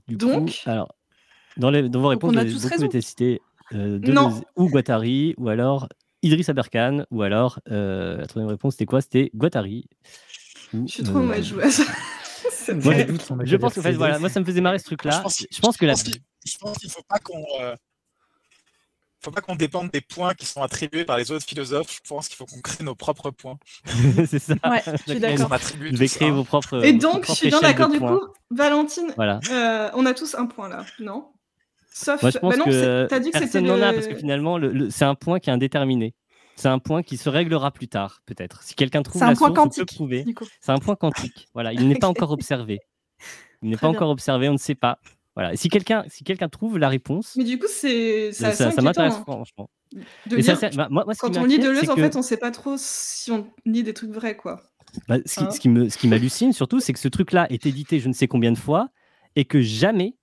Du Donc, coup, alors, dans vos réponses, on a vous avez tous beaucoup raison. été cités Deleuze non. ou Guattari, ou alors Idriss Aberkan, ou alors la troisième réponse, c'était quoi? C'était Guattari. Ou, Je suis trop mauvaise joueuse. C'est Moi, Moi, je vrai. doute, on a je qu'à pense dire qu'en fait, que voilà, c'est moi, ça me faisait marrer ce Je truc-là. pense Je pense que la... qu'il faut pas qu'on dépende des points qui sont attribués par les autres philosophes. Je pense qu'il faut qu'on crée nos propres points. c'est ça. Ouais, je suis D'accord. d'accord. On attribue Vous devez tous créer un. vos propres. Et votre donc, je propre suis bien échelle de d'accord du points. coup. Valentine, Voilà. on a tous un point là, non? Sauf. Moi, je pense Bah non, que t'as dit que c'était personne n'en a parce que le. finalement, c'est un point qui est indéterminé. C'est un point qui se réglera plus tard, peut-être. Si quelqu'un trouve C'est un la point source, on peut quantique, prouver. du coup. C'est un point quantique. Voilà, il n'est pas Ok. encore observé. Il n'est Très pas bien. encore observé, on ne sait pas. Voilà. Et si quelqu'un trouve la réponse, Mais du coup, c'est assez ça m'intéresse inquiétant franchement. de Et ça, lire. moi, ce qui Quand on lit m'inquiète, Deleuze, c'est en que fait, on sait pas trop si on lit des trucs vrais, quoi. Hein ce qui m'hallucine surtout, c'est que ce truc-là est édité je ne sais combien de fois et que jamais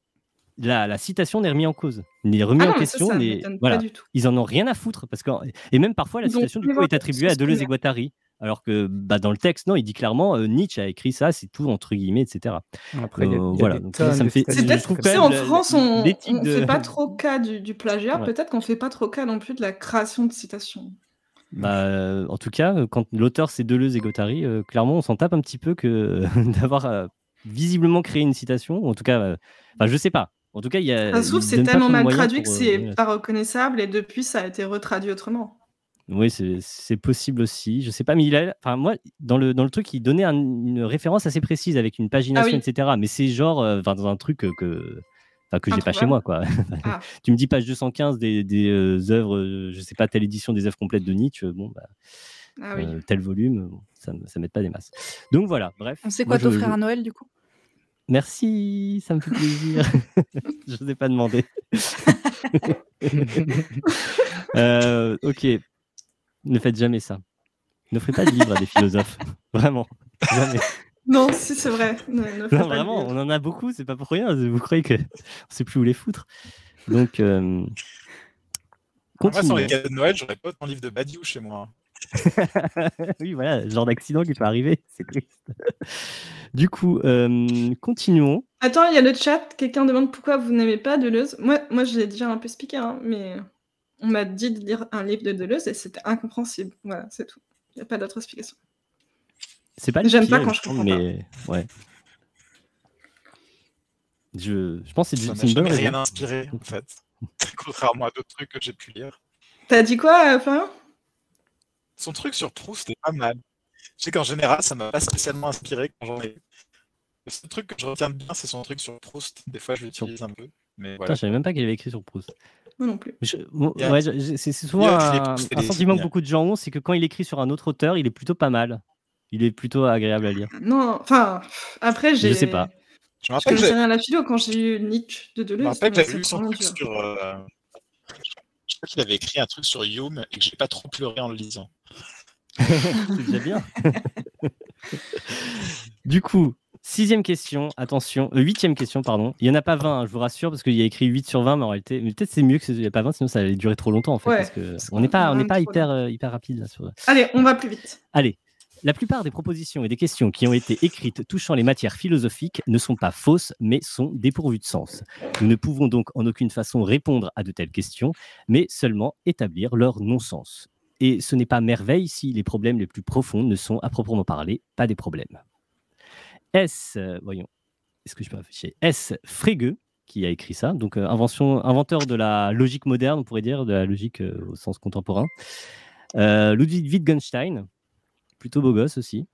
la citation n'est remise en cause, n'est remis Ah en non, mais ça, question. ça m'étonne pas Voilà. du tout. Ils en ont rien à foutre parce que et même parfois la Donc, citation du on coup va est voir attribuée à sur ce Deleuze qu'on et a. Guattari, alors que dans le texte non, il dit clairement Nietzsche a écrit ça, c'est tout entre guillemets, etc. Après, il y a Voilà, des donc tonnes ça me de fait. C'est statistiques peut-être, Je trouve comme tu sais, ça. quand en même France, l'éthique on de. fait pas trop cas du plagiat. Ouais. Peut-être qu'on fait pas trop cas non plus de la création de citations. Bah, en tout cas, quand l'auteur c'est Deleuze et Guattari, clairement, on s'en tape un petit peu que d'avoir visiblement créé une citation. Ou en tout cas, enfin, je sais pas. En tout cas, Ça se trouve, il c'est donne pas tellement trop de mal moyens traduit que pour. c'est pas reconnaissable et depuis, ça a été retraduit autrement. Oui, c'est possible aussi. Je sais pas, mais enfin, moi, dans le truc, il donnait une référence assez précise avec une pagination, Ah oui. etc. Mais c'est genre dans un truc que j'ai pas chez Introuvable. moi, quoi. Ah. Tu me dis page 215 des œuvres, je sais pas, telle édition des œuvres complètes de Nietzsche, bon, bah, Ah oui. tel volume, bon, ça m'aide pas des masses. Donc voilà, bref. On sait Moi, quoi t'offrir à Noël, du coup? Merci, ça me fait plaisir. Je vous ai pas demandé. Ok, ne faites jamais ça. Ne ferez pas de livres à des philosophes. Vraiment, jamais. Non, si, c'est vrai. Ne faites Non, pas de vraiment, livre. on en a beaucoup, c'est pas pour rien. Vous croyez qu'on sait plus où les foutre. Donc, Moi, sans continuons. les cadeaux de Noël, j'aurais pas autant de livres de Badiou chez moi. Oui, voilà, le genre d'accident qui peut arriver, c'est triste. Du coup, continuons. Attends, il y a le chat. Quelqu'un demande pourquoi vous n'aimez pas Deleuze. Moi, je l'ai déjà un peu expliqué, hein, mais on m'a dit de lire un livre de Deleuze et c'était incompréhensible. Voilà, c'est tout. Il n'y a pas d'autre explication. C'est pas le J'aime pire, pas quand il je me semble, comprends pas. mais ouais. Je pense que Ça c'est m'a une bonne jamais rien raison. inspiré, en fait. Contrairement à d'autres trucs que j'ai pu lire. T'as dit quoi, Florian? Son truc sur Proust est pas mal. Je sais qu'en général, ça m'a pas spécialement inspiré quand j'en ai. Le seul truc que je retiens bien, c'est son truc sur Proust. Des fois, je l'utilise un peu. Mais Putain, voilà. je savais même pas qu'il avait écrit sur Proust. Moi non plus. Yeah. Ouais, c'est souvent Yeah, un c'est des sentiment que signes. beaucoup de gens ont, c'est que quand il écrit sur un autre auteur, il est plutôt pas mal. Il est plutôt agréable à lire. Non, enfin, après, Je sais pas. Je me Je rappelle, connaissais rien à la philo quand j'ai eu Nietzsche de je me Deleuze. rappelle que mais j'avais lu c'est son vraiment truc dur. sur. Je crois qu'il avait écrit un truc sur Hume et que j'ai pas trop pleuré en le lisant. C'est déjà bien. Du coup, 6e question, attention, 8e question, pardon. Il n'y en a pas 20, hein, je vous rassure, parce qu'il y a écrit 8 sur 20, mais en réalité, mais peut-être c'est mieux qu'il n'y ait pas 20, sinon ça allait durer trop longtemps en fait, Ouais, parce parce qu'on n'est qu'on a pas trop hyper rapide là. Allez, on va plus vite. Allez, la plupart des propositions et des questions qui ont été écrites touchant les matières philosophiques ne sont pas fausses, mais sont dépourvues de sens. Nous ne pouvons donc en aucune façon répondre à de telles questions, mais seulement établir leur non-sens. Et ce n'est pas merveille si les problèmes les plus profonds ne sont, à proprement parler, pas des problèmes. Voyons, est-ce que je peux afficher Frege, qui a écrit ça, donc inventeur de la logique moderne, on pourrait dire, de la logique au sens contemporain. Ludwig Wittgenstein, plutôt beau gosse aussi,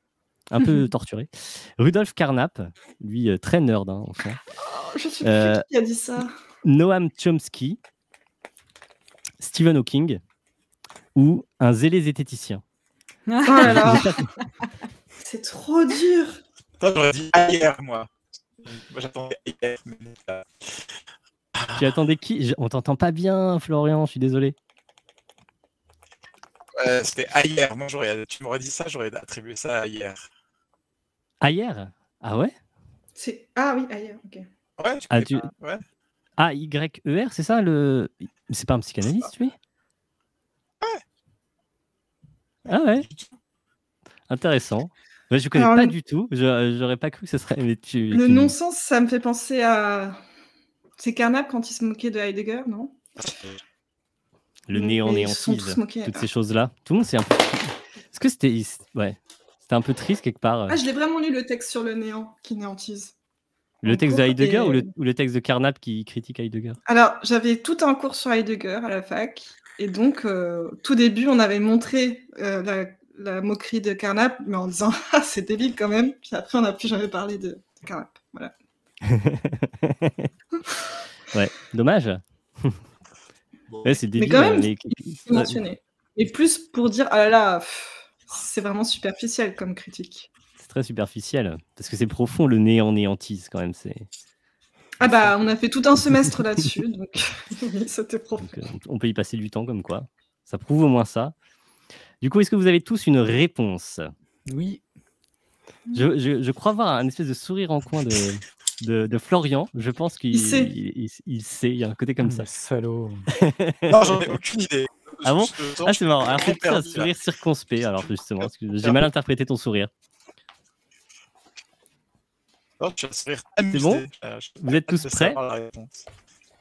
un peu torturé. Rudolf Carnap, lui très nerd, hein, enfin. Oh, je sais plus qui a dit ça. Noam Chomsky, Stephen Hawking ou un zélé zététicien. Oh là là. C'est trop dur. Toi, j'aurais dit hier, moi. Moi, j'attendais hier. Mais... Tu attendais qui? On t'entend pas bien, Florian, je suis désolé. C'était hier. Moi, tu m'aurais dit ça, j'aurais attribué ça à hier. Hier? Ah ouais? Ah oui, hier, ok. Ouais, ouais. A-Y-E-R, c'est ça C'est pas un psychanalyste, lui? Ouais. Ah ouais? Intéressant. Ouais, je connais pas du tout. J'aurais pas cru que ce serait. Mais le non-sens, ça me fait penser à. C'est Carnap quand il se moquait de Heidegger, non? Le néant-néantise, toutes ces choses-là. Tout le monde s'est un peu. Est-ce que c'était. Ouais. C'était un peu triste quelque part. Ah, je l'ai vraiment lu le texte sur le néant qui néantise. Le texte de Heidegger ou le texte de Carnap qui critique Heidegger? Alors, j'avais tout un cours sur Heidegger à la fac. Et donc, tout début, on avait montré la moquerie de Carnap, mais en disant « Ah, c'est débile quand même !» Puis après, on n'a plus jamais parlé de Carnap. Voilà. Ouais, dommage. Ouais, c'est débile. Mais quand même, c'est mentionné. Et plus pour dire « Ah là là, c'est vraiment superficiel comme critique. » C'est très superficiel, parce que c'est profond, le néant-néantise quand même. Ah bah, on a fait tout un semestre là-dessus, donc c'était profond. Donc, on peut y passer du temps comme quoi. Ça prouve au moins ça. Du coup, est-ce que vous avez tous une réponse? Oui. Je crois voir un espèce de sourire en coin de Florian. Je pense qu'il sait. Il sait, il y a un côté comme ça. Salaud. Non, j'en ai aucune idée. Ah bon? Ah, c'est marrant. Alors, c'est un sourire circonspect, alors justement, parce que j'ai mal interprété ton sourire. Non, tu vas sourire amusé. C'est bon? Vous êtes tous prêts?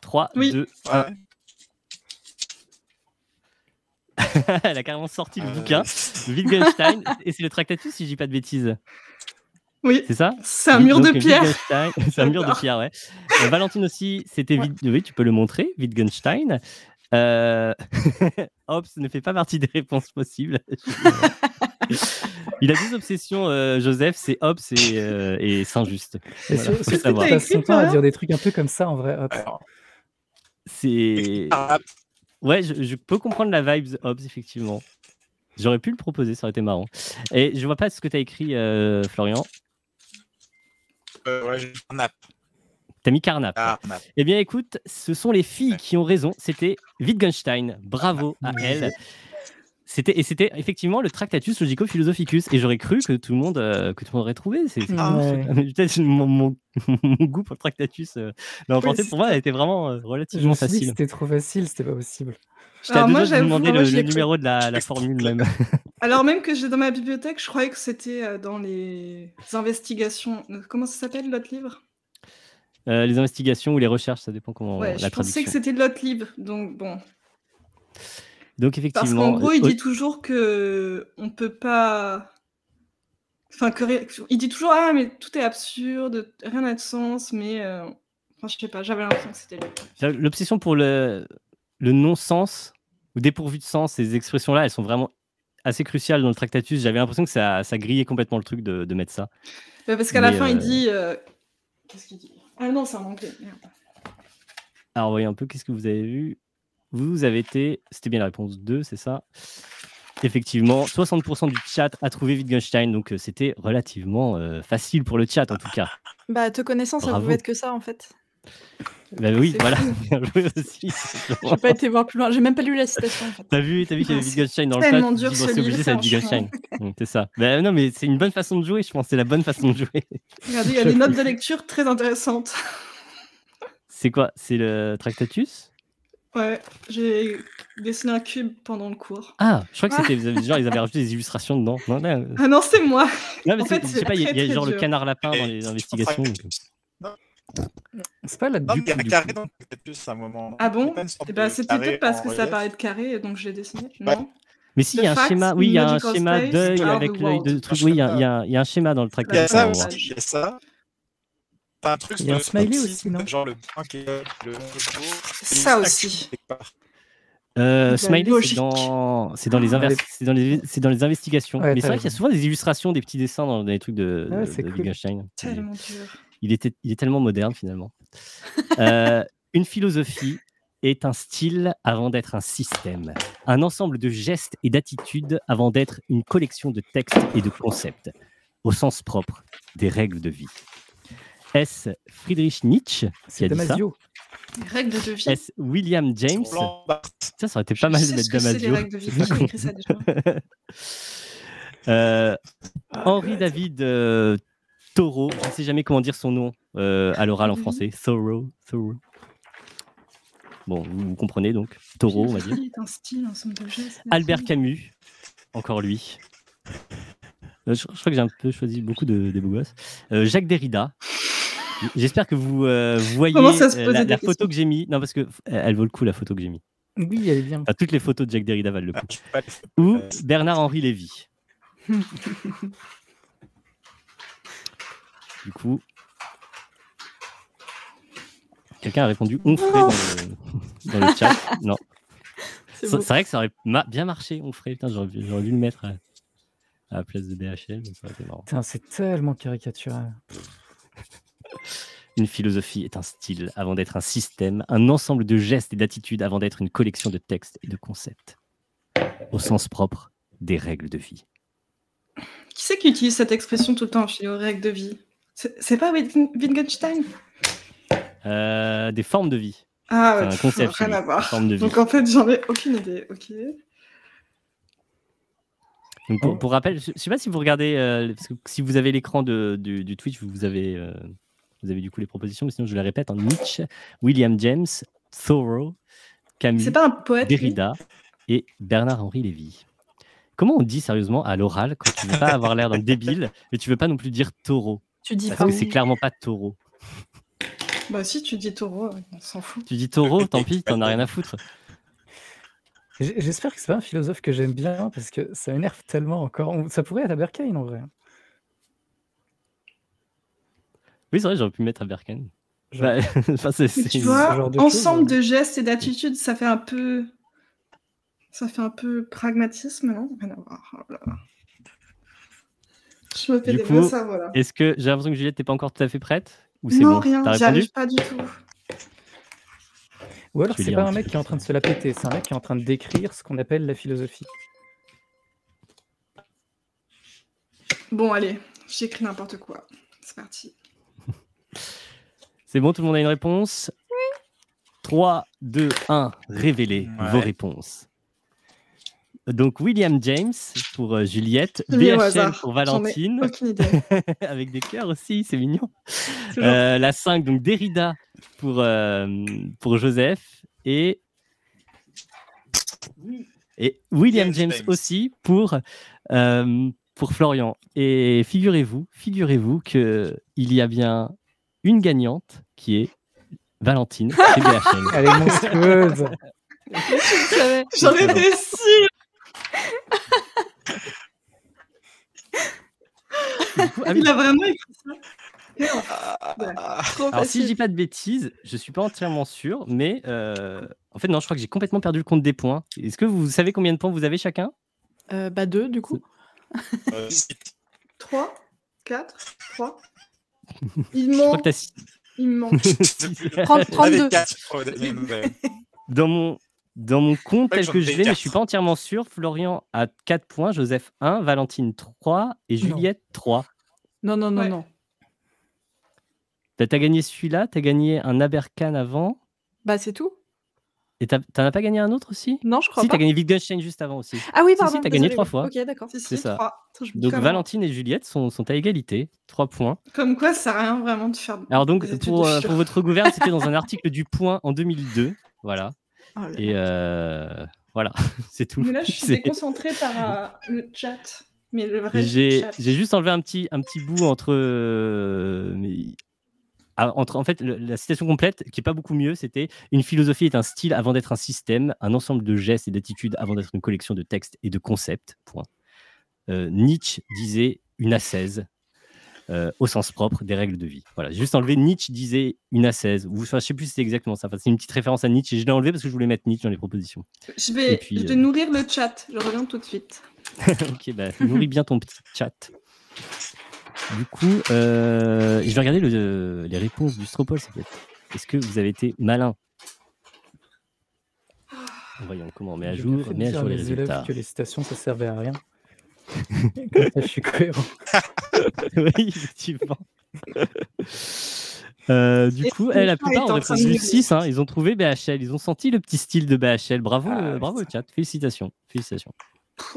3, 2, 1. Elle a carrément sorti le bouquin, Wittgenstein, et c'est le Tractatus, si je dis pas de bêtises. Oui. C'est ça? C'est un mur de pierre. C'est un mur de pierre, ouais. Valentine aussi, c'était oui, tu peux le montrer, Wittgenstein. Hobbes ne fait pas partie des réponses possibles. Il a deux obsessions, Joseph, c'est Hobbes et Saint-Just. Voilà, c'est ça. Tu passes son temps à dire des trucs un peu comme ça, en vrai. C'est... Ouais, je peux comprendre la vibe Hobbes, effectivement. J'aurais pu le proposer, ça aurait été marrant. Et je vois pas ce que tu as écrit, Florian. Ouais, j'ai Carnap. T'as mis Carnap. Eh bien, écoute, ce sont les filles qui ont raison. C'était Wittgenstein. Bravo à elle. C'était effectivement le Tractatus Logico-Philosophicus. Et j'aurais cru que tout le monde aurait trouvé. Peut-être mon goût pour le Tractatus. Mais en fait, pour moi, elle était vraiment relativement facile. C'était trop facile, c'était pas possible. Je t'ai déjà demandé le numéro de la formule même. Alors même que j'ai dans ma bibliothèque, je croyais que c'était dans les investigations. Comment ça s'appelle l'autre livre? Les investigations ou les recherches, ça dépend comment la traduction. Je pensais que c'était l'autre livre, donc bon. Donc effectivement. Parce qu'en gros, il dit toujours que on peut pas. Enfin, il dit toujours mais tout est absurde, rien n'a de sens, mais enfin, je sais pas, j'avais l'impression que c'était lui. L'obsession pour le non-sens ou dépourvu de sens, ces expressions-là, elles sont vraiment assez cruciales dans le Tractatus. J'avais l'impression que ça grillait complètement le truc de mettre ça. Parce qu'à la fin, il dit. Qu'est-ce qu'il dit? Ah non, c'est en anglais. Merde. Alors, voyez un peu, qu'est-ce que vous avez vu? Vous avez été... C'était bien la réponse 2, c'est ça? Effectivement, 60% du chat a trouvé Wittgenstein, donc c'était relativement facile pour le chat, en tout cas. Bah, te connaissant, ça pouvait être que ça, en fait. Bah oui, C'est voilà. fou. Bien joué aussi. J'ai pas été voir plus loin. J'ai même pas lu la citation en fait. T'as vu qu'il y avait Wittgenstein dans le tellement chat, dur, tu dis, ce bon, c'est obligé, livre, ça va être Wittgenstein. C'est ça. Bah, non, mais c'est une bonne façon de jouer, je pense. C'est la bonne façon de jouer. Regardez, il y a des notes de lecture très intéressantes. C'est quoi? C'est le Tractatus? Ouais, j'ai dessiné un cube pendant le cours. Ah, je crois que c'était genre ils avaient rajouté des illustrations dedans. Non, non, Ah non, c'est moi. mais En fait, je c'est sais pas, il y a très, genre le dur. canard lapin dans Et les tu investigations. C'est pas la Non, mais il y a un du carré coup. dans le Tractatus à un moment. Ah Il y a bon? pas une sorte Eh ben, de c'est carré peut-être parce en que ça relief. paraît de carré, donc je l'ai dessiné. Ouais. Non. Mais si, il y a un The schéma, facts oui, il y a in un logical schéma space d'œil are avec the l'œil de world. truc. Oui, il y a un schéma dans le Il y a Tractatus. ça à un aussi, moment. il y a ça. T'as un truc Il y a un sur smiley le aussi, non? genre le point qui est le long de l'eau. Ça aussi. Smiley, logique. c'est dans les investigations. Ouais, Mais c'est t'as vrai qu'il y a raison. souvent des illustrations, des petits dessins dans les trucs de Ouais, c'est cool. Wittgenstein. Tellement dur. Il est tellement moderne finalement. Une philosophie est un style avant d'être un système, un ensemble de gestes et d'attitudes avant d'être une collection de textes et de concepts, au sens propre des règles de vie. Est-ce Friedrich Nietzsche qui C'est a dit ça? Damasio. Les règles de vie. Est-ce William James? Ça aurait été pas mal de Je sais mettre ce que c'est, les Damasio. règles de vie. Qui a écrit ça déjà? Henri David Thoreau, je ne sais jamais comment dire son nom à l'oral en français. Thoreau. Bon, vous comprenez donc. Thoreau, on va dire. C'est un style, un ensemble de gestes. Albert Camus, encore lui. Je crois que j'ai un peu choisi beaucoup des beaux gosses. Jacques Derrida. J'espère que vous voyez Comment ça se posait la des photo questions que j'ai mis. Non, parce que elle vaut le coup, la photo que j'ai mis. Oui, elle est bien. Enfin, toutes les photos de Jacques Derrida valent le coup. Je peux pas les photos, Ou Bernard-Henri Lévy. Du coup, quelqu'un a répondu Onfray dans le chat. Non. C'est C'est beau. vrai que ça aurait bien marché, Onfray. Putain, j'aurais dû le mettre à la place de BHL. Mais ça aurait été marrant. Putain, c'est tellement caricatural. Une philosophie est un style avant d'être un système, un ensemble de gestes et d'attitudes avant d'être une collection de textes et de concepts. Au sens propre des règles de vie. Qui c'est qui utilise cette expression tout le temps en philo, règles de vie? C'est pas Wittgenstein? Des formes de vie. Ah, C'est un concept. rien à voir. Forme de vie. Donc en fait, j'en ai aucune idée. Ok. Donc, pour rappel, je ne sais pas si vous regardez, parce que si vous avez l'écran du Twitch, vous avez du coup les propositions, mais sinon je les répète, hein, Nietzsche, William James, Thoreau, Camus, C'est pas un poète? lui Derrida et Bernard-Henri Lévy. Comment on dit sérieusement à l'oral quand tu veux pas avoir l'air d'un débile, mais tu veux pas non plus dire taureau? Tu dis Parce pas que où. c'est clairement pas taureau. Bah si, tu dis taureau, on s'en fout. Tu dis taureau, tant pis, t'en as rien à foutre. J'espère que c'est pas un philosophe que j'aime bien parce que ça m'énerve tellement encore. Ça pourrait être Aberkane en vrai. Oui, c'est vrai, j'aurais pu mettre à Berken. Genre, Enfin, Mais c'est- tu ce vois, genre de ensemble choses, de gestes et d'attitudes, ça fait un peu pragmatisme, non? Rien à voir. Oh là là. Je me fais Du des coup, vrais cerveaux là. Est-ce que j'ai l'impression que Juliette, t'es pas encore tout à fait prête? Ou c'est Non, bon? rien, T'as j'y répondu? arrive pas du tout. Ou alors Je vais c'est lire pas un un petit mec peu. qui est en train de se la péter, c'est un mec qui est en train de décrire ce qu'on appelle la philosophie. Bon, allez, j'écris n'importe quoi. C'est parti. C'est bon, tout le monde a une réponse? Oui. 3, 2, 1, révélez Ouais. vos réponses. Donc William James pour Juliette, J'ai mis au BHL hasard. pour J'en ai Valentine, aucune idée. avec des cœurs aussi, c'est mignon. Toujours. La 5, donc Derrida pour Joseph et William James aussi pour Florian. Et figurez-vous qu'il y a bien une gagnante qui est Valentine chez BHL. Elle est monstrueuse. Je savais. J'en étais sûre. Du coup, ah oui. Il a vraiment écrit ça. Trop Alors, si je dis facile. pas de bêtises, je suis pas entièrement sûr, mais en fait, non, je crois que j'ai complètement perdu le compte des points. Est-ce que vous savez combien de points vous avez chacun? Bah 2 du coup. 3, 4, 3. Il Je crois ment. que t'as... Il ment. 32. Dans mon compte Ouais, tel j'en que ai je l'ai, mais quatre. je suis pas entièrement sûr. Florian a 4 points, Joseph 1, Valentine 3 et Juliette 3. Non, non, non, Ouais. non. T'as gagné celui-là, t'as gagné un Aberkan avant, Bah, c'est tout. et t'en as pas gagné un autre aussi? Non, je crois Si, pas. t'as gagné Wittgenstein juste avant aussi. Ah oui, Si, pardon. si, t'as gagné désolée, 3 oui. fois. Ok, d'accord. Si, C'est si, ça. 3. Attends, je me dis Donc comment. Valentine et Juliette sont à égalité, 3 points. Comme quoi, ça sert à rien vraiment de faire Alors donc, des études pour de philo. votre gouverne, c'était dans un article du Point en 2002. Voilà. Oh là là. Et voilà, c'est tout. Mais là, je suis C'est- déconcentrée par le chat. Mais le vrai J'ai chat. juste enlevé un petit bout entre, en fait, la citation complète, qui est pas beaucoup mieux, c'était « Une philosophie est un style avant d'être un système, un ensemble de gestes et d'attitudes avant d'être une collection de textes et de concepts. » Point. Nietzsche disait une ascèse, au sens propre des règles de vie. Voilà, j'ai juste enlevé Nietzsche disait une ascèse. Je sais plus si c'est exactement ça. Enfin, c'est une petite référence à Nietzsche et je l'ai enlevé parce que je voulais mettre Nietzsche dans les propositions. Je vais nourrir le chat. Je reviens tout de suite. Ok, bah, nourris bien ton petit chat. Du coup, je vais regarder les réponses du Stropol. Est-ce que vous avez été malin? Voyons comment on met à jour les résultats. Que les citations, ça servait à rien. Comme ça, je suis cohérent. Oui, effectivement. Du coup, la plupart ont répondu 6. Hein, ils ont trouvé BHL. Ils ont senti le petit style de BHL. Bravo, bravo le chat. Félicitations.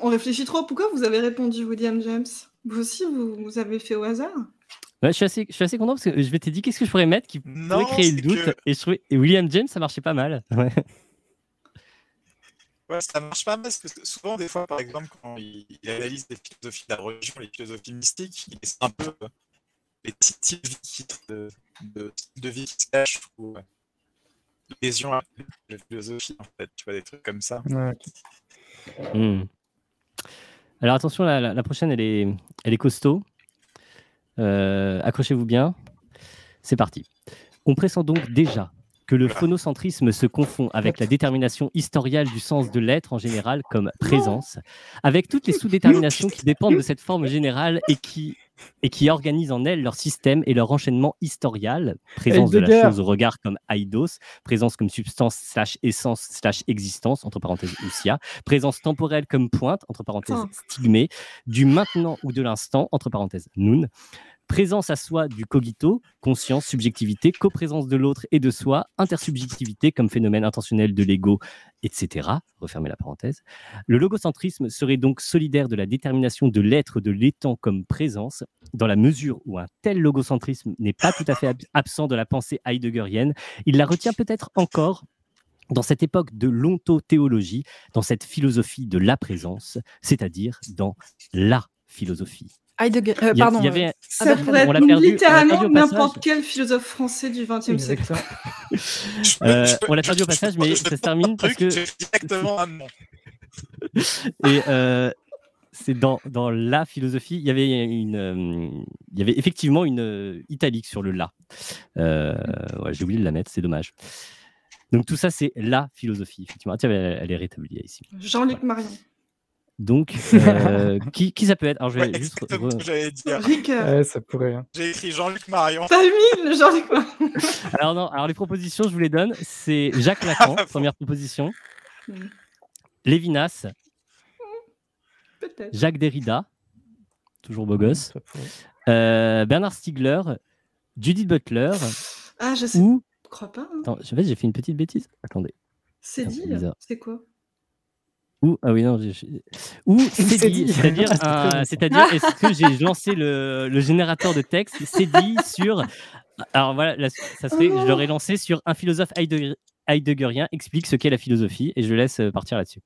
On réfléchit trop. Pourquoi vous avez répondu William James? Vous aussi, vous avez fait au hasard? Ouais, je suis assez content parce que je m'étais dit qu'est-ce que je pourrais mettre qui pourrait créer le doute. Et je trouvais William James, ça marchait pas mal. Ouais. Ouais, ça marche pas mal parce que souvent, des fois, par exemple, quand il analyse les philosophies de la religion, les philosophies mystiques, il laisse un peu les petits titres de vie qui se cachent ou lésions à la philosophie, en fait, tu vois, des trucs comme ça. Ouais. Alors attention, la prochaine, elle est costaud. Accrochez-vous bien. C'est parti. On pressent donc déjà que le phonocentrisme se confond avec la détermination historiale du sens de l'être en général comme présence, avec toutes les sous-déterminations qui dépendent de cette forme générale et qui organisent en elle leur système et leur enchaînement historial, présence de la chose au regard comme eidos, présence comme substance / essence / existence, entre parenthèses ousia, présence temporelle comme pointe, entre parenthèses stigmé, du maintenant ou de l'instant, entre parenthèses nun, présence à soi du cogito, conscience, subjectivité, coprésence de l'autre et de soi, intersubjectivité comme phénomène intentionnel de l'ego, etc. Refermez la parenthèse. Le logocentrisme serait donc solidaire de la détermination de l'être de l'étant comme présence, dans la mesure où un tel logocentrisme n'est pas tout à fait absent de la pensée heideggerienne. Il la retient peut-être encore dans cette époque de l'ontothéologie, dans cette philosophie de la présence, c'est-à-dire dans la philosophie. Pardon. Ça pourrait être littéralement n'importe quel philosophe français du XXe siècle. On l'a perdu au passage, mais ça se termine parce que... Exactement un nom. Et c'est dans la philosophie, il y avait effectivement une italique sur le la. Ouais, j'ai oublié de la mettre, c'est dommage. Donc tout ça, c'est la philosophie, effectivement. Ah, tiens, elle est rétablie ici. Jean-Luc Marion. Donc, qui ça peut être? Alors, je vais juste... J'allais dire. Ouais, ça pourrait. Hein. J'ai écrit Jean-Luc Marion. T'as mis le Jean-Luc Marion. Alors non, alors les propositions, je vous les donne. C'est Jacques Lacan, première proposition. Lévinas. Peut-être. Jacques Derrida, toujours beau gosse. Bernard Stiegler. Judith Butler. Ah, je sais. Ou... Je crois pas. Hein. Attends, j'ai fait une petite bêtise. Attendez. C'est dit. C'est quoi? Ou ah oui non, ou c'est dit, c'est-à-dire est-ce que j'ai lancé le générateur de texte c'est dit sur alors voilà là, ça serait je l'aurais lancé sur un philosophe heideggerien explique ce qu'est la philosophie et je laisse partir là-dessus.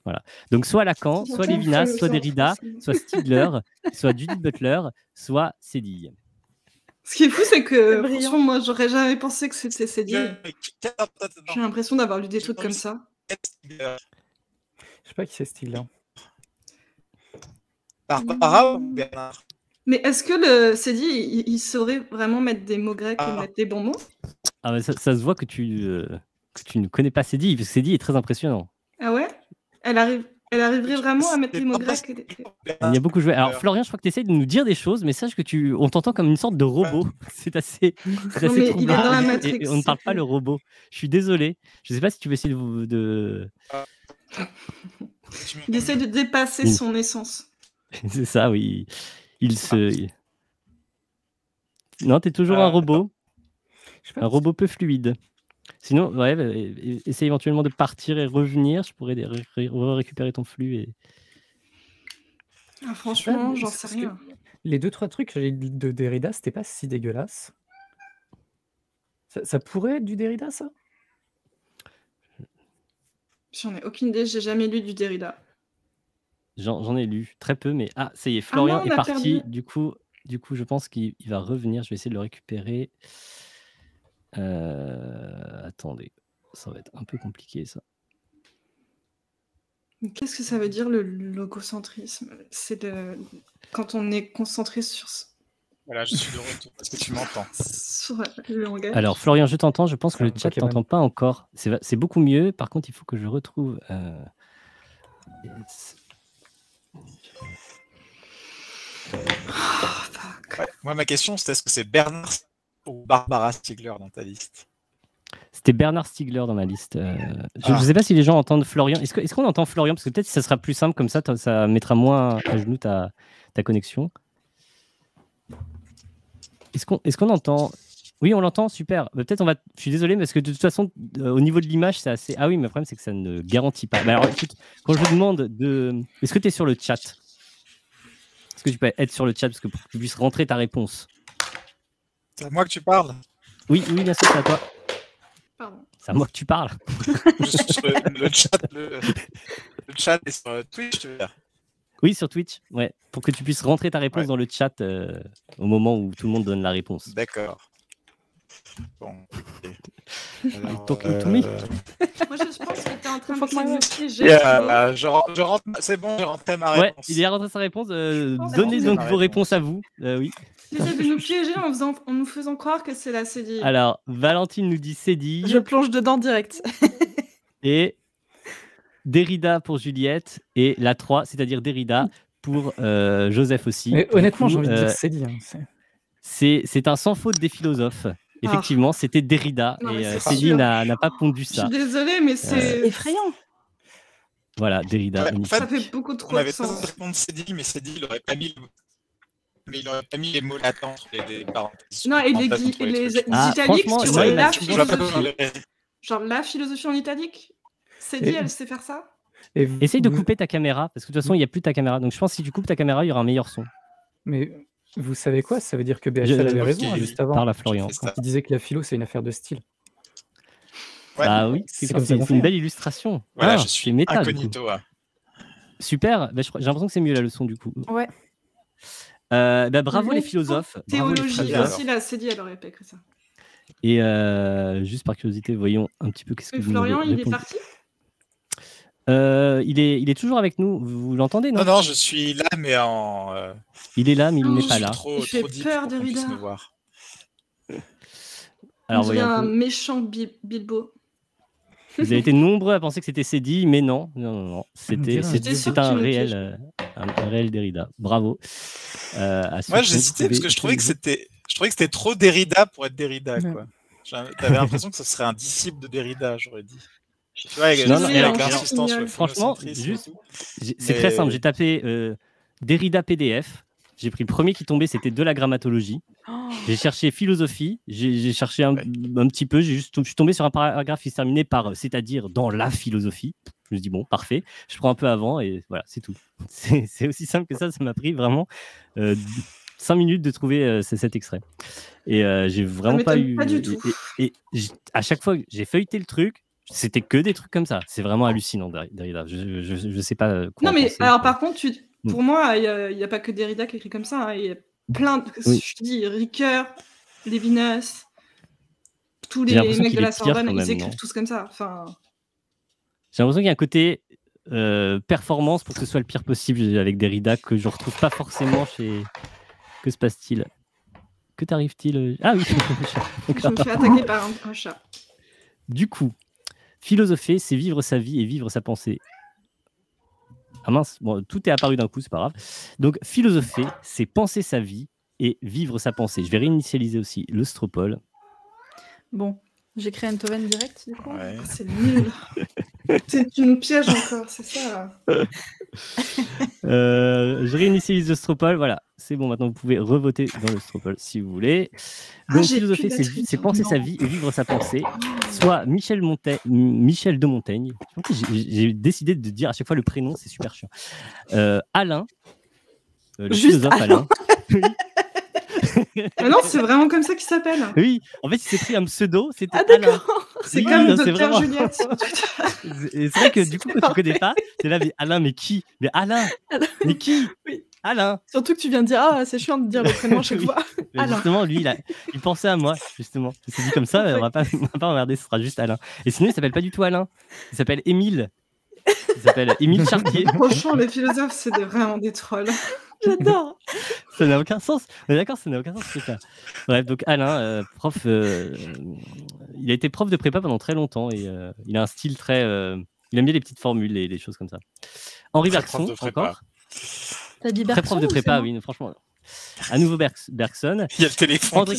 Voilà. Donc soit Lacan, soit Lévinas, soit Derrida, soit Stiegler, soit Judith Butler, soit Sédille. Ce qui est fou, c'est que franchement, moi, j'aurais jamais pensé que c'était Sédille. J'ai l'impression d'avoir lu des trucs comme ça. Je sais pas qui c'est ce style-là. Barbara ou Bernard? Mais est-ce que le Sédille, il saurait vraiment mettre des mots grecs et mettre des bons mots? Ah, mais ça se voit que tu ne connais pas Sédille, parce que Sédille est très impressionnant. Ah ouais? Elle arriverait vraiment à mettre des mots grecs et Il y a beaucoup joué. Alors Florian, je crois que tu essayes de nous dire des choses, mais sache que on t'entend comme une sorte de robot. C'est assez troublant. Il est dans la Matrix. Et on ne parle pas le robot. Je suis désolé. Je ne sais pas si tu veux essayer de... Il essaie de dépasser son essence. C'est ça, oui. Non, t'es toujours un robot. Je sais pas, Un robot peu fluide. Sinon, ouais, essaye éventuellement de partir et revenir. Je pourrais récupérer ton flux. Et... Ah, franchement, j'en sais parce que rien. les 2-3 trucs de Derrida, c'était pas si dégueulasse. Ça pourrait être du Derrida, ça? J'en ai aucune idée, j'ai jamais lu du Derrida. J'en ai lu très peu, mais ça y est, Florian non, on est a parti. perdu. Du coup, je pense qu'il va revenir. Je vais essayer de le récupérer. Attendez, ça va être un peu compliqué, ça. Qu'est-ce que ça veut dire le logocentrisme? C'est quand on est concentré sur Voilà, je suis de retour. Est-ce que tu m'entends? sur le langage. Alors, Florian, je t'entends. Je pense que C'est le un chat Pokémon. t'entend pas encore. C'est beaucoup mieux. Par contre, il faut que je retrouve. Ouais. Moi, ma question, c'était est-ce que c'est Bernard ou Barbara Stiegler dans ta liste? C'était Bernard Stiegler dans ma liste. Je ne sais pas si les gens entendent Florian. Est-ce qu'on entend Florian? Parce que peut-être que ça sera plus simple comme ça, ça mettra moins à genoux ta connexion. Est-ce qu'on entend? Oui, on l'entend, super. Peut-être on va. Je suis désolé, parce que de toute façon, au niveau de l'image, c'est assez. Ah oui, mais le problème, c'est que ça ne garantit pas. Mais alors, écoute, quand je vous demande de. Est-ce que tu es sur le chat? Est-ce que tu peux être sur le chat parce que pour que tu puisses rentrer ta réponse? C'est à moi que tu parles? Oui, bien sûr, c'est à toi. Pardon. C'est à moi que tu parles. Je suis sur le chat. Le chat est sur Twitch, tu veux dire? Oui, sur Twitch, ouais, pour que tu puisses rentrer ta réponse dans le chat au moment où tout le monde donne la réponse. D'accord. Bon. Alors, Talking to me. Moi, je pense que tu es en train Faut que moi, de piéger. je rentre. C'est bon, j'ai rentré ma Ouais, réponse. il est rentré sa réponse. pense Donnez que donc c'est ma vos réponse. réponses à vous. Oui. Tu essaies de nous piéger en nous faisant croire que c'est la CDI. Alors, Valentine nous dit Cédille Je plonge dedans direct. et Derrida pour Juliette et la 3, c'est-à-dire Derrida pour Joseph aussi. Mais honnêtement, Du j'ai coup, envie de dire Cédille. c'est un sans faute des philosophes. Effectivement, c'était Derrida Non, mais et c'est Cédille sûr. n'a pas pondu Je ça. suis désolée, mais c'est Effrayant. Voilà, Derrida. Ouais, en magnifique. ça fait beaucoup trop On de avait pas sens. répondu Cédille, mais Cédille, il aurait pas mis. Mais il aurait pas mis les mots latents entre les parenthèses. Non, et Parenthèses entre les trucs. Ah, italiques franchement, sur moi, il la m'a Tu vas pas philosophie. dans les- Genre la philosophie en italique. CDI, Et- elle sait faire ça? Et Essaye de vous- couper ta caméra, parce que de toute façon, il n'y a plus ta caméra. Donc je pense que si tu coupes ta caméra, il y aura un meilleur son. Mais vous savez quoi? Ça veut dire que Je- BHL avait raison ok, juste avant, Parle à Florian. C'est quand ça. il disait que la philo, c'est une affaire de style. Ouais. Ah oui, C'est c'est comme ça qu'on une fait. belle illustration. Voilà, Ah, je suis c'est méta, du coup. incognito. Ouais. Super, bah, j'ai l'impression que c'est mieux la leçon du coup. Ouais. Bravo les philosophes. Bravo les Théologie philosophes. aussi, la CDI, elle aurait pas écrit ça. Et juste par curiosité, voyons un petit peu qu'est-ce que Et vous Florian, m'avez il est répondu. parti? Il est toujours avec nous, vous l'entendez, non? Non, je suis là, mais en. Il est là, mais il Non, n'est Je pas suis là. trop Il fait deep peur, pour qu'on puisse Derrida. me voir. Alors On dirait voyons un un peu. méchant Bilbo. Vous avez été nombreux à penser que c'était Cédille, mais non. C'était J'étais sûr c'est que tu un me réel, un réel Derrida. Bravo. À ceux Moi, qui ont j'hésitais parce trouvé que je trouvais que Cédille. c'était trop Derrida pour être Derrida, Ouais. quoi. J'avais l'impression que ce serait un disciple de Derrida, j'aurais dit. Tu vois, Non, non, avec alors, l'insistance sur le franchement, philocentrisme et juste- tout. C'est Mais- très simple. J'ai tapé Derrida PDF. J'ai pris le premier qui tombait, c'était de la grammatologie. Oh. J'ai cherché philosophie. J'ai cherché un petit peu. Je suis tombé sur un paragraphe qui se terminait par c'est-à-dire dans la philosophie. Je me suis dit bon, parfait. Je prends un peu avant et voilà, c'est tout. C'est aussi simple que ça. Ça m'a pris vraiment 5 minutes de trouver cet extrait. Et j'ai vraiment pas m'étonne eu. pas du tout. À chaque fois que j'ai feuilleté le truc, c'était que des trucs comme ça. C'est vraiment hallucinant, Derrida. Je sais pas quoi. Non, en mais penser. alors par contre, pour moi, il n'y a pas que Derrida qui écrit comme ça. Hein. Il y a plein de. Oui. Je te dis, Ricoeur, Lévinas, tous J'ai les l'impression mecs qu'il de la est pire Sorbonne, quand ils même, écrivent non? tous comme ça. Enfin, J'ai l'impression qu'il y a un côté performance pour que ce soit le pire possible avec Derrida que je retrouve pas forcément chez. Que se passe-t-il? Que t'arrive-t-il? Ah oui. je me fais attaquer par un chat. Du coup, philosopher, c'est vivre sa vie et vivre sa pensée. Ah mince, bon, tout est apparu d'un coup, c'est pas grave. Donc, philosopher, c'est penser sa vie et vivre sa pensée. Je vais réinitialiser aussi le Stropole. Bon, j'ai créé Enthoven direct, du coup. Ouais. C'est nul. C'est une piège encore, c'est ça. Je réinitialise le Stropole. Voilà, c'est bon. Maintenant, vous pouvez revoter dans le Stropole si vous voulez. Donc, j'ai philosopher, plus de batterie, c'est penser sa vie et vivre sa pensée. Soit Michel de Montaigne. J'ai décidé de dire à chaque fois le prénom, c'est super chiant. Alain, le Juste philosophe Alain. Mais non, c'est vraiment comme ça qu'il s'appelle. Oui, en fait, il s'est pris un pseudo, c'était Ah, Alain. d'accord. C'est Oui, comme non, c'est Docteur vraiment- Juliette. Et c'est vrai que du coup, quand tu connais pas, c'est là, mais Alain, mais qui? Mais Alain, Alain. mais qui? Oui. Alain. Surtout que tu viens de dire, ah, c'est chiant de dire le prénom à chaque Oui. fois. Mais Alain. justement, lui, il pensait à moi, justement. Il s'est dit comme ça, on va pas emmerder, ce sera juste Alain. Et sinon, il s'appelle pas du tout Alain. Il s'appelle Émile. Il s'appelle Émile Chartier. Franchement, les philosophes, c'est vraiment des trolls. J'adore. Ça n'a aucun sens. On est d'accord, ça n'a aucun sens, c'est ça. Bref, donc Alain, prof, il a été prof de prépa pendant très longtemps et il a un style très. Il aime bien les petites formules et les choses comme ça. Henri Très Bergson, prof de prépa. encore. T'as dit Très prof de prépa, oui, franchement. À nouveau Bergson. Il y a le téléphone. André...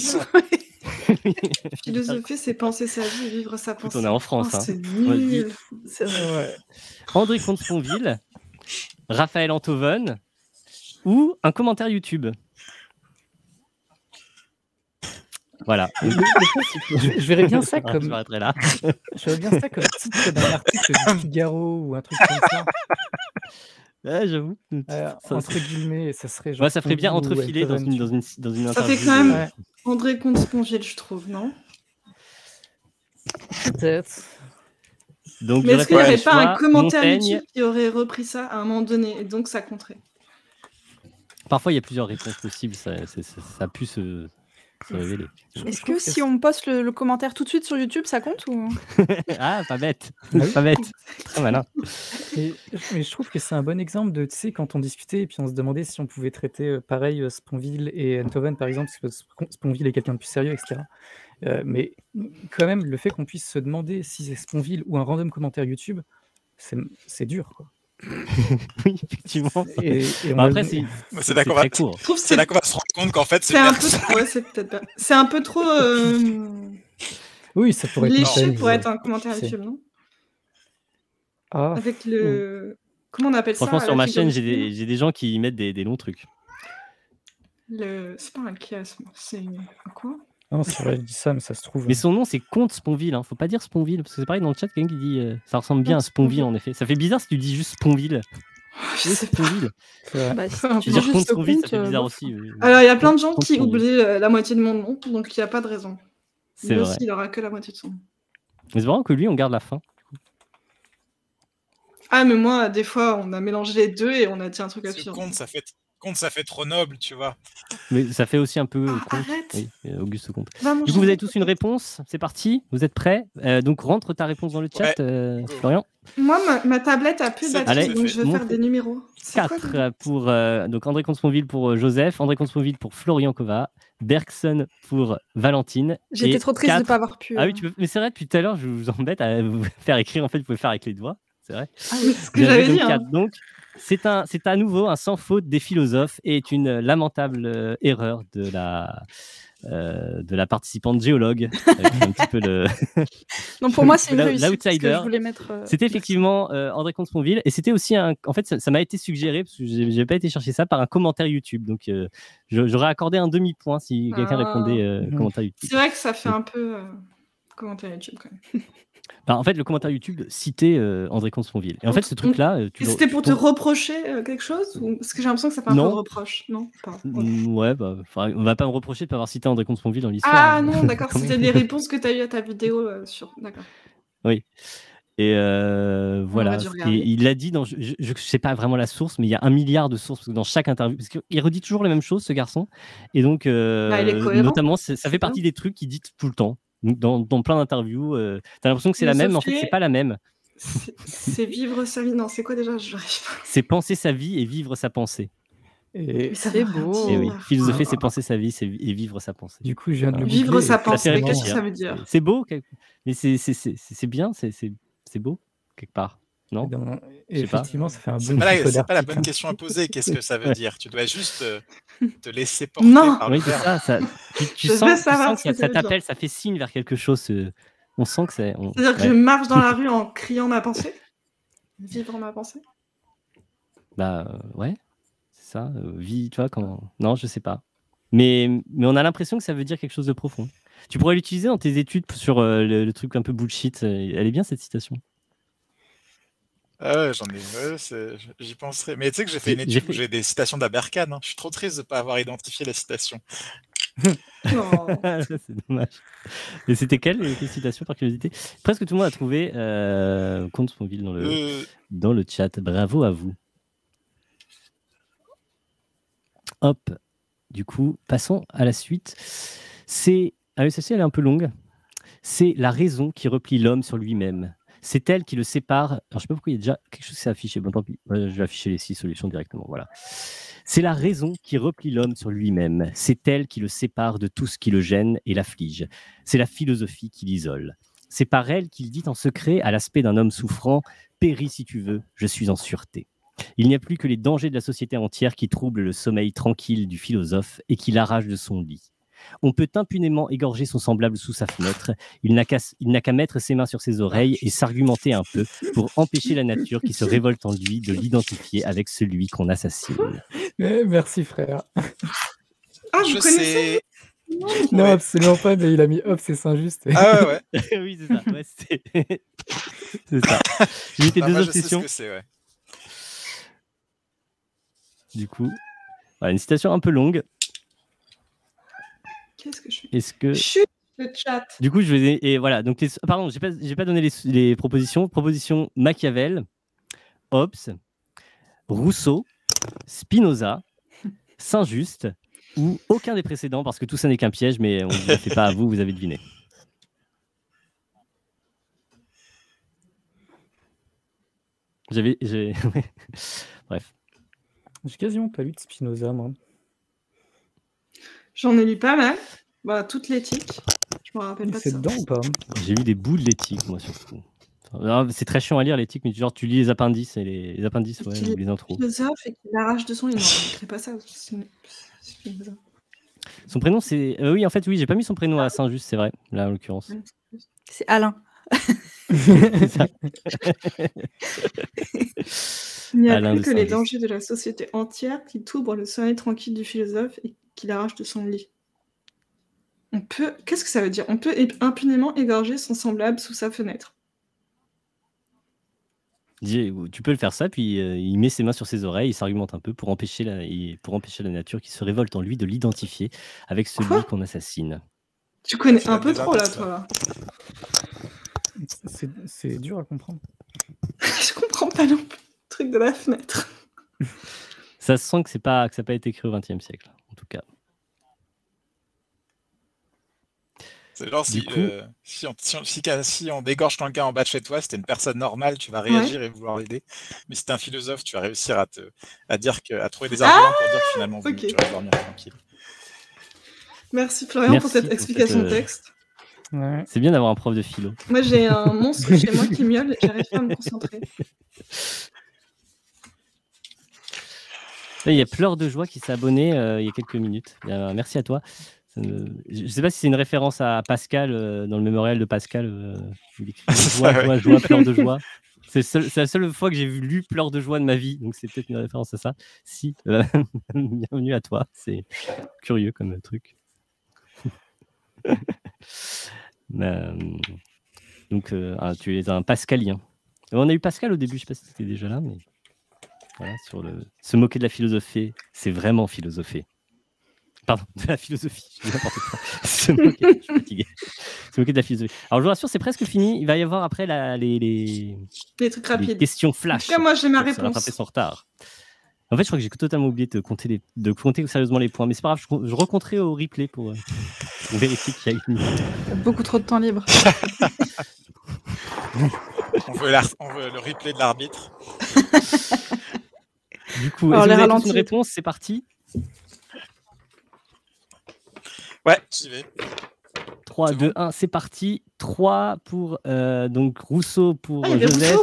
Philosopher, c'est penser sa vie et vivre sa pensée. On est en France. Oh, hein. c'est Moi, je dis nul. C'est vrai. Ouais. André Comte-Sponville, Raphaël Antoven ou un commentaire YouTube. Voilà. Je verrais bien ça Je comme, m'arrêterai là. je verrais bien ça comme titre d'un article du Figaro ou un truc comme ça. Ouais, j'avoue. Entre guillemets, ça serait genre. Ouais, ça ferait bien Sponville ou entrefiler dans Beethoven, une Ça interview. fait quand même Ouais. André Comte-Sponville, je trouve, non? Peut-être. Donc, Mais je est-ce qu'il n'y répète, aurait pas un soit commentaire Montaigne. YouTube qui aurait repris ça à un moment donné et donc ça compterait? Parfois, il y a plusieurs réponses possibles. Ça a pu se révéler. Est-ce que si on poste le commentaire tout de suite sur YouTube, ça compte ou... Ah, pas bête. Ah oui. Pas bête. Très malin. Mais je trouve que c'est un bon exemple de, tu sais, quand on discutait et puis on se demandait si on pouvait traiter pareil Sponville et Enthoven par exemple, parce que Sponville est quelqu'un de plus sérieux, etc. Mais quand même, le fait qu'on puisse se demander si c'est Sponville ou un random commentaire YouTube, c'est dur, quoi. Oui, effectivement. Et on Bon, a- après, c'est C'est là qu'on va, très court. Je trouve que c'est là qu'on va se rendre compte qu'en fait, c'est c'est un personne. peu, ouais, c'est peut-être pas. C'est un peu trop Oui, ça pourrait être léché Michel, pour être un commentaire c'est- YouTube, non? Ah, Avec le. Comment on appelle ça? Franchement, sur la ma chaîne, figure j'ai des gens qui y mettent des longs trucs. C'est pas un chiasme, c'est un quoi? non, c'est vrai, je dis ça, mais ça se trouve. Mais son nom, c'est Comte Sponville. Hein. Faut pas dire Sponville, parce que c'est pareil dans le chat, quelqu'un qui dit ça ressemble bien à Comte Sponville, Sponville. en effet. Ça fait bizarre si tu dis juste Sponville. Je Oui, sais pas. Sponville. C'est vrai. Bah, si Je veux tu Je veux dis dire Comte juste Sponville, ça compte, fait bizarre bof. aussi. Alors, il y a plein de gens Comte qui Sponville. oublient la moitié de mon nom, donc il n'y a pas de raison. C'est Lui vrai. aussi, il aura que la moitié de son nom. Mais c'est marrant que lui, on garde la fin. Ah, mais moi, des fois, on a mélangé les deux et on a dit un truc Parce que absurde. Comte, ça fait trop noble, tu vois. Mais ça fait aussi un peu Ah, Comte. arrête. Oui, Auguste Comte. Va Du manger coup, vous avez un tous peu. une réponse. C'est parti. Vous êtes prêts Donc, rentre ta réponse dans le chat, Florian. Moi, ma tablette a plus de C'est- batterie, Allez, donc je vais monte. faire des numéros. C'est quoi, 4 pour donc André Comte-Sponville pour Joseph, André Comte-Sponville pour Florian Kova, Bergson pour Valentine. J'étais et trop triste de ne 4 pas avoir pu. Ah oui, tu peux... mais c'est vrai, depuis tout à l'heure, je vous embête à vous faire écrire. En fait, vous pouvez faire avec les doigts. C'est vrai. Ah oui, c'est ce que Vous avez j'avais donc dit. Hein. 4. Donc, c'est à nouveau un sans faute des philosophes et est une lamentable erreur de la participante géologue. Avec un petit peu le... Non, pour moi, c'est une La- réussite. parce que l'outsider. je voulais mettre. C'était effectivement André Comte-Sponville et c'était aussi en fait ça m'a été suggéré parce que j'ai pas été chercher ça par un commentaire YouTube, donc j'aurais accordé un demi-point si quelqu'un Ah. répondait commentaire YouTube. C'est vrai que ça fait un peu commentaire YouTube quand même. Bah, en fait le commentaire YouTube citait André Comte-Sponville et en fait ce truc là C'était pour te reprocher quelque chose ou... Parce que j'ai l'impression que ça fait un peu Non. de reproche. Non, pas. Ouais, bah, on va pas me reprocher de pas avoir cité André Comte-Sponville dans l'histoire. Ah hein. non, d'accord, Quand c'était même. les réponses que tu as eues à ta vidéo sur. D'accord. Et On voilà. aurait dû regarder. Et il l'a dit dans. Je sais pas vraiment la source, mais il y a 1 milliard de sources parce que dans chaque interview. Parce qu'il redit toujours les mêmes choses, ce garçon. Et donc, il est cohérent. notamment, ça C'est fait partie des trucs qu'il dit tout le temps. Donc, dans plein d'interviews, t'as l'impression que c'est Mais la même, mais en sauf fait, que- c'est pas la même. C'est vivre sa vie. Non, c'est quoi déjà? Je n'arrive pas. C'est penser sa vie et vivre sa pensée. Et Mais ça C'est veut rien beau. dire. Et oui, Oh. philosopher, c'est penser sa vie et vivre sa pensée. du coup, je viens de le Vivre googler sa et pensée, fait mais qu'est-ce que réfléchir. ça veut dire? C'est beau, mais c'est bien, c'est beau, quelque part. Non? dans- Je sais pas. effectivement, ça fait un C'est bon pas, titre c'est pas la bonne d'article. question à poser. Qu'est-ce que ça veut Ouais. dire? Tu dois juste te laisser porter Non. par le Oui, c'est verbe. ça. Tu Je veux sens savoir que ce que ça ça veut dire. t'appelle, ça fait signe vers quelque chose. On sent que c'est. C'est-à-dire que je marche dans la rue en criant ma pensée? Vivre ma pensée. Bah ouais, c'est ça. Vie, tu vois, comment... Non, je sais pas. Mais on a l'impression que ça veut dire quelque chose de profond. Tu pourrais l'utiliser dans tes études sur le truc un peu bullshit. Elle est bien cette citation. Ah ouais, j'y penserai. Mais tu sais que j'ai fait une étude où j'ai des citations d'Aberkan. Hein. Je suis trop triste de ne pas avoir identifié la citation. Non. C'est dommage. Et c'était quelle citation par curiosité? Presque tout le monde a trouvé Comte Sponville dans le chat. Bravo à vous. Hop. Du coup, passons à la suite. Celle-ci, elle est un peu longue. C'est la raison qui replie l'homme sur lui-même. C'est elle qui le sépare. Alors, je ne sais pas pourquoi il y a déjà quelque chose qui s'est affiché. Bon, tant pis. Je vais afficher les 6 solutions directement. Voilà. C'est la raison qui replie l'homme sur lui-même. C'est elle qui le sépare de tout ce qui le gêne et l'afflige. C'est la philosophie qui l'isole. C'est par elle qu'il dit en secret, à l'aspect d'un homme souffrant, « Péris si tu veux, je suis en sûreté ». Il n'y a plus que les dangers de la société entière qui troublent le sommeil tranquille du philosophe et qui l'arrachent de son lit. On peut impunément égorger son semblable sous sa fenêtre. Il n'a qu'à mettre ses mains sur ses oreilles et s'argumenter un peu pour empêcher la nature qui se révolte en lui de l'identifier avec celui qu'on assassine. Merci, frère. Ah, vous connaissez? Non, absolument pas, mais il a mis hop, c'est Saint-Just. Ah ouais. Oui, c'est ça. Ouais, c'est ça. J'ai mis tes deux obsessions. Je sais ce que c'est, ouais. Du coup, voilà, une citation un peu longue. Qu'est-ce que je fais? Est-ce que... Chut, le chat. Du coup, je vais... Et voilà, donc, pardon, j'ai pas donné les propositions. Proposition Machiavel, Hobbes, Rousseau, Spinoza, Saint-Just ou aucun des précédents, parce que tout ça n'est qu'un piège, mais on ne le fait pas à vous, vous avez deviné. Bref. J'ai quasiment pas lu de Spinoza, moi. J'en ai lu pas mal. Bah, toute l'éthique. Je me rappelle pas de ça. C'est dedans ou pas? J'ai lu des bouts de l'éthique, moi, surtout. Enfin, c'est très chiant à lire, l'éthique, mais genre, tu lis les appendices, et les appendices, ouais, ou les intros. Philosophe et qu'il arrache de son lit. Non, je n'écris pas ça. Son prénom, c'est... oui, en fait, oui, j'ai pas mis son prénom à Saint-Just, c'est vrai, là, en l'occurrence. C'est Alain. C'est ça. Il n'y a Alain plus de que les Saint-Just. dangers de la société entière qui toubrent le sommeil tranquille du philosophe et qui l'arrache de son lit. Qu'est-ce que ça veut dire? On peut impunément égorger son semblable sous sa fenêtre. Tu peux le faire ça, puis il met ses mains sur ses oreilles, il s'argumente un peu pour empêcher la nature qui se révolte en lui de l'identifier avec celui qu'on assassine. Tu connais un peu trop là, toi. Là. C'est dur à comprendre. Je comprends pas non plus le truc de la fenêtre. Ça se sent que ça n'a pas été écrit au XXe siècle, en tout cas. C'est genre si on dégorge quelqu'un en bas de chez toi, si t'es une personne normale, tu vas réagir et vouloir l'aider. Mais si t'es un philosophe, tu vas réussir à trouver des arguments pour dire que finalement tu vas dormir tranquille. Merci Florian pour cette explication de texte. Ouais. C'est bien d'avoir un prof de philo. Moi j'ai un monstre chez moi qui miaule et j'arrive pas à me concentrer. Là, il y a Pleur de Joie qui s'est abonné il y a quelques minutes. Merci à toi. Je ne sais pas si c'est une référence à Pascal, dans le mémorial de Pascal. Il écrit joie, pleurs de joie. C'est la seule fois que j'ai lu Pleurs de joie de ma vie, donc c'est peut-être une référence à ça. Si, bienvenue à toi. C'est curieux comme truc. Donc, tu es un pascalien. On a eu Pascal au début, je ne sais pas si c'était déjà là, mais voilà, se moquer de la philosophie, c'est vraiment philosopher. Pardon, de la philosophie, je dis n'importe quoi. Se moquer, je suis fatigué. Se moquer de la philosophie. Alors, je vous rassure, c'est presque fini. Il va y avoir après les trucs rapides. Les questions flash. En tout cas, moi, j'ai ma réponse. Rattraper son retard. En fait, je crois que j'ai totalement oublié de compter sérieusement les points, mais c'est pas grave, je recompterai au replay pour vérifier qu'il y a une... Beaucoup trop de temps libre. on veut le replay de l'arbitre. Du coup, est-ce que vous avez tous une réponse? C'est parti. Ouais, j'y vais. 3, 2, 1, c'est parti. 3 pour donc Rousseau pour Joseph,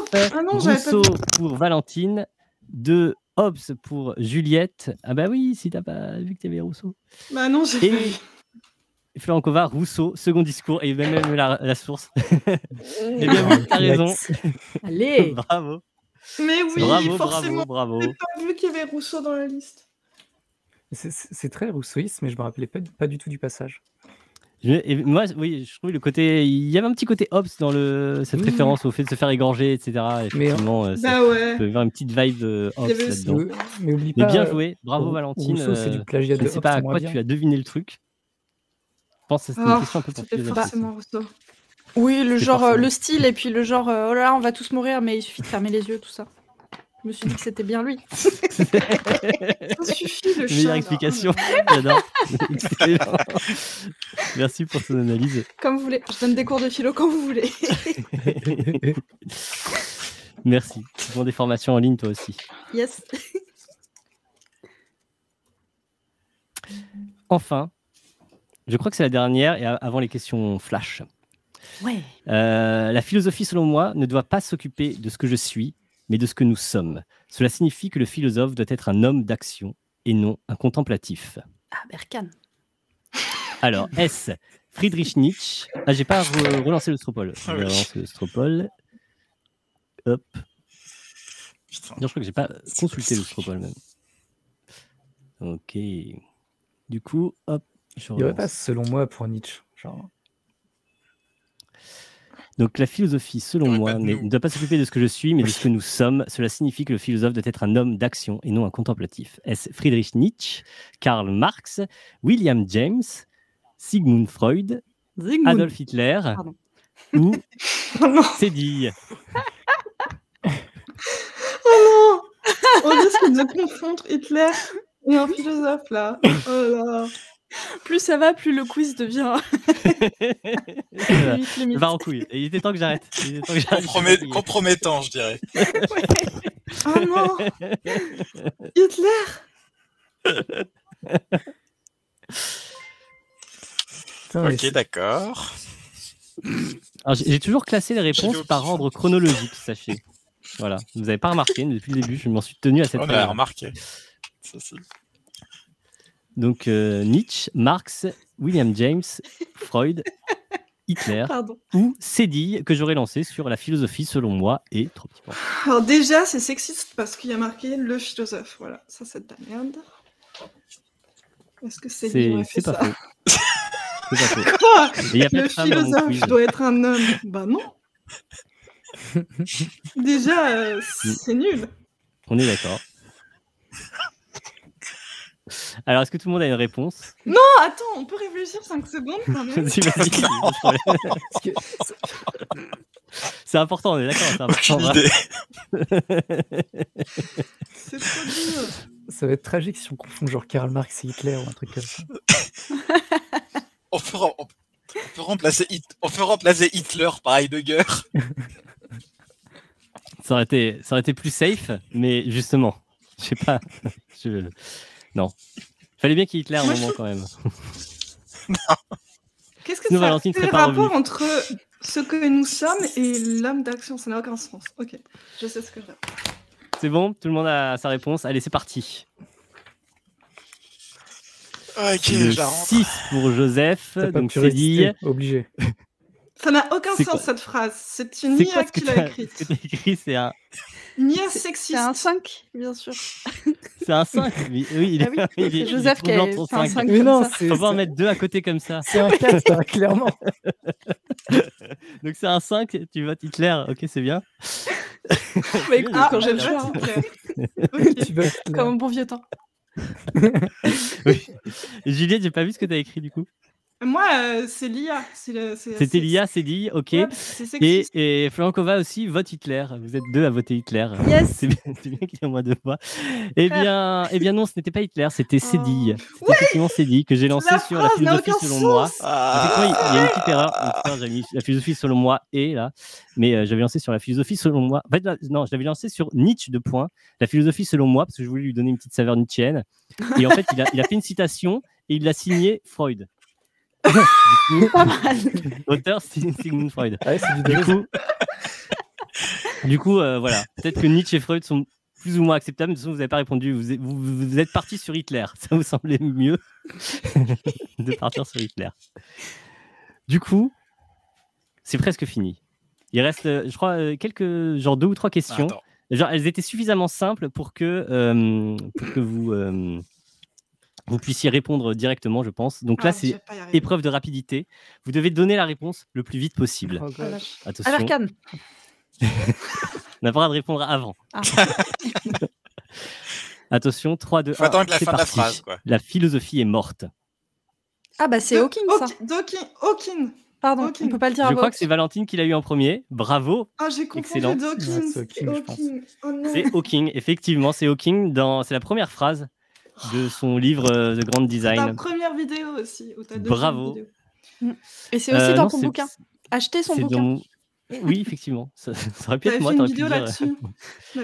Rousseau pour Valentine, 2 Hobbes pour Juliette. Ah bah oui, si t'as pas vu que t'avais Rousseau. Bah non, j'ai pas vu. Florent Cova, Rousseau, second discours, et même la source. Eh bien oui, t'as raison. Allez. Bravo. Mais oui, Bravo, forcément. bravo. J'ai pas vu qu'il y avait Rousseau dans la liste. C'est très rousseauiste, mais je me rappelais pas du tout du passage. Et moi, oui, je trouve le côté. Il y avait un petit côté Hobbes dans cette référence au fait de se faire égorger, etc. Effectivement, Bah ouais. peut y avoir une petite vibe Hobbes Il y avait là-dedans. Mais oublie Mais pas, bien joué, bravo Valentine. Rousseau, c'est du plagiat Je de ne sais pas à Hobbes, quoi moins tu as deviné le truc. Je pense que c'était une question un peu pour C'était philosophe. forcément Rousseau. Oui, le C'est genre, forcément. le style et puis le genre, oh là là, on va tous mourir, mais il suffit de fermer les yeux, tout ça. Je me suis dit que c'était bien lui. Ça suffit, le chat. Meilleure là. explication. J'adore. Excellent. Merci pour ton analyse. Comme vous voulez. Je donne des cours de philo quand vous voulez. Merci. Tu prends des formations en ligne toi aussi. Yes. Enfin, je crois que c'est la dernière et avant les questions flash. Ouais. La philosophie, selon moi, ne doit pas s'occuper de ce que je suis, mais de ce que nous sommes. Cela signifie que le philosophe doit être un homme d'action et non un contemplatif. Ah, Berkane. Alors, S. Friedrich Nietzsche. Ah, j'ai pas relancé le Stropole. Je vais relancer le Stropole. Hop. Putain. Non, je crois que j'ai pas consulté le Stropole même. Ok. Du coup, hop. Il n'y aurait pas, selon moi, pour Nietzsche. Genre... Donc la philosophie, selon moi, ne doit pas s'occuper de ce que je suis, mais de ce que nous sommes. Cela signifie que le philosophe doit être un homme d'action et non un contemplatif. Est-ce Friedrich Nietzsche, Karl Marx, William James, Sigmund Freud, Adolf Hitler ou Sédille? Oh non. On risque de confondre Hitler et un philosophe là. Oh là. Plus ça va, plus le quiz devient. Je va en couille. Il était temps que j'arrête. Compromettant, je dirais. Oh non. Hitler. Ok, d'accord. Alors, j'ai toujours classé les réponses par ordre chronologique, sachez. Voilà. Vous n'avez pas remarqué, mais depuis le début, je m'en suis tenu à cette règle. On a remarqué. Ça, si. Donc, Nietzsche, Marx, William James, Freud, Hitler ou Sédille, que j'aurais lancé sur la philosophie, selon moi, et trop petit point. Alors déjà, c'est sexiste parce qu'il y a marqué le philosophe. Voilà, ça c'est de la merde. Est-ce que c'est pas faux. C'est pas faux. Quoi? Y a pas le philosophe doit être un homme. Bah non. Déjà, c'est nul. On est d'accord. Alors, est-ce que tout le monde a une réponse? Non, attends, on peut réfléchir 5 secondes quand même. Vas-y. C'est important, on est d'accord. Aucune idée. C'est trop dur. Ça va être tragique si on confond genre Karl Marx et Hitler ou un truc comme ça. On peut remplacer Hitler par Heidegger. Ça aurait été plus safe, mais justement, je sais pas. Non. Fallait bien qu'il y ait Hitler à un moment quand même. Non. Qu'est-ce que ça a le rapport entre ce que nous sommes et l'homme d'action? Ça n'a aucun sens. Ok, je sais ce que j'ai. C'est bon, tout le monde a sa réponse. Allez, c'est parti. Ok, le 6 pour Joseph, donc c'est dit. Obligé. Ça n'a aucun sens cette phrase. C'est une IA qui l'a écrite. Ce que tu as écrit, c'est un. Nia sexiste. C'est un 5, bien sûr. C'est un 5. Oui, il est Joseph qui a fait un 5. Mais non, il faut pas en mettre deux à côté comme ça. C'est un 4, clairement. Donc c'est un 5, tu votes Hitler. Ok, c'est bien. Bah écoute, quand j'ai le choix. Tu votes Hitler. Comme un bon vieux temps. Oui. Juliette, j'ai pas vu ce que tu as écrit du coup. Moi, c'est l'IA. C'était l'IA, c'est dit, ok. Ouais, et Flankova aussi vote Hitler. Vous êtes deux à voter Hitler. Yes. C'est bien qu'il y ait au moins 2 fois. Eh bien non, ce n'était pas Hitler, c'était Sédille. C'était effectivement Sédille que j'ai lancé sur la philosophie selon moi. Effectivement, il y a une petite erreur. J'avais mis la philosophie selon moi et là, mais j'avais lancé sur la philosophie selon moi. En fait, non, je l'avais lancé sur Nietzsche la philosophie selon moi parce que je voulais lui donner une petite saveur nietzschéenne. Et en fait, il a fait une citation et il l'a signé Freud. Auteur Sigmund Freud. Ouais, du coup, voilà. Peut-être que Nietzsche et Freud sont plus ou moins acceptables. Mais de toute façon, vous n'avez pas répondu. Vous êtes parti sur Hitler. Ça vous semblait mieux de partir sur Hitler. Du coup, c'est presque fini. Il reste, je crois, quelques, genre 2 ou 3 questions. Genre, elles étaient suffisamment simples pour que vous puissiez répondre directement, je pense. Donc là, je c'est vais pas y arriver. épreuve de rapidité. Vous devez donner la réponse le plus vite possible. Oh, Ah, gosh. vache. Attention, Avercan. on n'a pas le droit de répondre avant. Ah. Attention, 3, 2, 1. Faut attendre la c'est fin de la parti. phrase, quoi. La philosophie est morte. Ah bah c'est Hawking ça. Hawking. Pardon, Hawking. on peut pas le dire Je à voix crois haute. que c'est Valentine qui l'a eu en premier. Bravo. Ah, j'ai confondu Excellent. Dawkins. Ouais, c'est c'est Hawking, je pense. Hawking. Oh non. C'est Hawking, effectivement, c'est Hawking. C'est la première phrase de son livre The Grand Ta Design. première vidéo aussi. Ou ta deuxième Bravo. vidéo. Et c'est aussi dans Non, ton c'est- bouquin. Achetez son c'est bouquin. dans mon- Oui, effectivement. Ça aurait pu T'avais être moi. fait une t'aurais pu vidéo dire, là-dessus.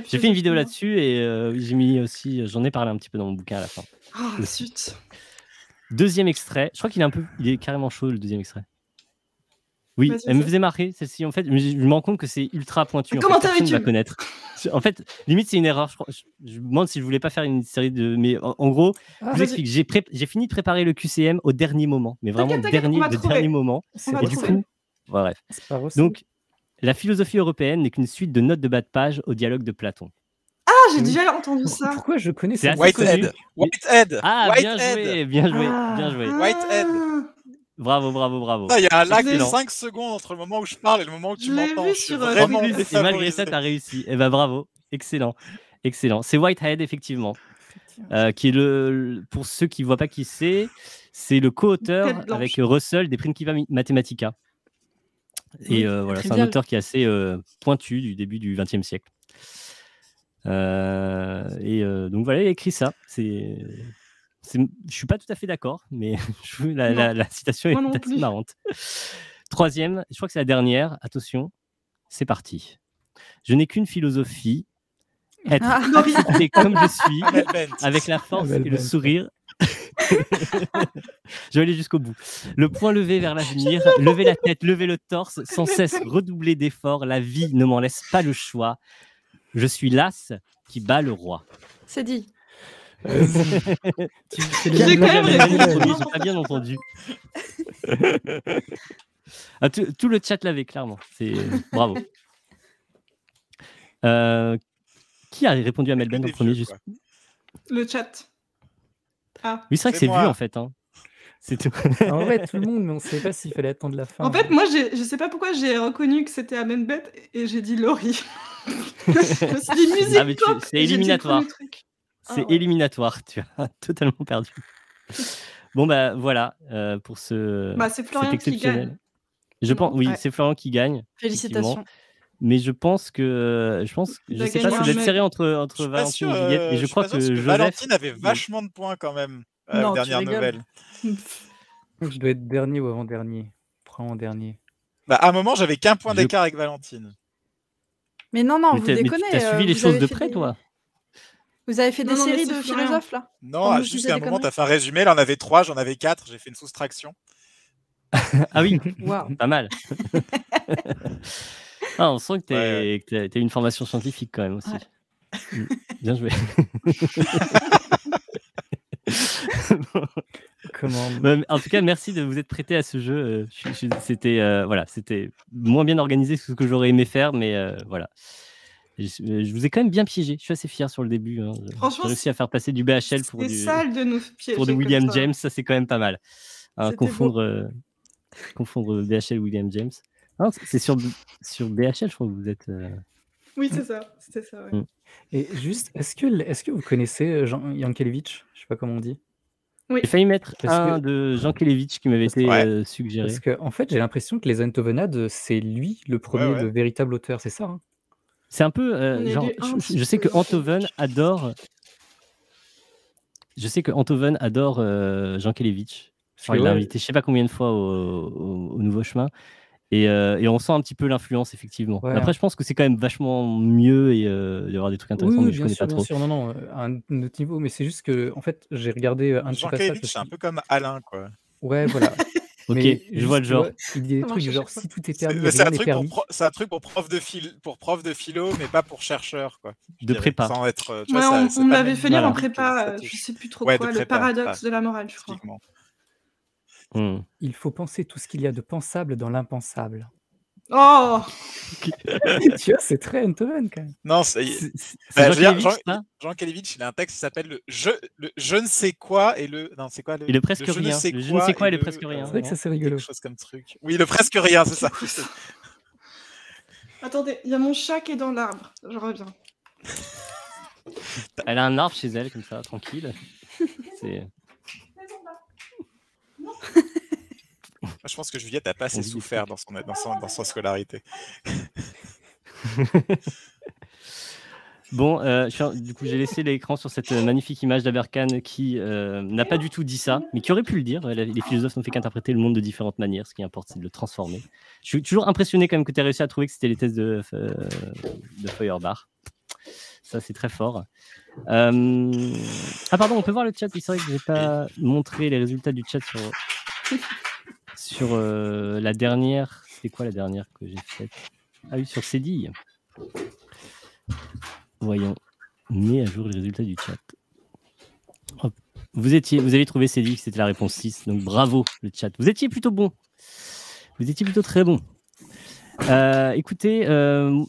J'ai fait une vidéo là-dessus et j'ai mis aussi. J'en ai parlé un petit peu dans mon bouquin à la fin. Ah, zut. Deuxième extrait. Je crois il est carrément chaud le deuxième extrait. Oui, Vas-y, elle me vas-y. faisait marrer celle-ci. En fait, mais je me rends compte que c'est ultra pointu. En Comment fait, t'avais personne va tu connaître. En fait, limite c'est une erreur. Je me demande si je voulais pas faire une série de. Mais en gros, Ah, je vous vas-y. explique. J'ai fini de préparer le QCM au dernier moment, mais vraiment T'inquiète, on va le trouver. dernier moment. c'est va Et du Russell. trouver. coup, bref. C'est pas Russell. Donc, la philosophie européenne n'est qu'une suite de notes de bas de page au dialogue de Platon. Ah, j'ai Oui. déjà entendu ça. Pourquoi je connais C'est ça assez Whitehead. connu. Whitehead. Ah, bien Whitehead. joué, bien joué, Ah. bien joué. Whitehead. Bravo, bravo, bravo. Il y a un lag de Excellent. 5 secondes entre le moment où je parle et le moment où tu Je l'ai m'entends. vu Je suis sur, vraiment Twitter. Et malgré ça, défavorisé. tu as réussi. Eh ben bravo, excellent. Excellent. C'est Whitehead, effectivement, qui est pour ceux qui ne voient pas qui c'est le co-auteur Tête blanche. avec Russell des Principia Mathematica. Et voilà, c'est un trivial. auteur qui est assez pointu du début du XXe siècle. Donc voilà, il a écrit ça. Je suis pas tout à fait d'accord, mais la citation Moi non est assez plus. marrante. Troisième, je crois que c'est la dernière. Attention, c'est parti. Je n'ai qu'une philosophie, être Ah. accepté comme je suis, Amel Bent. avec la force Amel et le Bent. sourire. Je vais aller jusqu'au bout. Le poing levé vers l'avenir, lever la tête, lever le torse, sans cesse redoubler d'efforts. La vie ne m'en laisse pas le choix. Je suis l'as qui bat le roi. C'est dit. Tu fais les J'ai mêmes quand blagues même à la répondu. gueule. J'ai pas bien entendu. Ah, tout le chat l'avait clairement. C'est bravo. Qui a répondu à Melbourne en Des premier vieux, juste... quoi. Le chat. Ah. Oui, c'est vrai que C'est c'est vu moi. en fait. Hein. C'est tout. En vrai, tout le monde, mais on ne savait pas s'il fallait attendre la fin. En fait, moi, je sais pas pourquoi j'ai reconnu que c'était Amenbet et j'ai dit Laurie. Je me suis dit musique Ah, mais pop. c'est et j'ai dit le éliminatoire. premier truc. C'est Ah ouais. éliminatoire. Tu as totalement perdu. Bon, bah voilà pour ce. Bah, c'est Florian cet qui exceptionnel. gagne. Je pense, oui, Ouais. c'est Florian qui gagne. Félicitations. effectivement. Mais je pense que. Je Il a sais gagné pas, un ça doit être mec. serré Je entre suis pas Valentine sûr, et Juliette. Mais je suis crois pas sûr, que parce Joseph. Valentine avait vachement de points quand même Non, aux tu dernières rigoles. nouvelles. Je dois être dernier ou avant-dernier. Prends en dernier. Bah, à un moment, j'avais qu'un point Je- d'écart avec Valentine. Mais non, non, Mais vous t'as déconnez. suivi les vous choses avez de fait près, des- toi. Vous avez fait des Non, mais séries c'est de Florian. philosophes là. Non, Quand je jusqu'à disais un des moment, conneries. t'as fait un résumé. Elle en avait 3, j'en avais 4. J'ai fait une soustraction. Ah oui, Waouh. pas mal. Ah, on sent que Ouais. t'as une formation scientifique quand même aussi. Ouais. Bien joué. Comment En tout cas, merci de vous être prêté à ce jeu. C'était voilà, c'était moins bien organisé que ce que j'aurais aimé faire, mais voilà. Je vous ai quand même bien piégé. Je suis assez fier sur le début. Hein. Franchement, J'ai réussi à faire passer du BHL pour C'est du, sale de nous piéger pour du comme William ça. James. Ça, c'est quand même pas mal. Hein, C'était confondre BHL et William James. Non, c'est sur BHL, je crois que vous êtes. Oui, c'est ça. C'était ça, ouais. Mm. Et juste, est-ce que vous connaissez Jean Yankelevitch? Je sais pas comment on dit. Oui. J'ai failli mettre Parce un que- de Jean Kelevitch qui m'avait Parce que- été Ouais. suggéré. Parce que en fait, j'ai l'impression que les Entovenades, c'est lui le premier, ouais. le véritable auteur, c'est ça, hein? C'est un peu On est genre. lu un petit Je sais que peu. Antoven adore. Je sais que Antoven adore Jean Kelevitch. Parce que Il l'a ouais, invité je sais pas combien de fois au Nouveau Chemin. Et on sent un petit peu l'influence, effectivement. Ouais. Après, je pense que c'est quand même vachement mieux et il y aura des trucs intéressants, mais je connais pas bien trop. sûr, non, non, à un autre niveau, mais c'est juste que, en fait, j'ai regardé un de ses Jean passages Kelevitch, c'est un aussi. peu comme Alain, quoi. Ouais, voilà. Ok, Mais je vois le juste, genre. tu vois, il dit des Ça trucs marche à genre chaque fois. si tout est permis, C'est rien un n'est truc permis. c'est un truc pour prof de philo, mais pas pour chercheur, quoi. je De dirais, prépa. Sans être, tu Ouais, vois, on c'est me pas l'avait le fait même lire en Voilà. prépa, ça je touche. sais plus trop Ouais, de quoi, le prépa, paradoxe ça, de la morale, je crois. typiquement. Hmm. Il faut penser tout ce qu'il y a de pensable dans l'impensable. Oh Tu vois, c'est très Eindhoven quand même. Non, C'est bah, Jean je veux dire, Kelevitch, ça Jean Kelevitch, il a un texte qui s'appelle le je ne sais quoi et le. Non, c'est quoi Et le presque je ne rien. sais Le je ne sais quoi et le le, presque rien. C'est vrai que ça, c'est rigolo. quelque chose comme truc. Oui, le presque rien, c'est ça. Attendez, il y a mon chat qui est dans l'arbre. Je reviens. Elle a un arbre chez elle, comme ça, tranquille. C'est... Je pense que Juliette n'a pas assez On vit des souffert dans son scolarité. Bon, du coup, j'ai laissé l'écran sur cette magnifique image d'Aberkan qui n'a pas du tout dit ça, mais qui aurait pu le dire. Les philosophes n'ont fait qu'interpréter le monde de différentes manières. Ce qui importe, c'est de le transformer. Je suis toujours impressionné quand même que tu aies réussi à trouver que c'était les thèses de Feuerbach. Ça, c'est très fort. Ah pardon, on peut voir le chat. Oui, c'est vrai que je n'ai pas montré les résultats du chat sur la dernière. C'était quoi la dernière que j'ai faite? Ah oui, sur Cédille. Voyons, mets à jour les résultats du chat. Hop. Vous avez trouvé Cédille, que c'était la réponse 6, donc bravo le chat. Vous étiez plutôt bon. Vous étiez plutôt très bon. Écoutez,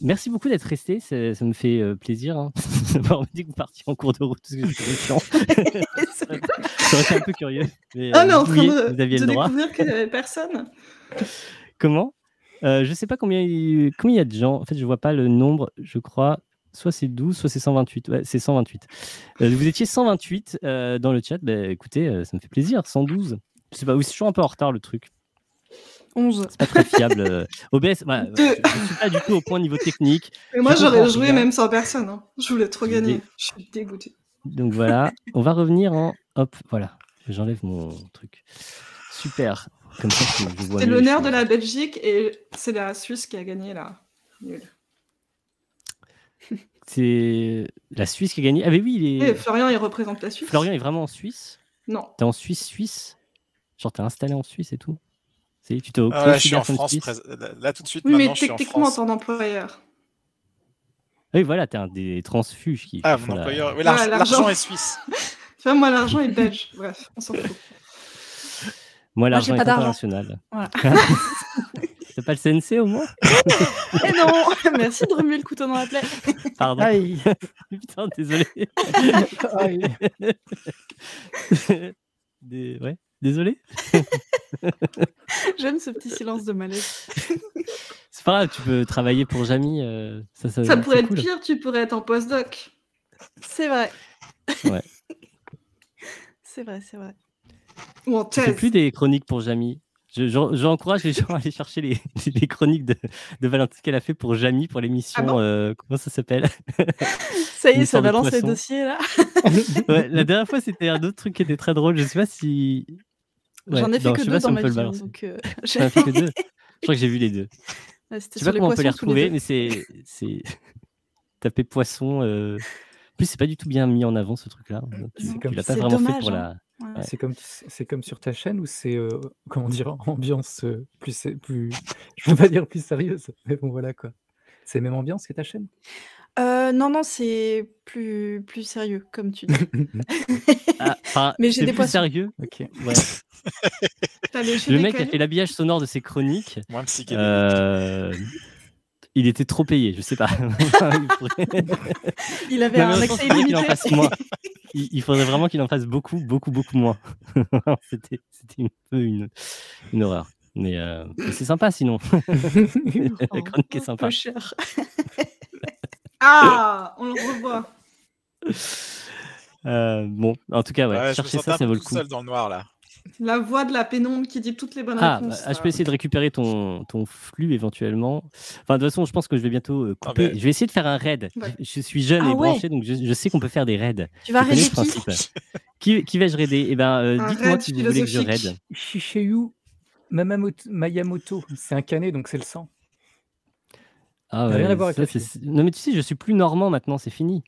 merci beaucoup d'être resté, ça me fait plaisir. Hein. Ça m'a dit que vous partiez en cours de route, parce que c'est chiant. J'aurais été un peu curieux. Mais, Ah, mais en train vous de aviez le droit. découvrir qu'il n'y avait personne. Comment je sais pas combien il y a de gens. En fait, je vois pas le nombre, je crois. Soit c'est 12, soit c'est 128. Ouais, c'est 128. Vous étiez 128 dans le chat. Bah, écoutez, ça me fait plaisir. 112. Je sais pas, oui, c'est toujours un peu en retard le truc. 11. C'est pas très fiable. OBS, voilà, je suis pas du tout au point niveau technique. Et moi, Je j'aurais comprends joué rien. même sans personne. Hein. Je voulais trop gagner. Je suis dégoûtée. Donc voilà, on va revenir en... Hop, voilà. J'enlève mon truc. Super. Comme ça, je vois C'est mieux les l'honneur de choses. la Belgique et c'est la Suisse qui a gagné là. Nul. C'est la Suisse qui a gagné. Ah mais oui, Et Florian, il représente la Suisse. Florian est vraiment en Suisse? Non. T'es en Suisse? Genre t'es installé en Suisse et tout? Tu te Là, je suis en considères comme France. Suisse? Là, tout de suite, Oui, maintenant, mais je suis en techniquement, en France. tant qu'employeur. Oui, voilà, t'es un des transfuges qui Ah, font mon la... employeur. Oui, Voilà, l'argent est suisse. Tu vois, moi, l'argent est belge. Bref, on s'en fout. Moi, l'argent j'ai est pas d'argent. international. Voilà. T'as pas le CNC au moins? Eh non. Merci de remuer le couteau dans la plaie. Pardon. Aïe. Putain, désolé. Aïe. Ouais, désolé. J'aime ce petit silence de malaise. C'est pas grave, tu peux travailler pour Jamy. Ça Ça pourrait c'est être cool. pire, tu pourrais être en postdoc. C'est vrai. Ouais. C'est vrai, c'est vrai. Ou en Tu fais thèse. plus des chroniques pour Jamy. J'encourage les gens à aller chercher les chroniques de Valentine qu'elle a fait pour Jamy pour l'émission. Ah bon comment ça s'appelle? Ça y Une est, ça sorte de balance les poisson. dossiers là. Ouais, la dernière fois, c'était un autre truc qui était très drôle. Je sais pas si. Ouais, J'en ai fait non, que je sais deux pas si dans on ma peut le vie. Hein, balancer. donc, J'en ai fait que deux. Je crois que j'ai vu les deux. Ouais, Je c'était sais sur pas les comment on peut les poissons tous les retrouver, deux. mais c'est taper poisson. En plus, c'est pas du tout bien mis en avant ce truc-là. Tu comme- l'as pas c'est vraiment fait dommage, pour hein. la. Ouais. Ouais. C'est comme sur ta chaîne ou c'est comment dire ambiance plus je peux pas dire plus sérieuse mais bon voilà quoi. C'est la même ambiance que ta chaîne. Non, c'est plus sérieux, comme tu dis. Ah, enfin, Mais j'ai c'est des plus poissons. sérieux. Ok. Ouais. T'as léché Le des mec a cailloux fait l'habillage sonore de ses chroniques. Moins psychédélique. Il était trop payé, je sais pas. Il avait Non, mais un en même temps, accès il faudrait qu'il en illimité. fasse moins. Il faudrait vraiment qu'il en fasse beaucoup moins. C'était un peu une horreur. Mais c'est sympa sinon. La chronique est Un sympa. peu cher. Ah, on le revoit. Bon, en tout cas, ouais, Ouais, je me chercher sentais ça, un ça peu vaut le tout coup. seul dans le noir là. La voix de la pénombre qui dit toutes les bonnes Ah, réponses. je peux essayer de récupérer ton flux éventuellement. Enfin, de toute façon, je pense que je vais bientôt couper. mais- Je vais essayer de faire un raid. Ouais. Je suis jeune Ah et ouais. branché, donc je sais qu'on peut faire des raids. Tu vas Je connais raider le qui principe. Qui vais-je raider? Eh ben, Un dites-moi raid qui vous voulez que je philosophique. raid. Shishayu Mayamoto, c'est un canet donc c'est le sang. Ah Rien ouais, à voir avec ça, la fille. non mais tu sais, je suis plus normand maintenant, c'est fini.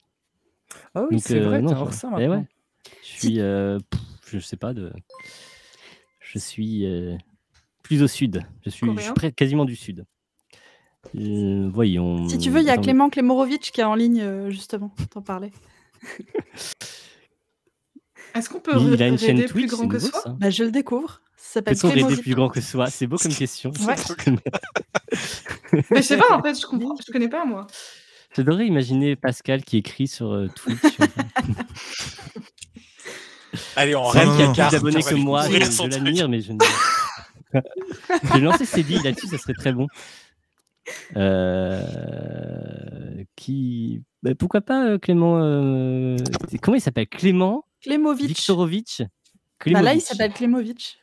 Ah oui Donc, c'est vrai, non, t'es hors ça eh maintenant. ouais. Je suis, je sais pas je suis plus au sud. Je suis Coréen quasiment du sud. Voyons. Si tu veux, il y a Attendez. Clément Klemorovitch qui est en ligne, justement. T'en parlais. Est-ce qu'on peut Il a une chaîne raider plus Twitch, grand c'est que nouveau, soi ça. Bah, je le découvre. Ça s'appelle Peut-on raider Klemovic. plus grand que soi? C'est beau comme question. Ouais. Mais je sais pas, en fait, je connais pas, moi. J'adorerais imaginer Pascal qui écrit sur Twitch. Allez, on C'est elle rêve qui a la plus carte, d'abonnés on va que lui moi, ouvrir je son truc. l'admire, mais je ne. Je vais lancer Cédille là-dessus, ça serait très bon. Pourquoi pas Clément comment il s'appelle? Clément Clémovic. Viktorovitch Bah là, il s'appelle Clémovic.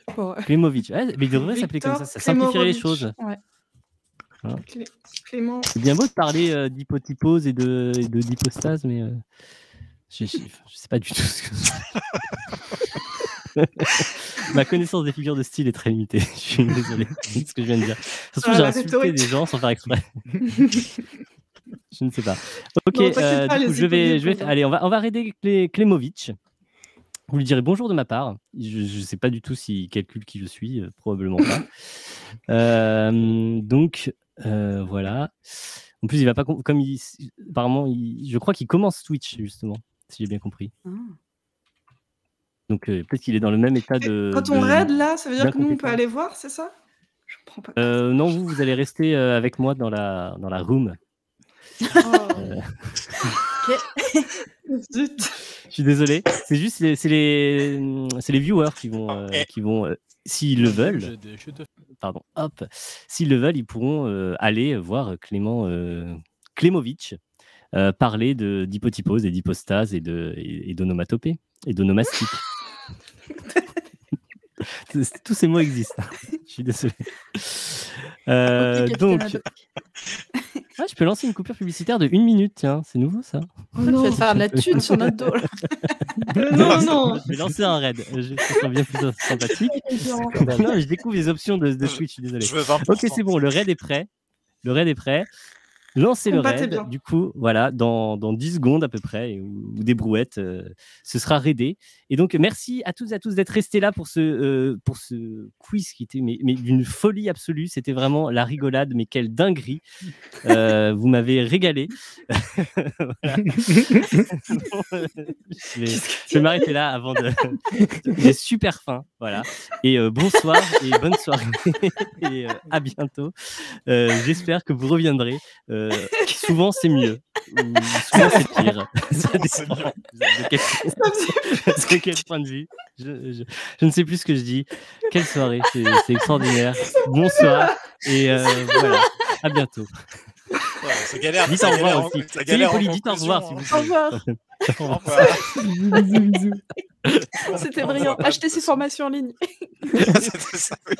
Clémovic. Ouais, mais il devrait s'appeler comme ça, ça simplifierait les choses. Ouais. Hein. Clément. C'est bien beau de parler d'hypotypose et de d'hypostase, mais je sais pas du tout ce que ma connaissance des figures de style est très limitée. Je suis désolé de ce que je viens de dire. Ça se trouve, j'ai insulté des gens sans faire exprès. Je ne sais pas. Ok, Non, t'inquiète pas, du coup, les je vais hypothèses, allez, on va aider Clémovic. Vous lui direz bonjour de ma part. Je ne sais pas du tout s'il calcule qui je suis, probablement pas. Donc, voilà. En plus, il va pas comme il apparemment, je crois qu'il commence Twitch justement, si j'ai bien compris. Donc peut-être qu'il est dans le même état de. Quand on raid là, ça veut dire que nous on peut d'incompétence. aller voir, c'est ça? Je comprends pas. Non, vous allez rester avec moi dans la room. Zut. Je suis désolé. C'est juste c'est les viewers qui vont s'ils le veulent. Pardon. Hop. S'ils le veulent, ils pourront aller voir Clémovic parler d'hypotypose et d'hypostase et d'onomatopée et d'onomastique. Tous ces mots existent. Je suis désolé. Donc, je peux lancer une coupure publicitaire de 1 minute. Tiens, c'est nouveau ça. Tu vas te faire de la thune sur notre dos. Là. Non. Je vais lancer un raid. Je serai bien plus sympathique. Non, je découvre les options de Twitch. Je suis désolé. Je veux 20%. Ok, c'est bon. Le raid est prêt. Lancez le raid. Bien. Du coup, voilà, dans 10 secondes à peu près, ou des brouettes, ce sera raidé. Et donc, merci à toutes et à tous d'être restés là pour ce quiz qui était mais d'une folie absolue. C'était vraiment la rigolade, mais quelle dinguerie. Vous m'avez régalé. Je vais m'arrêter là avant de... J'ai super faim. Voilà. Et bonsoir et bonne soirée. Et à bientôt. J'espère que vous reviendrez. Souvent c'est mieux, ou souvent c'est pire. Ça dépend de quel point de vue. Je ne sais plus ce que je dis. Quelle soirée, c'est extraordinaire. Bonsoir et voilà. À bientôt. Ouais, ça galère. Dites au revoir aussi. Dites au revoir si vous Au revoir. Au revoir. Bisous. C'était brillant. Achetez ces formations en ligne. C'était ça, oui.